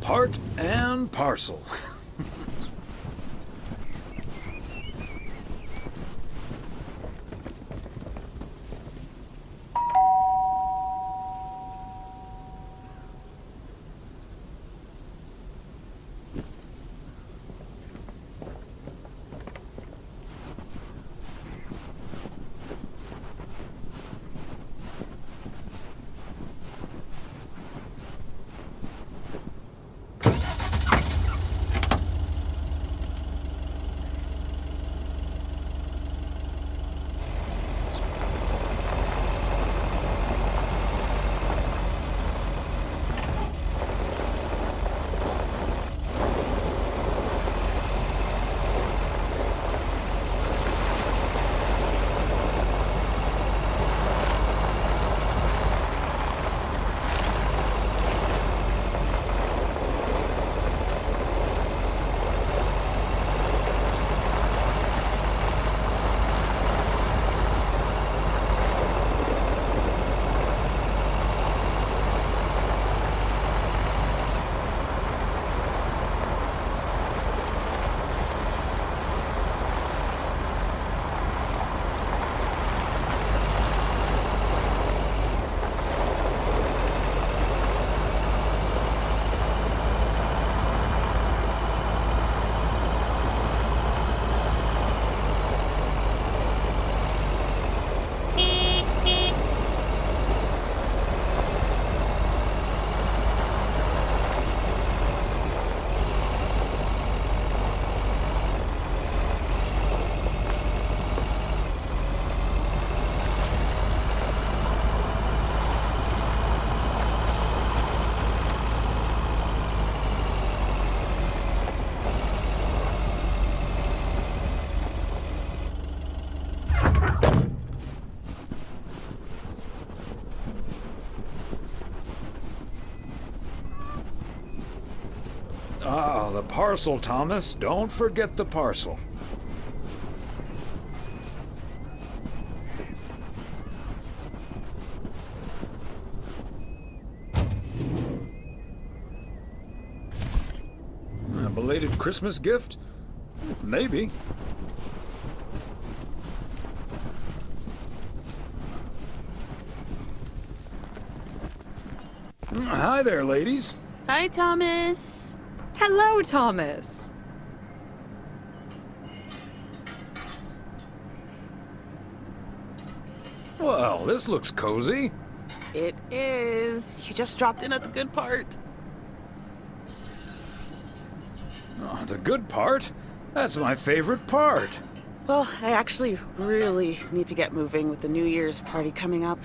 Part and parcel. the parcel, Thomas. Don't forget the parcel. A belated Christmas gift? Maybe. Hi there, ladies. Hi, Thomas. Hello, Thomas. Well, this looks cozy. It is. You just dropped in at the good part. Oh, the good part? That's my favorite part. Well, I actually really need to get moving with the New Year's party coming up.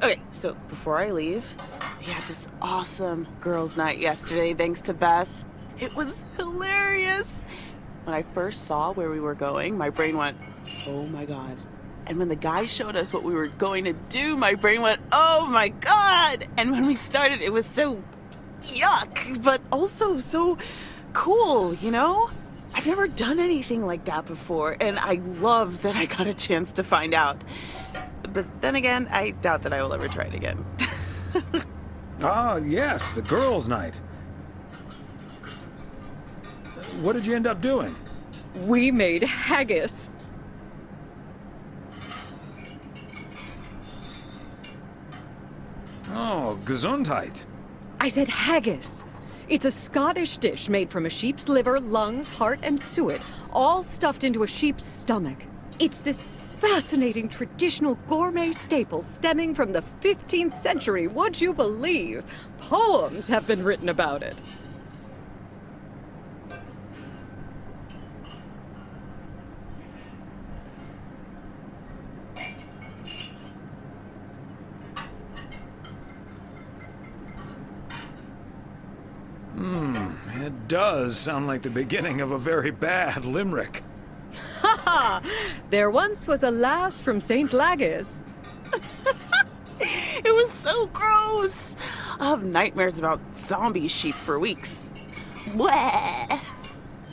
Okay, so before I leave, we had this awesome girls' night yesterday thanks to Beth. It was hilarious. When I first saw where we were going, my brain went, oh my god. And when the guy showed us what we were going to do, my brain went, oh my god. And when we started, it was so yuck, but also so cool, you know? I've never done anything like that before, and I love that I got a chance to find out. But then again, I doubt that I will ever try it again. Ah, yes, the girls' night. What did you end up doing? We made haggis. Oh, gesundheit. I said haggis. It's a Scottish dish made from a sheep's liver, lungs, heart, and suet, all stuffed into a sheep's stomach. It's this fascinating traditional gourmet staple stemming from the 15th century, would you believe? Poems have been written about it. It does sound like the beginning of a very bad limerick. Ha ha! There once was a lass from St. Lagis. It was so gross. I'll have nightmares about zombie sheep for weeks. Bleh.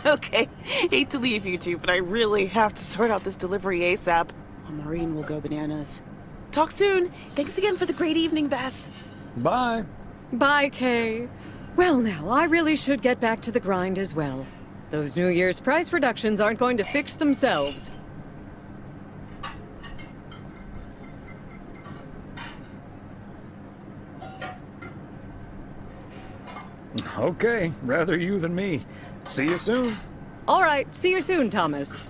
Okay, hate to leave you two, but I really have to sort out this delivery ASAP. Maureen will go bananas. Talk soon. Thanks again for the great evening, Beth. Bye. Bye, Kay. Well, now, I really should get back to the grind as well. Those New Year's price reductions aren't going to fix themselves. Okay, rather you than me. See you soon. All right, see you soon, Thomas.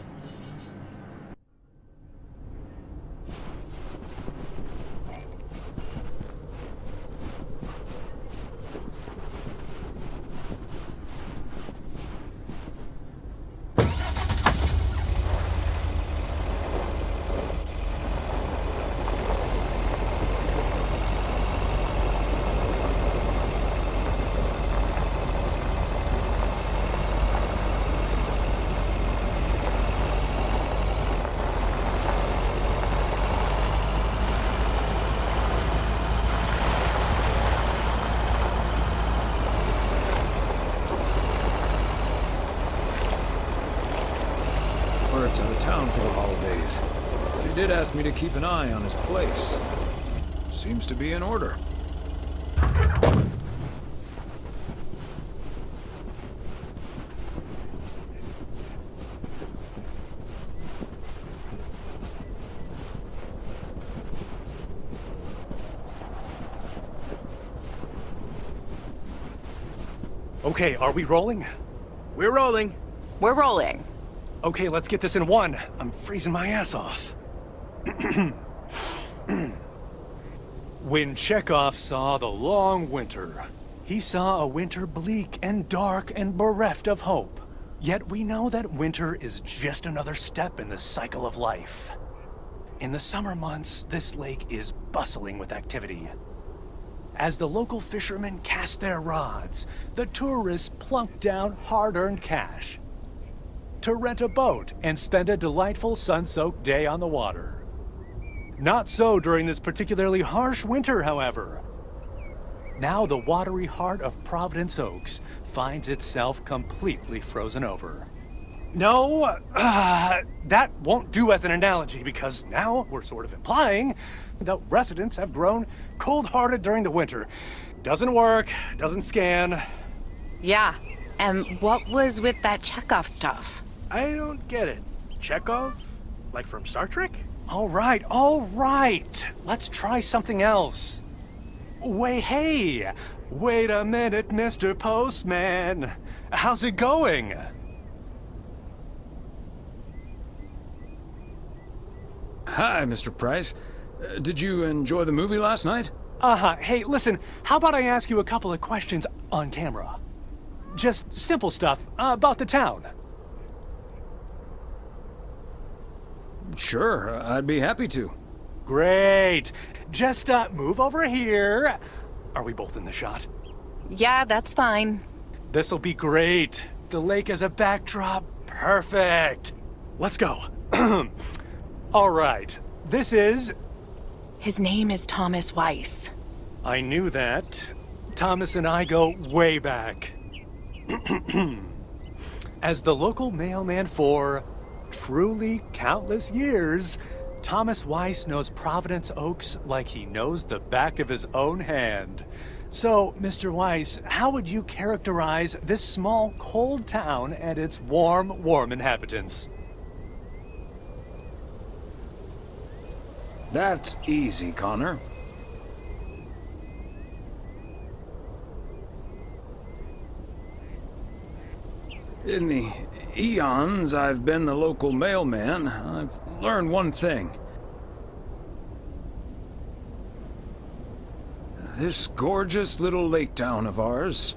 Bert's out of town for the holidays, but he did ask me to keep an eye on his place. Seems to be in order. Okay, are we rolling? We're rolling. We're rolling. Okay, let's get this in one. I'm freezing my ass off. When Chekhov saw the long winter, he saw a winter bleak and dark and bereft of hope. Yet we know that winter is just another step in the cycle of life. In the summer months, this lake is bustling with activity. As the local fishermen cast their rods, the tourists plunk down hard-earned cash to rent a boat and spend a delightful sun-soaked day on the water. Not so during this particularly harsh winter, however. Now the watery heart of Providence Oaks finds itself completely frozen over. No, that won't do as an analogy because now we're sort of implying that residents have grown cold-hearted during the winter. Doesn't work, doesn't scan. Yeah, and what was with that Chekhov stuff? I don't get it. Chekhov? Like from Star Trek? All right. Let's try something else. Hey, wait a minute, Mr. Postman. How's it going? Hi, Mr. Price. Did you enjoy the movie last night? Hey, listen, how about I ask you a couple of questions on camera? Just simple stuff about the town. Sure, I'd be happy to. Great. Just move over here. Are we both in the shot? Yeah, that's fine. This'll be great. The lake as a backdrop. Perfect. Let's go. All right. This is... His name is Thomas Weiss. I knew that. Thomas and I go way back. As the local mailman for truly countless years, Thomas Weiss knows Providence Oaks like he knows the back of his own hand. So, Mr. Weiss, how would you characterize this small, cold town and its warm inhabitants? That's easy, Connor. In the eons I've been the local mailman, I've learned one thing. This gorgeous little lake town of ours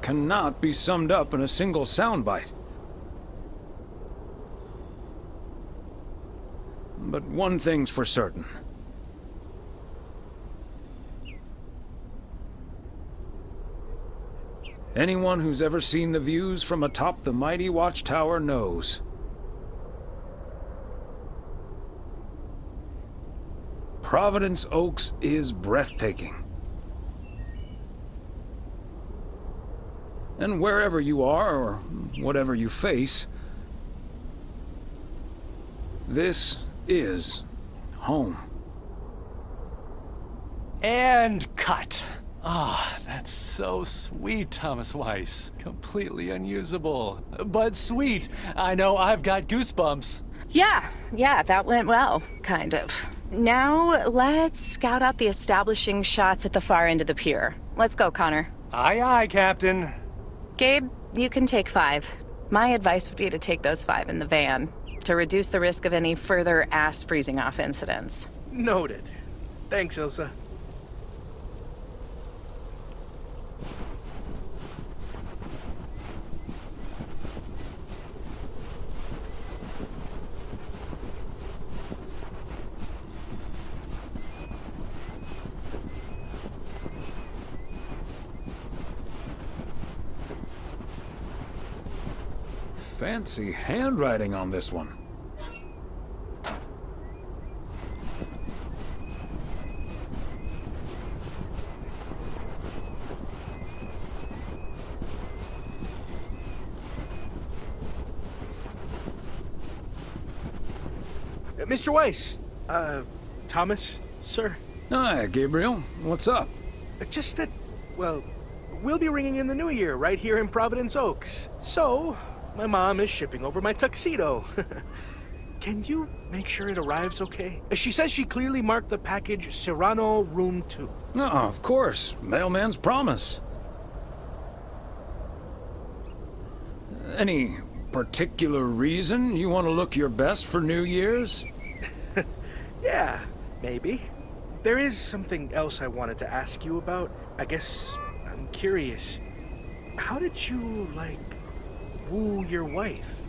cannot be summed up in a single soundbite. But one thing's for certain. Anyone who's ever seen the views from atop the mighty watchtower knows. Providence Oaks is breathtaking. And wherever you are, or whatever you face, this is home. And cut. Ah, that's so sweet, Thomas Weiss. Completely unusable, but sweet. I know I've got goosebumps. Yeah, that went well, kind of. Now, let's scout out the establishing shots at the far end of the pier. Let's go, Connor. Aye, Captain. Gabe, you can take 5. My advice would be to take those 5 in the van, to reduce the risk of any further ass freezing off incidents. Noted. Thanks, Ilsa. Fancy handwriting on this one. Mr. Weiss, Thomas, sir. Hi, Gabriel. What's up? Just that, well, we'll be ringing in the new year right here in Providence Oaks. So, my mom is shipping over my tuxedo. Can you make sure it arrives okay? She says she clearly marked the package Serrano Room 2. Oh, of course. Mailman's promise. Any particular reason you want to look your best for New Year's? Yeah, maybe. There is something else I wanted to ask you about. I guess I'm curious. How did you, woo your wife?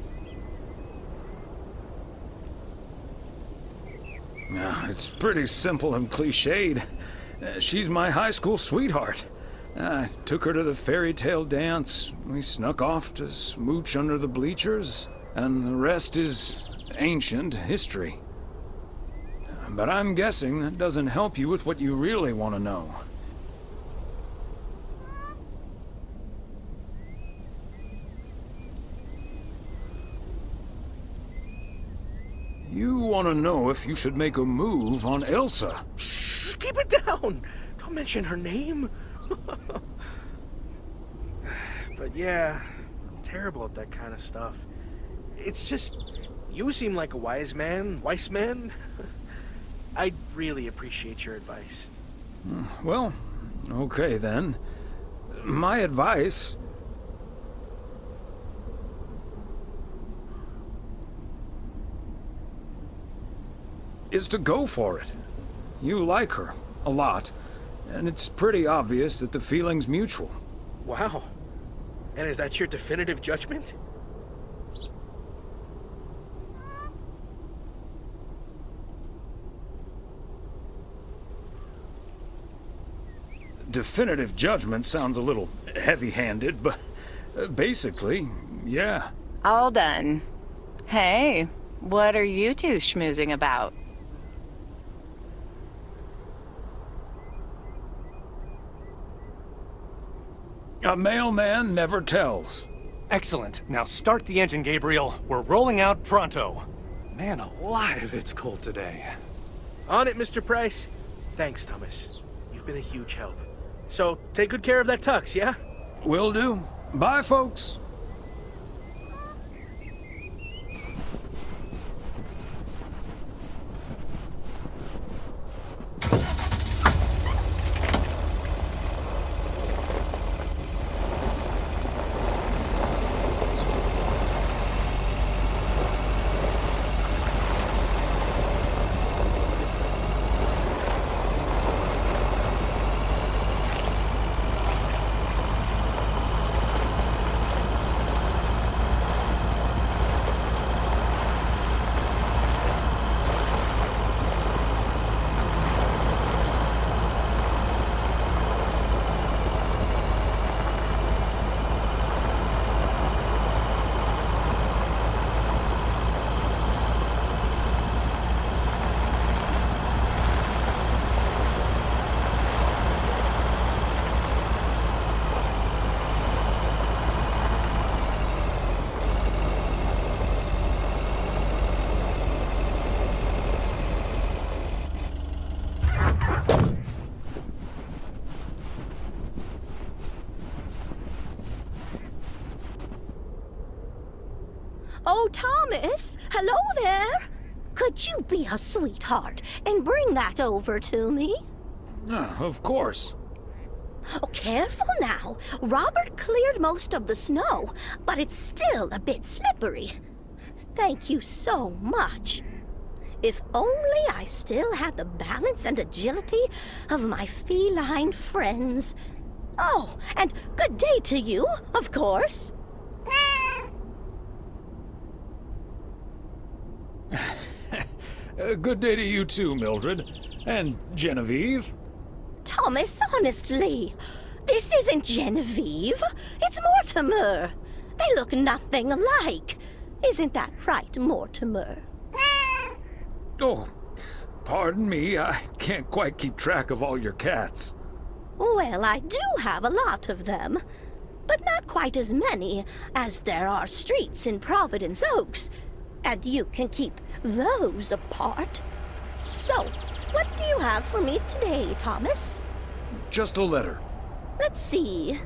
It's pretty simple and cliched. She's my high school sweetheart. I took her to the fairy tale dance. We snuck off to smooch under the bleachers, and the rest is ancient history. but I'm guessing that doesn't help you with what you really want to know. You want to know if you should make a move on Elsa. Shh, keep it down! Don't mention her name. But yeah, I'm terrible at that kind of stuff. It's just, you seem like a wise man. I'd really appreciate your advice. Well, okay then. My advice is to go for it. You like her a lot, and it's pretty obvious that the feeling's mutual. Wow. And is that your definitive judgment? Definitive judgment sounds a little heavy-handed, but basically, yeah. All done. Hey, what are you two schmoozing about? A mailman never tells. Excellent. Now start the engine, Gabriel. We're rolling out pronto. Man alive, it's cold today. On it, Mr. Price. Thanks, Thomas. You've been a huge help. So, take good care of that tux, yeah? Will do. Bye, folks. Oh, Thomas! Hello there! Could you be a sweetheart and bring that over to me? Of course. Oh, careful now. Robert cleared most of the snow, but it's still a bit slippery. Thank you so much. If only I still had the balance and agility of my feline friends. Oh, and good day to you, of course. Good day to you too, Mildred. And Genevieve. Thomas, honestly, this isn't Genevieve. It's Mortimer. They look nothing alike. Isn't that right, Mortimer? Oh, pardon me. I can't quite keep track of all your cats. Well, I do have a lot of them, but not quite as many as there are streets in Providence Oaks, and you can keep those apart. So, what do you have for me today, Thomas? Just a letter. Let's see.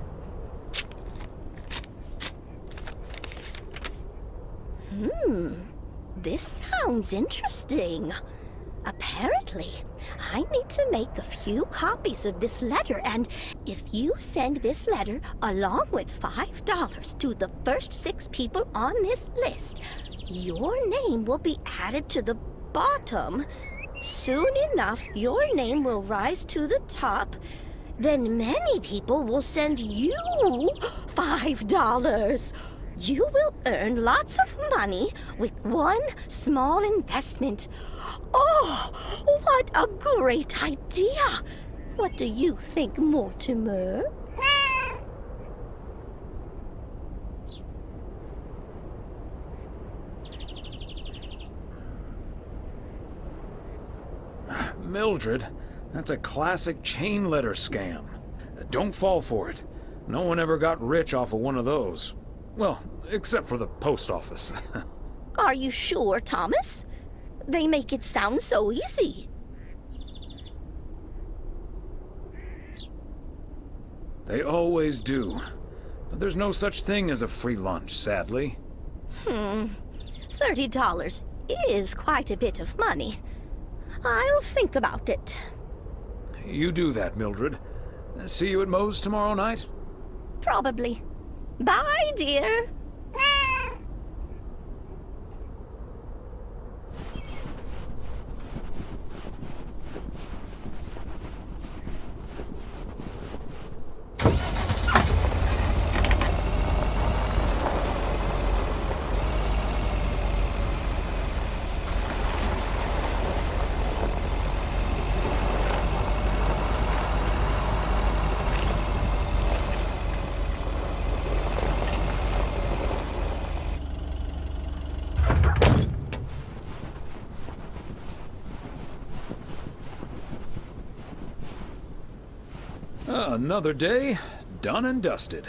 This sounds interesting. Apparently, I need to make a few copies of this letter, and if you send this letter along with $5 to the first 6 people on this list, your name will be added to the bottom. Soon enough, your name will rise to the top. Then many people will send you $5. You will earn lots of money with one small investment. Oh, what a great idea! What do you think, Mortimer? Mildred, that's a classic chain letter scam. Don't fall for it. No one ever got rich off of one of those. Well, except for the post office. Are you sure, Thomas? They make it sound so easy. They always do. But there's no such thing as a free lunch, sadly. $30 is quite a bit of money. I'll think about it. You do that, Mildred. See you at Moe's tomorrow night? Probably. Bye, dear. Another day, done and dusted.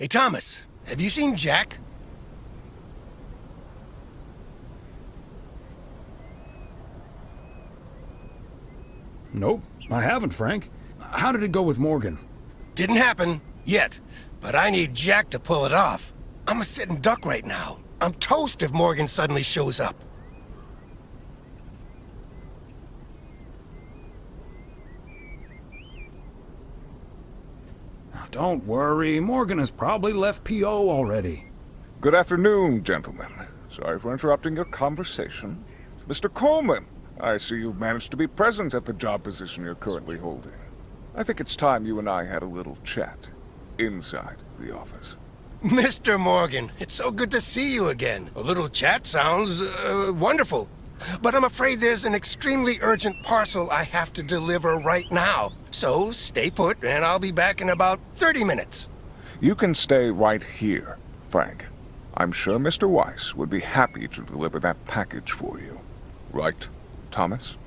Hey, Thomas, have you seen Jack? Nope, I haven't, Frank. How did it go with Morgan? Didn't happen, yet. But I need Jack to pull it off. I'm a sitting duck right now. I'm toast if Morgan suddenly shows up. Don't worry, Morgan has probably left P.O. already. Good afternoon, gentlemen. Sorry for interrupting your conversation. Mr. Coleman, I see you've managed to be present at the job position you're currently holding. I think it's time you and I had a little chat inside the office. Mr. Morgan, it's so good to see you again. A little chat sounds wonderful. But I'm afraid there's an extremely urgent parcel I have to deliver right now. So stay put, and I'll be back in about 30 minutes. You can stay right here, Frank. I'm sure Mr. Weiss would be happy to deliver that package for you. Right, Thomas?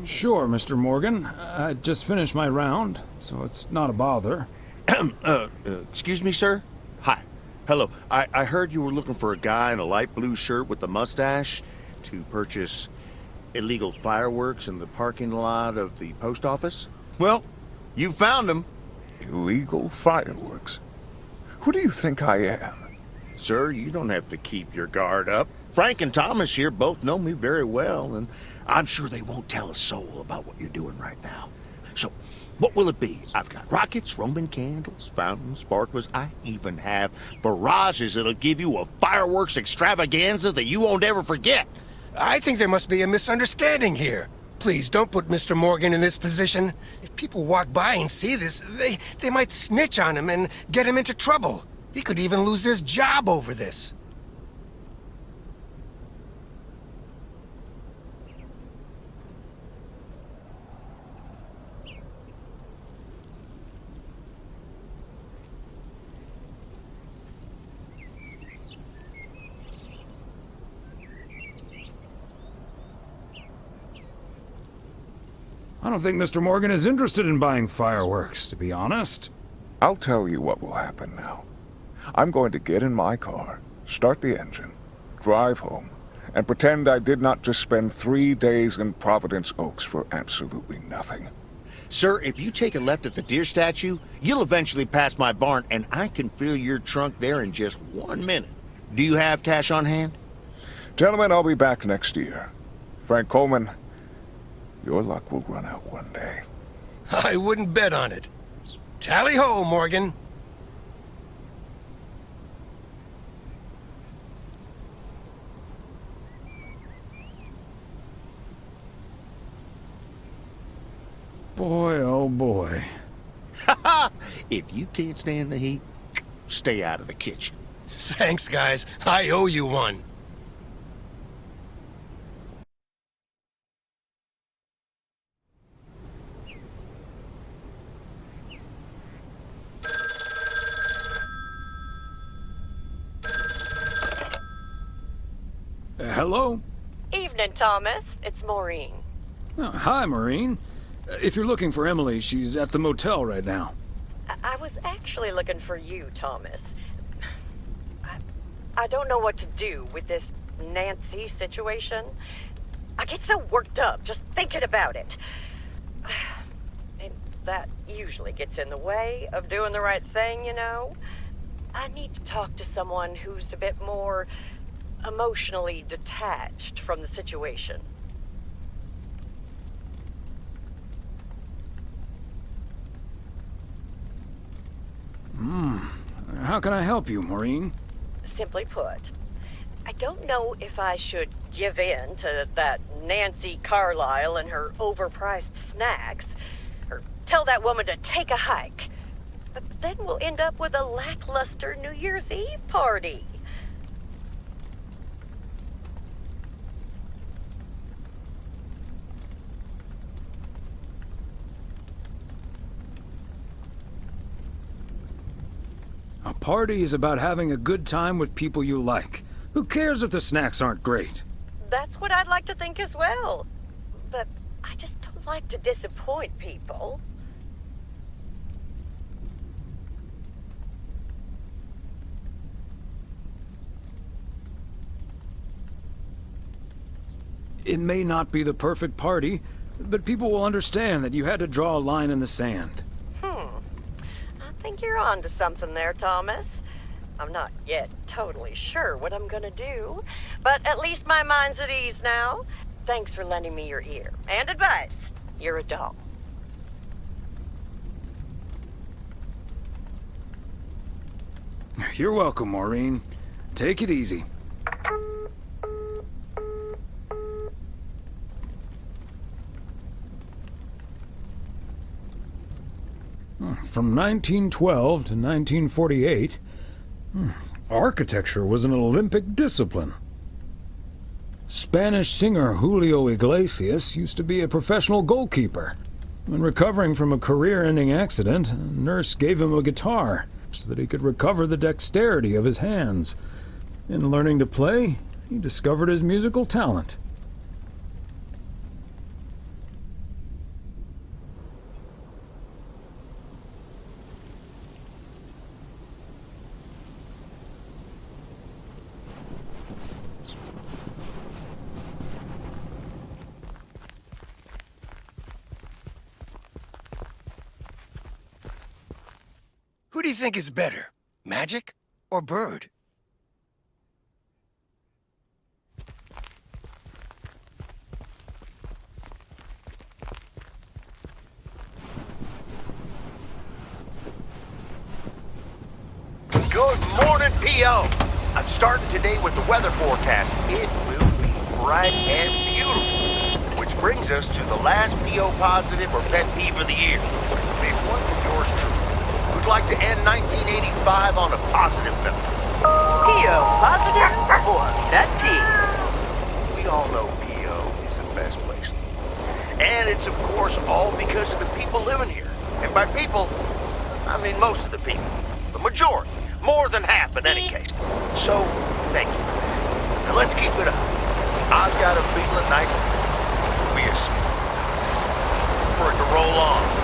Sure, Mr. Morgan. I just finished my round, so it's not a bother. Excuse me, sir? Hi. Hello. I heard you were looking for a guy in a light blue shirt with a mustache to purchase illegal fireworks in the parking lot of the post office? Well, you found him. Illegal fireworks? Who do you think I am? Sir, you don't have to keep your guard up. Frank and Thomas here both know me very well, and I'm sure they won't tell a soul about what you're doing right now. So, what will it be? I've got rockets, Roman candles, fountains, sparklers. I even have barrages that'll give you a fireworks extravaganza that you won't ever forget. I think there must be a misunderstanding here. Please, don't put Mr. Morgan in this position. If people walk by and see this, they might snitch on him and get him into trouble. He could even lose his job over this. I don't think Mr. Morgan is interested in buying fireworks, to be honest. I'll tell you what will happen now. I'm going to get in my car, start the engine, drive home, and pretend I did not just spend 3 days in Providence Oaks for absolutely nothing. Sir, if you take a left at the deer statue, you'll eventually pass my barn, and I can fill your trunk there in just 1 minute. Do you have cash on hand? Gentlemen, I'll be back next year. Frank Coleman, your luck will run out one day. I wouldn't bet on it. Tally-ho, Morgan. Boy, oh boy. If you can't stand the heat, stay out of the kitchen. Thanks, guys. I owe you one. Hello? Evening, Thomas. It's Maureen. Oh, hi, Maureen. If you're looking for Emily, she's at the motel right now. I was actually looking for you, Thomas. I don't know what to do with this Nancy situation. I get so worked up just thinking about it. And that usually gets in the way of doing the right thing, you know? I need to talk to someone who's a bit more emotionally detached from the situation. How can I help you, Maureen? Simply put, I don't know if I should give in to that Nancy Carlisle and her overpriced snacks, or tell that woman to take a hike. But then we'll end up with a lackluster New Year's Eve party. A party is about having a good time with people you like. Who cares if the snacks aren't great? That's what I'd like to think as well. But I just don't like to disappoint people. It may not be the perfect party, but people will understand that you had to draw a line in the sand. I think you're on to something there, Thomas. I'm not yet totally sure what I'm gonna do, but at least my mind's at ease now. Thanks for lending me your ear and advice. You're a doll. You're welcome, Maureen. Take it easy. From 1912 to 1948, architecture was an Olympic discipline. Spanish singer Julio Iglesias used to be a professional goalkeeper. When recovering from a career-ending accident, a nurse gave him a guitar so that he could recover the dexterity of his hands. In learning to play, he discovered his musical talent. Who do you think is better, Magic or Bird? Good morning, P.O. I'm starting today with the weather forecast. It will be bright and beautiful. Which brings us to the last P.O. positive or pet peeve of the year. Big one, yours truly. Who'd like to end 1985 on a positive note? P.O. positive or pet peeve? We all know P.O. is the best place to live. And it's, of course, all because of the people living here. And by people, I mean most of the people. The majority. More than half in any case. So, thank you. Now let's keep it up. I've got a feeling like we are for it to roll on.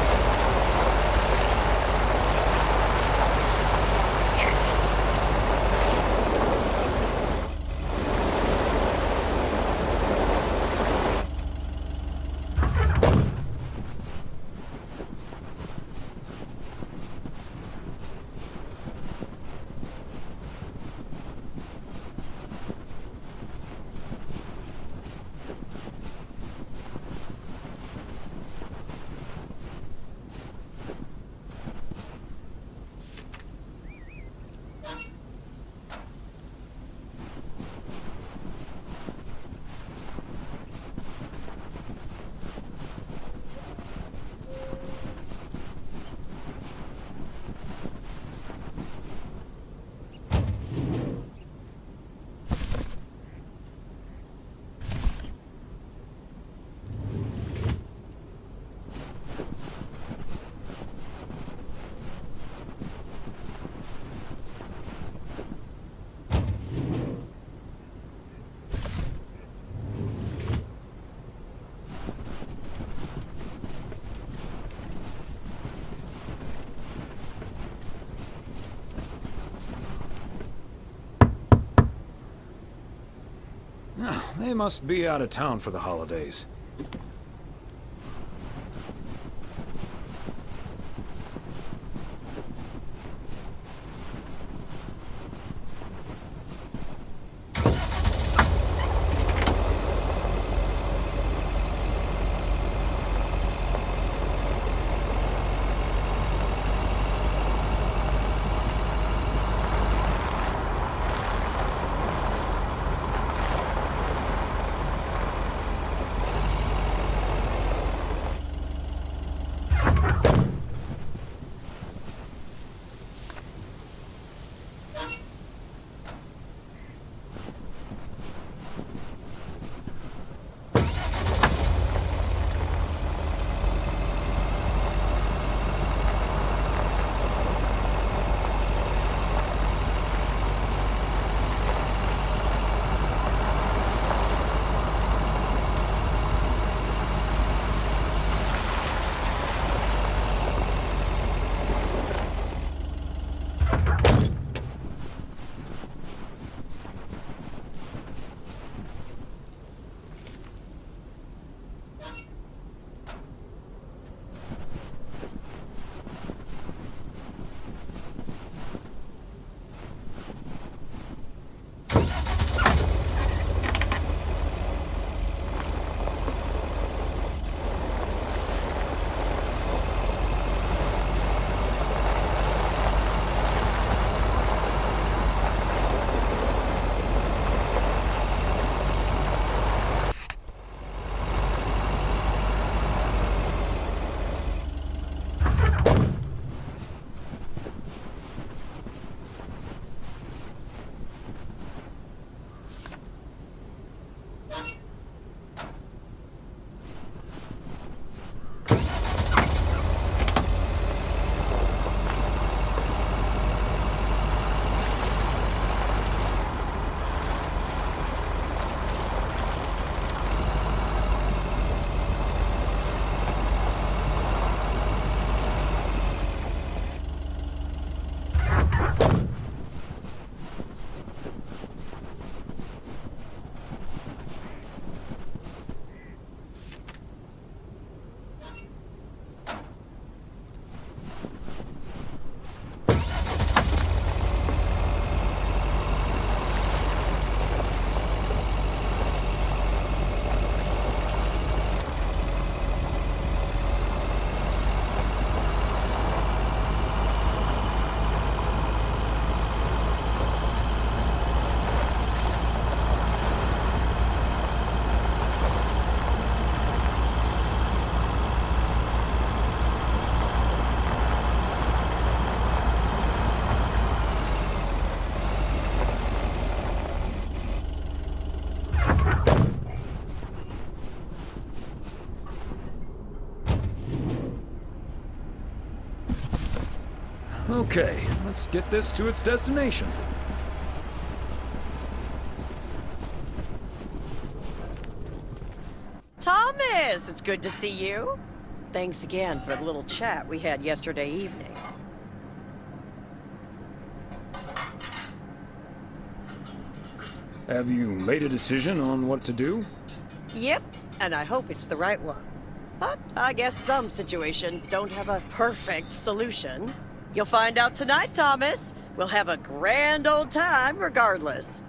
They must be out of town for the holidays. Okay, let's get this to its destination. Thomas, it's good to see you. thanks again for the little chat we had yesterday evening. Have you made a decision on what to do? Yep, and I hope it's the right one. But I guess some situations don't have a perfect solution. You'll find out tonight, Thomas. We'll have a grand old time regardless.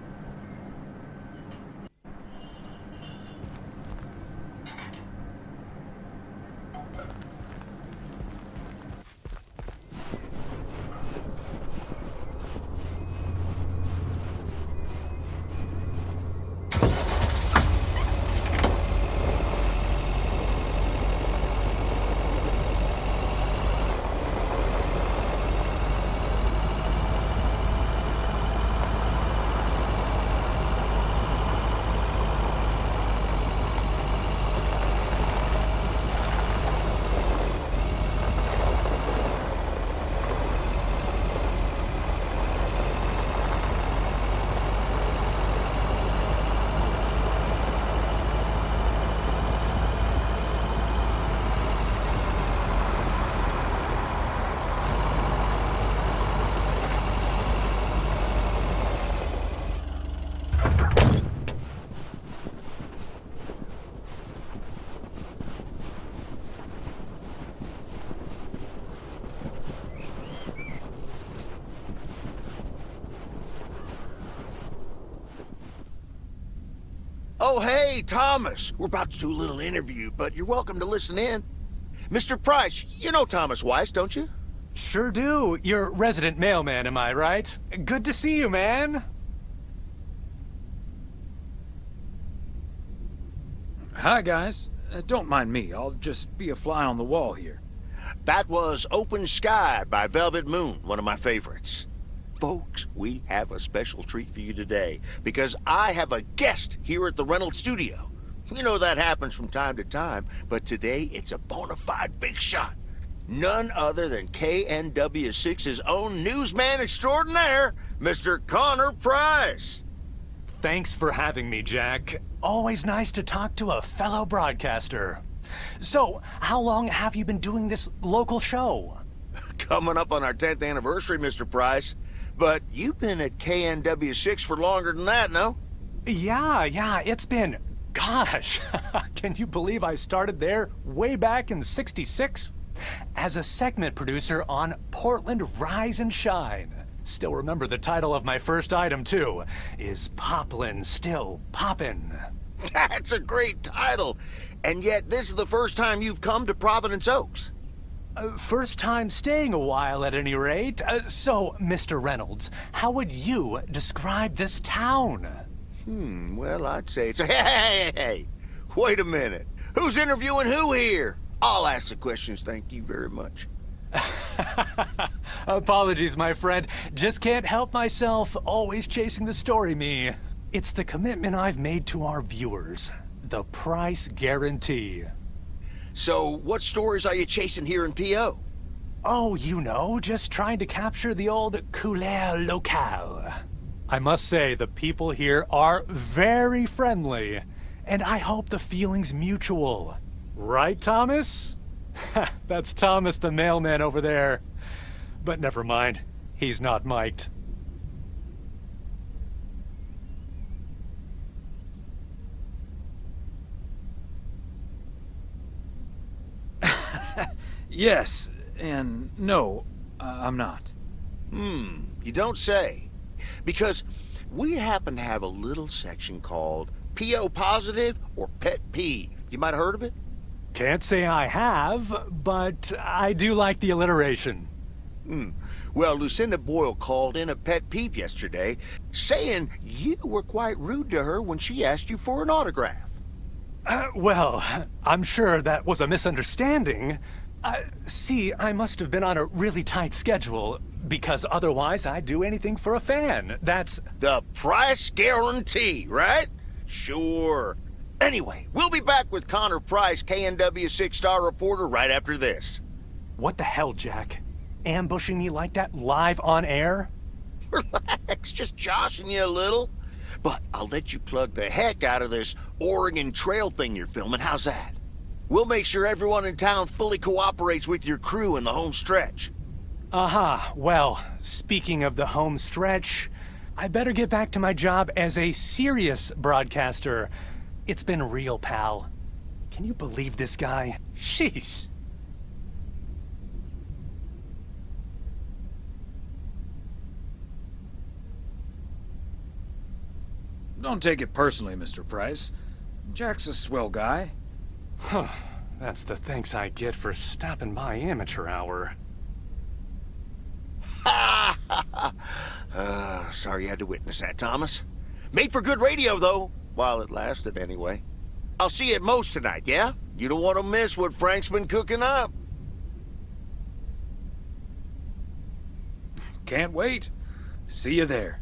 Oh, hey, Thomas. We're about to do a little interview, but you're welcome to listen in. Mr. Price, you know Thomas Weiss, don't you? Sure do. You're resident mailman, am I right? Good to see you, man. Hi, guys. Don't mind me. I'll just be a fly on the wall here. That was Open Sky by Velvet Moon, one of my favorites. Folks, we have a special treat for you today because I have a guest here at the Reynolds studio. You know that happens from time to time, but today it's a bona fide big shot. None other than KNW6's own newsman extraordinaire, Mr. Connor Price. Thanks for having me, Jack. Always nice to talk to a fellow broadcaster. So, how long have you been doing this local show? Coming up on our 10th anniversary, Mr. Price. But you've been at KNW6 for longer than that, no? Yeah, it's been... Gosh, can you believe I started there way back in '66? As a segment producer on Portland Rise and Shine. Still remember the title of my first item, too. Is Poplin Still Poppin'? That's a great title. And yet, this is the first time you've come to Providence Oaks. First time staying a while, at any rate. So, Mr. Reynolds, how would you describe this town? Well, I'd say it's a... Hey! Wait a minute. Who's interviewing who here? I'll ask the questions, thank you very much. Apologies, my friend. Just can't help myself. Always chasing the story, me. It's the commitment I've made to our viewers. The price guarantee. So, what stories are you chasing here in P.O.? Oh, you know, just trying to capture the old couleur locale. I must say, the people here are very friendly, and I hope the feeling's mutual. Right, Thomas? That's Thomas the mailman over there. But never mind, he's not mic'd. Yes, and no, I'm not. You don't say. Because we happen to have a little section called P.O. Positive or Pet Peeve. You might have heard of it? Can't say I have, but I do like the alliteration. Well, Lucinda Boyle called in a pet peeve yesterday, saying you were quite rude to her when she asked you for an autograph. Well, I'm sure that was a misunderstanding. See, I must have been on a really tight schedule, because otherwise I'd do anything for a fan. That's... the price guarantee, right? Sure. Anyway, we'll be back with Connor Price, KNW 6-star reporter, right after this. What the hell, Jack? Ambushing me like that live on air? Relax, just joshing you a little. But I'll let you plug the heck out of this Oregon Trail thing you're filming. How's that? We'll make sure everyone in town fully cooperates with your crew in the home stretch. Aha, well, speaking of the home stretch, I better get back to my job as a serious broadcaster. It's been real, pal. Can you believe this guy? Sheesh. Don't take it personally, Mr. Price. Jack's a swell guy. Huh. That's the thanks I get for stopping by amateur hour. Sorry you had to witness that, Thomas. Made for good radio, though, while it lasted anyway. I'll see you at Moe's tonight, yeah? You don't want to miss what Frank's been cooking up. Can't wait. See you there.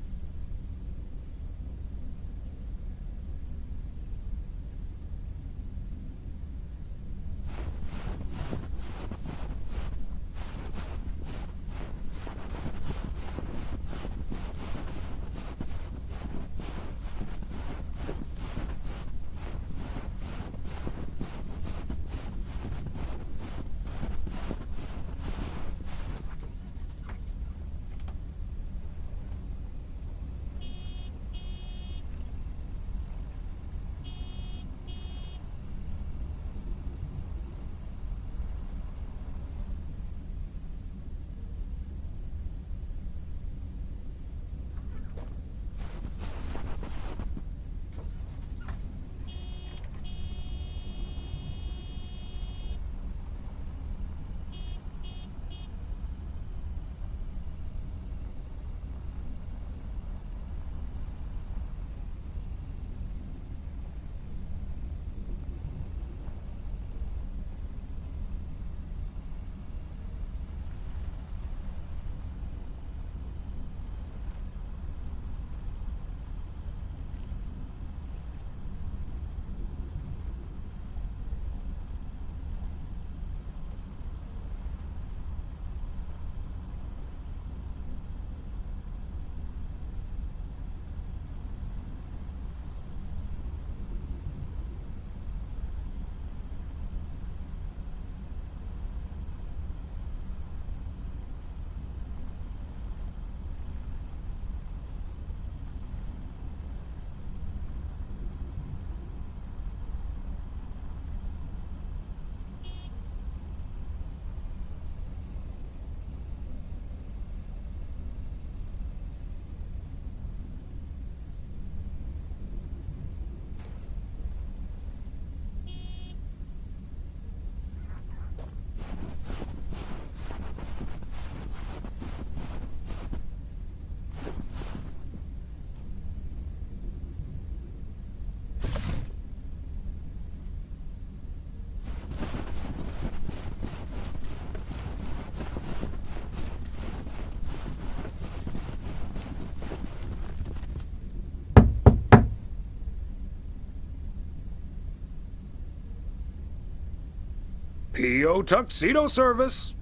P.O. Tuxedo Service.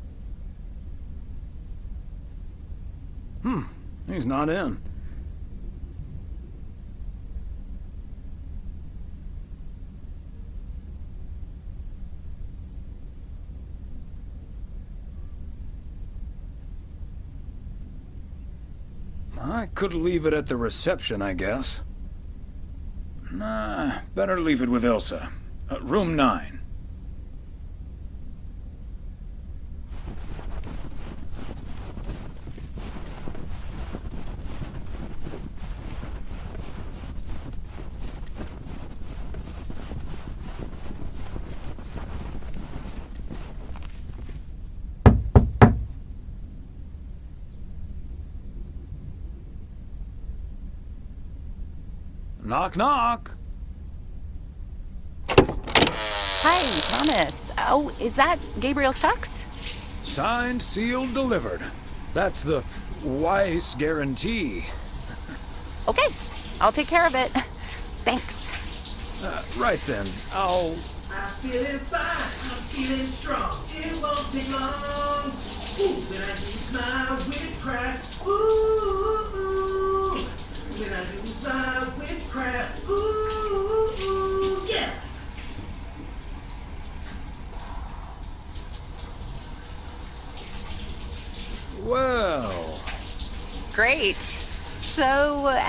He's not in. I could leave it at the reception, I guess. Nah, better leave it with Ilsa. Room 9. Knock, knock. Hi, Thomas. Oh, is that Gabriel's tux? Signed, sealed, delivered. That's the Weiss guarantee. Okay, I'll take care of it. Thanks. Right then, I'll... I'm feeling fine, I'm feeling strong. It won't take long. Ooh, when I use my witchcraft. Ooh, when I use my witchcraft. Ooh, yeah. Great. So...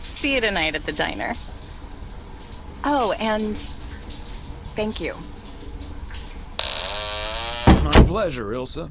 See you tonight at the diner. Oh, and thank you. My pleasure, Ilsa.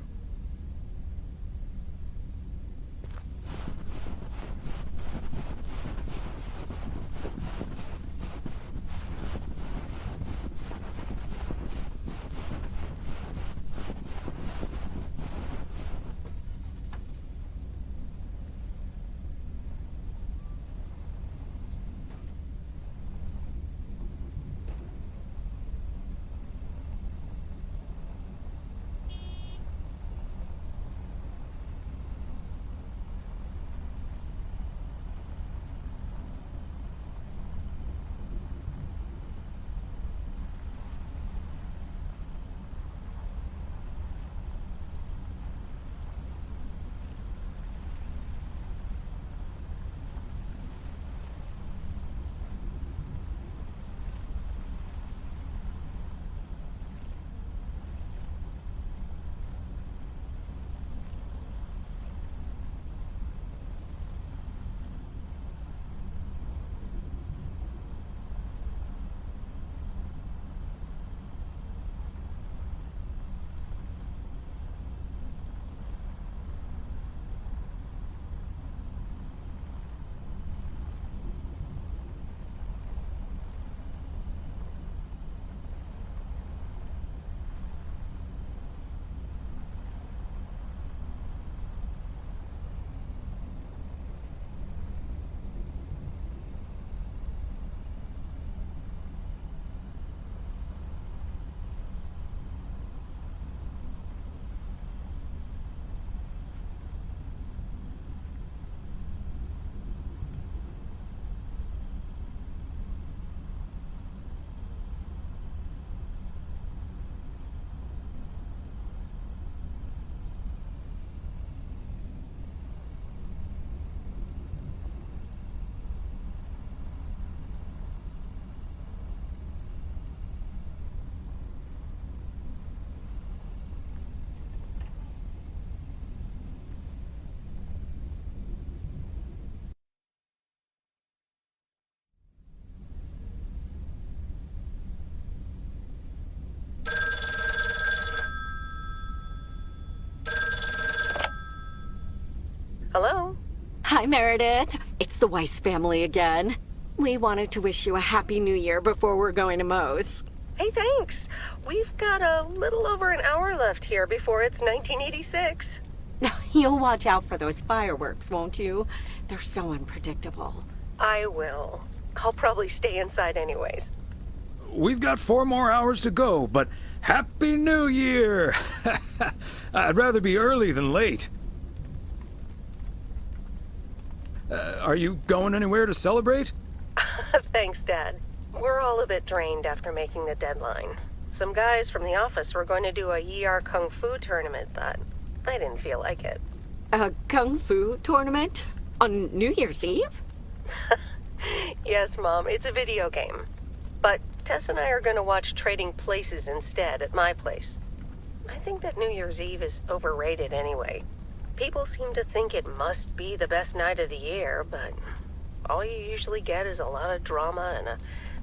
Hello? Hi, Meredith. It's the Weiss family again. We wanted to wish you a happy new year before we're going to Moe's. Hey, thanks. We've got a little over an hour left here before it's 1986. You'll watch out for those fireworks, won't you? They're so unpredictable. I will. I'll probably stay inside anyways. We've got 4 more hours to go, but Happy New Year! I'd rather be early than late. Are you going anywhere to celebrate? Thanks, Dad. We're all a bit drained after making the deadline. Some guys from the office were going to do a ER Kung Fu tournament, but I didn't feel like it. A Kung Fu tournament? On New Year's Eve? Yes, Mom, it's a video game. But Tess and I are going to watch Trading Places instead at my place. I think that New Year's Eve is overrated anyway. People seem to think it must be the best night of the year, but all you usually get is a lot of drama and a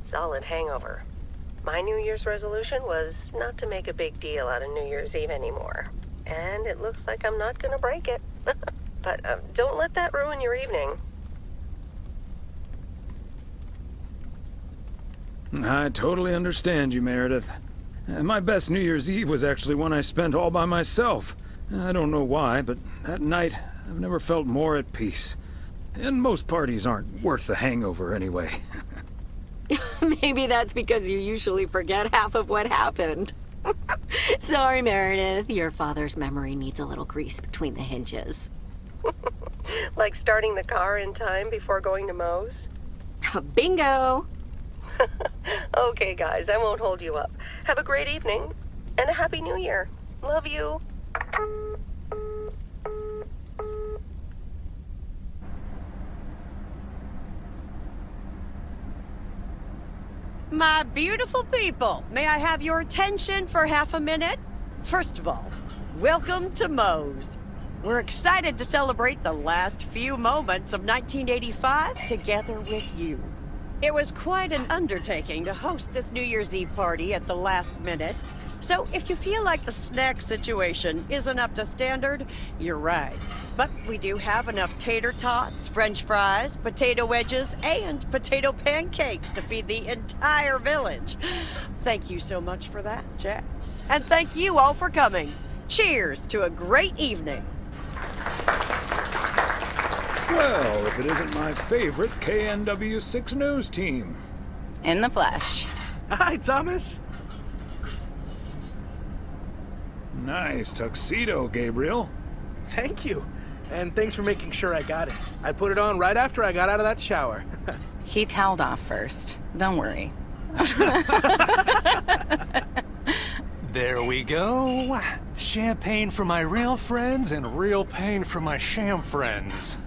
solid hangover. My New Year's resolution was not to make a big deal out of New Year's Eve anymore. And it looks like I'm not going to break it. But don't let that ruin your evening. I totally understand you, Meredith. My best New Year's Eve was actually one I spent all by myself. I don't know why, but that night I've never felt more at peace. And most parties aren't worth the hangover anyway. Maybe that's because you usually forget half of what happened. Sorry, Meredith. Your father's memory needs a little grease between the hinges. Like starting the car in time before going to Moe's? Bingo! Okay, guys, I won't hold you up. Have a great evening, and a Happy New Year. Love you. My beautiful people, may I have your attention for half a minute? First of all, welcome to Moe's. We're excited to celebrate the last few moments of 1985 together with you. It was quite an undertaking to host this New Year's Eve party at the last minute. So if you feel like the snack situation isn't up to standard, you're right. But we do have enough tater tots, french fries, potato wedges, and potato pancakes to feed the entire village. Thank you so much for that, Jack. And thank you all for coming. Cheers to a great evening. Well, if it isn't my favorite KNW6 news team. In the flesh. Hi, Thomas. Nice tuxedo, Gabriel. Thank you. And thanks for making sure I got it. I put it on right after I got out of that shower. He toweled off first. Don't worry. There we go. Champagne for my real friends and real pain for my sham friends.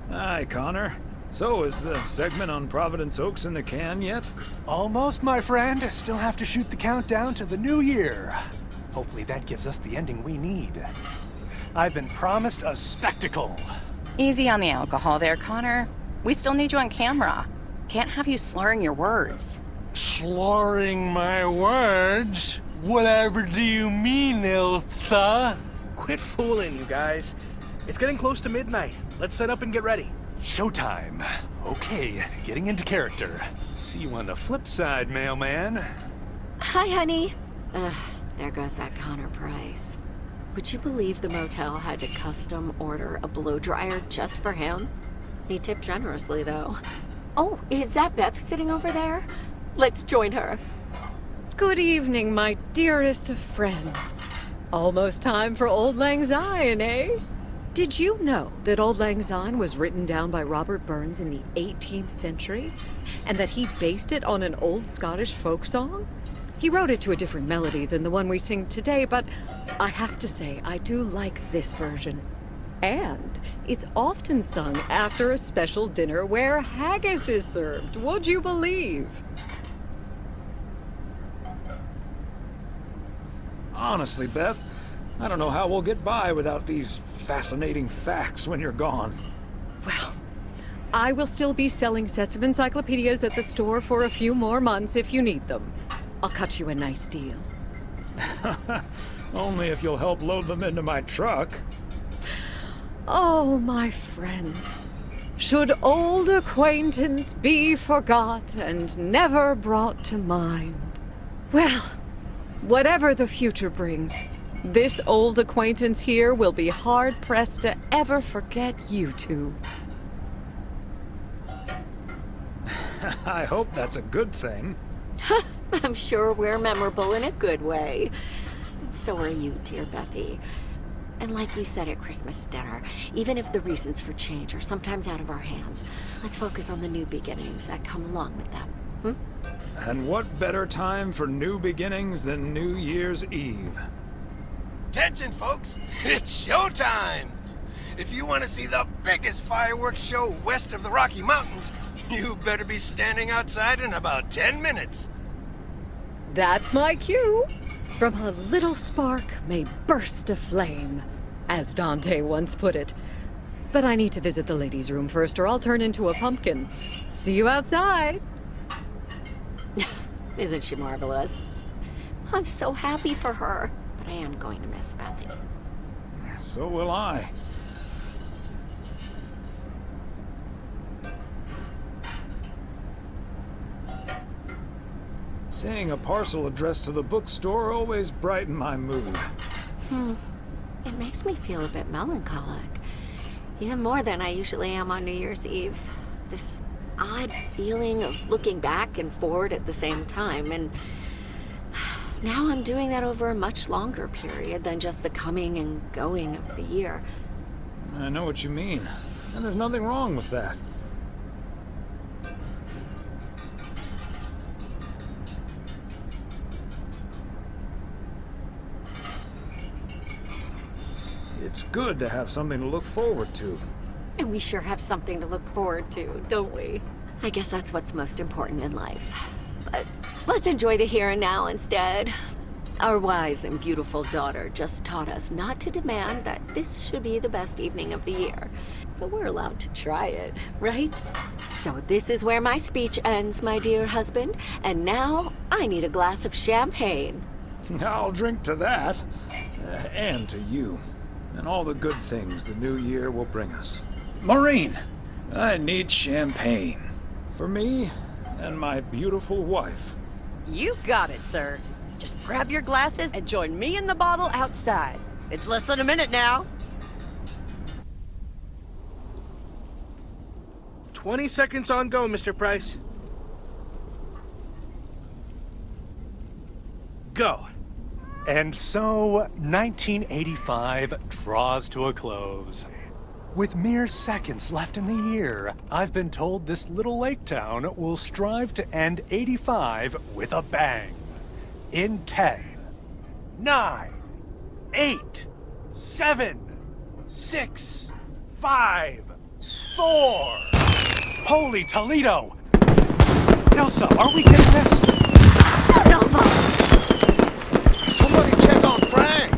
Hi, Connor. So, is the segment on Providence Oaks in the can yet? Almost, my friend. Still have to shoot the countdown to the new year. Hopefully that gives us the ending we need. I've been promised a spectacle. Easy on the alcohol there, Connor. We still need you on camera. Can't have you slurring your words. Slurring my words? Whatever do you mean, Ilsa? Quit fooling, you guys. It's getting close to midnight. Let's set up and get ready. Showtime. Okay, getting into character. See you on the flip side, mailman. Hi, honey. There goes that Connor Price. Would you believe the motel had to custom order a blow dryer just for him? He tipped generously, though. Oh, is that Beth sitting over there? Let's join her. Good evening, my dearest of friends. Almost time for Auld Lang Syne, eh? Did you know that Auld Lang Syne was written down by Robert Burns in the 18th century? And that he based it on an old Scottish folk song? He wrote it to a different melody than the one we sing today, but I have to say, I do like this version. And it's often sung after a special dinner where haggis is served, would you believe? Honestly, Beth, I don't know how we'll get by without these fascinating facts when you're gone. Well, I will still be selling sets of encyclopedias at the store for a few more months if you need them. I'll cut you a nice deal. Only if you'll help load them into my truck. Oh, my friends, should old acquaintance be forgot and never brought to mind? Well, whatever the future brings, this old acquaintance here will be hard-pressed to ever forget you two. I hope that's a good thing. I'm sure we're memorable in a good way. So are you, dear Bethy. And like you said at Christmas dinner, even if the reasons for change are sometimes out of our hands, let's focus on the new beginnings that come along with them. And what better time for new beginnings than New Year's Eve? Attention, folks! It's showtime! If you want to see the biggest fireworks show west of the Rocky Mountains, you better be standing outside in about 10 minutes. That's my cue. From a little spark may burst a flame, as Dante once put it. But I need to visit the ladies' room first, or I'll turn into a pumpkin. See you outside. Isn't she marvelous? I'm so happy for her, but I am going to miss Bethy. So will I. Seeing a parcel addressed to the bookstore always brightened my mood. It makes me feel a bit melancholic. Even more than I usually am on New Year's Eve. This odd feeling of looking back and forward at the same time, and now I'm doing that over a much longer period than just the coming and going of the year. I know what you mean, and there's nothing wrong with that. It's good to have something to look forward to. And we sure have something to look forward to, don't we? I guess that's what's most important in life. Let's enjoy the here and now instead. Our wise and beautiful daughter just taught us not to demand that this should be the best evening of the year. But we're allowed to try it, right? So this is where my speech ends, my dear husband. And now I need a glass of champagne. I'll drink to that. And to you. And all the good things the new year will bring us. Maureen, I need champagne. For me and my beautiful wife. You got it, sir. Just grab your glasses and join me in the bottle outside. It's less than a minute now. 20 seconds on go, Mr. Price. Go. And so, 1985 draws to a close. With mere seconds left in the year, I've been told this little lake town will strive to end 85 with a bang. In 10, 9, 8, 7, 6, 5, 4. Holy Toledo! Ilsa, are we getting this? Somebody check on Frank!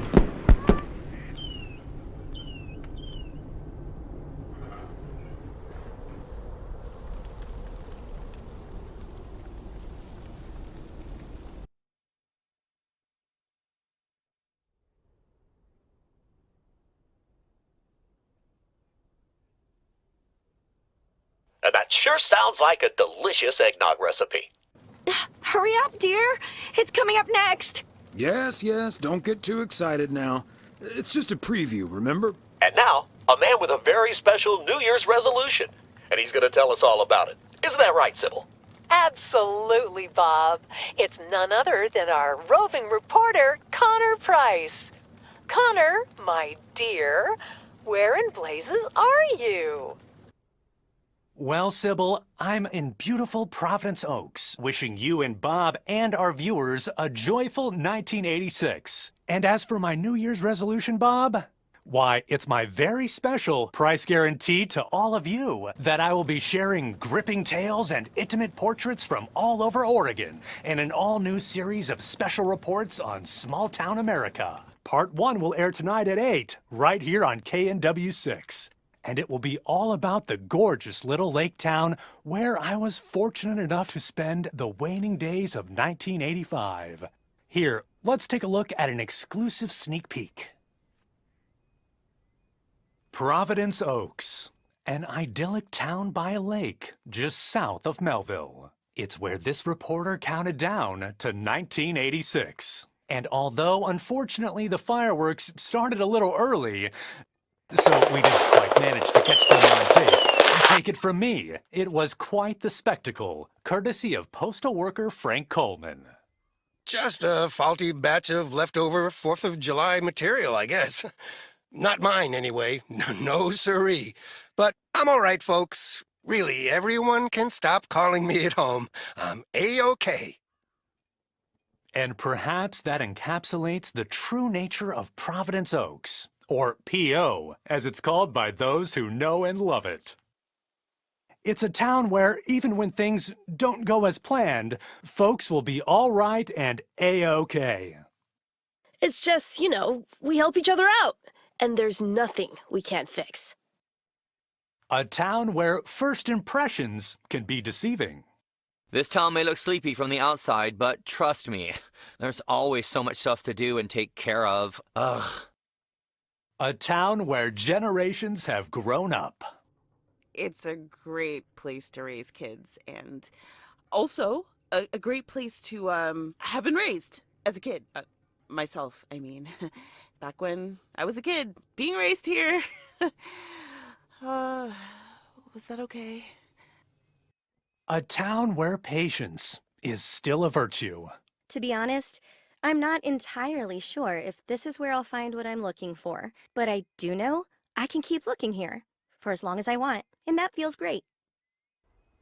That sure sounds like a delicious eggnog recipe. Hurry up, dear. It's coming up next. Yes, don't get too excited now. It's just a preview, remember? And now, a man with a very special New Year's resolution. And he's going to tell us all about it. Isn't that right, Sybil? Absolutely, Bob. It's none other than our roving reporter, Connor Price. Connor, my dear, where in blazes are you? Well, Sybil, I'm in beautiful Providence Oaks, wishing you and Bob and our viewers a joyful 1986. And as for my New Year's resolution, Bob, why, it's my very special price guarantee to all of you that I will be sharing gripping tales and intimate portraits from all over Oregon in an all-new series of special reports on small-town America. Part 1 will air tonight at 8, right here on KNW6. And it will be all about the gorgeous little lake town where I was fortunate enough to spend the waning days of 1985. Here, let's take a look at an exclusive sneak peek. Providence Oaks, an idyllic town by a lake just south of Melville. It's where this reporter counted down to 1986. And although, unfortunately, the fireworks started a little early, so we didn't quite manage to catch them on tape. Take it from me, it was quite the spectacle, courtesy of postal worker Frank Coleman. Just a faulty batch of leftover 4th of July material, I guess. Not mine, anyway. No siree. But I'm all right, folks. Really, everyone can stop calling me at home. I'm A-OK. And perhaps that encapsulates the true nature of Providence Oaks. Or P.O., as it's called by those who know and love it. It's a town where, even when things don't go as planned, folks will be all right and A-OK. It's just, we help each other out, and there's nothing we can't fix. A town where first impressions can be deceiving. This town may look sleepy from the outside, but trust me, there's always so much stuff to do and take care of. Ugh. A town where generations have grown up. It's a great place to raise kids, and also a great place to have been raised as a kid. Myself, I mean. Back when I was a kid, being raised here. Was that okay? A town where patience is still a virtue. To be honest, I'm not entirely sure if this is where I'll find what I'm looking for, but I do know I can keep looking here for as long as I want, and that feels great.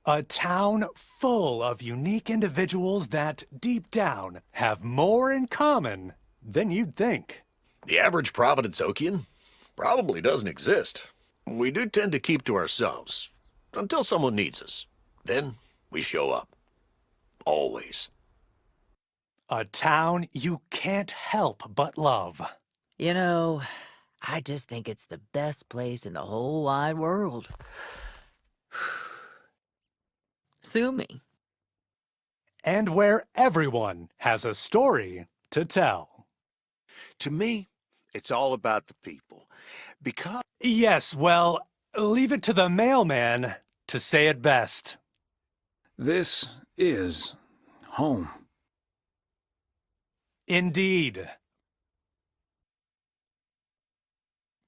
A town full of unique individuals that, deep down, have more in common than you'd think. The average Providence Okian probably doesn't exist. We do tend to keep to ourselves until someone needs us. Then we show up. always. A town you can't help but love. You know, I just think it's the best place in the whole wide world. Sue me. And where everyone has a story to tell. To me, it's all about the people. Because... Yes, well, leave it to the mailman to say it best. This is home. Indeed.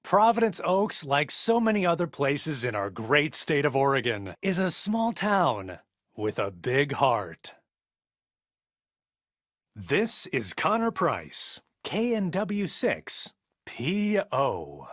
Providence Oaks, like so many other places in our great state of Oregon, is a small town with a big heart. This is Connor Price, KNW6, PO.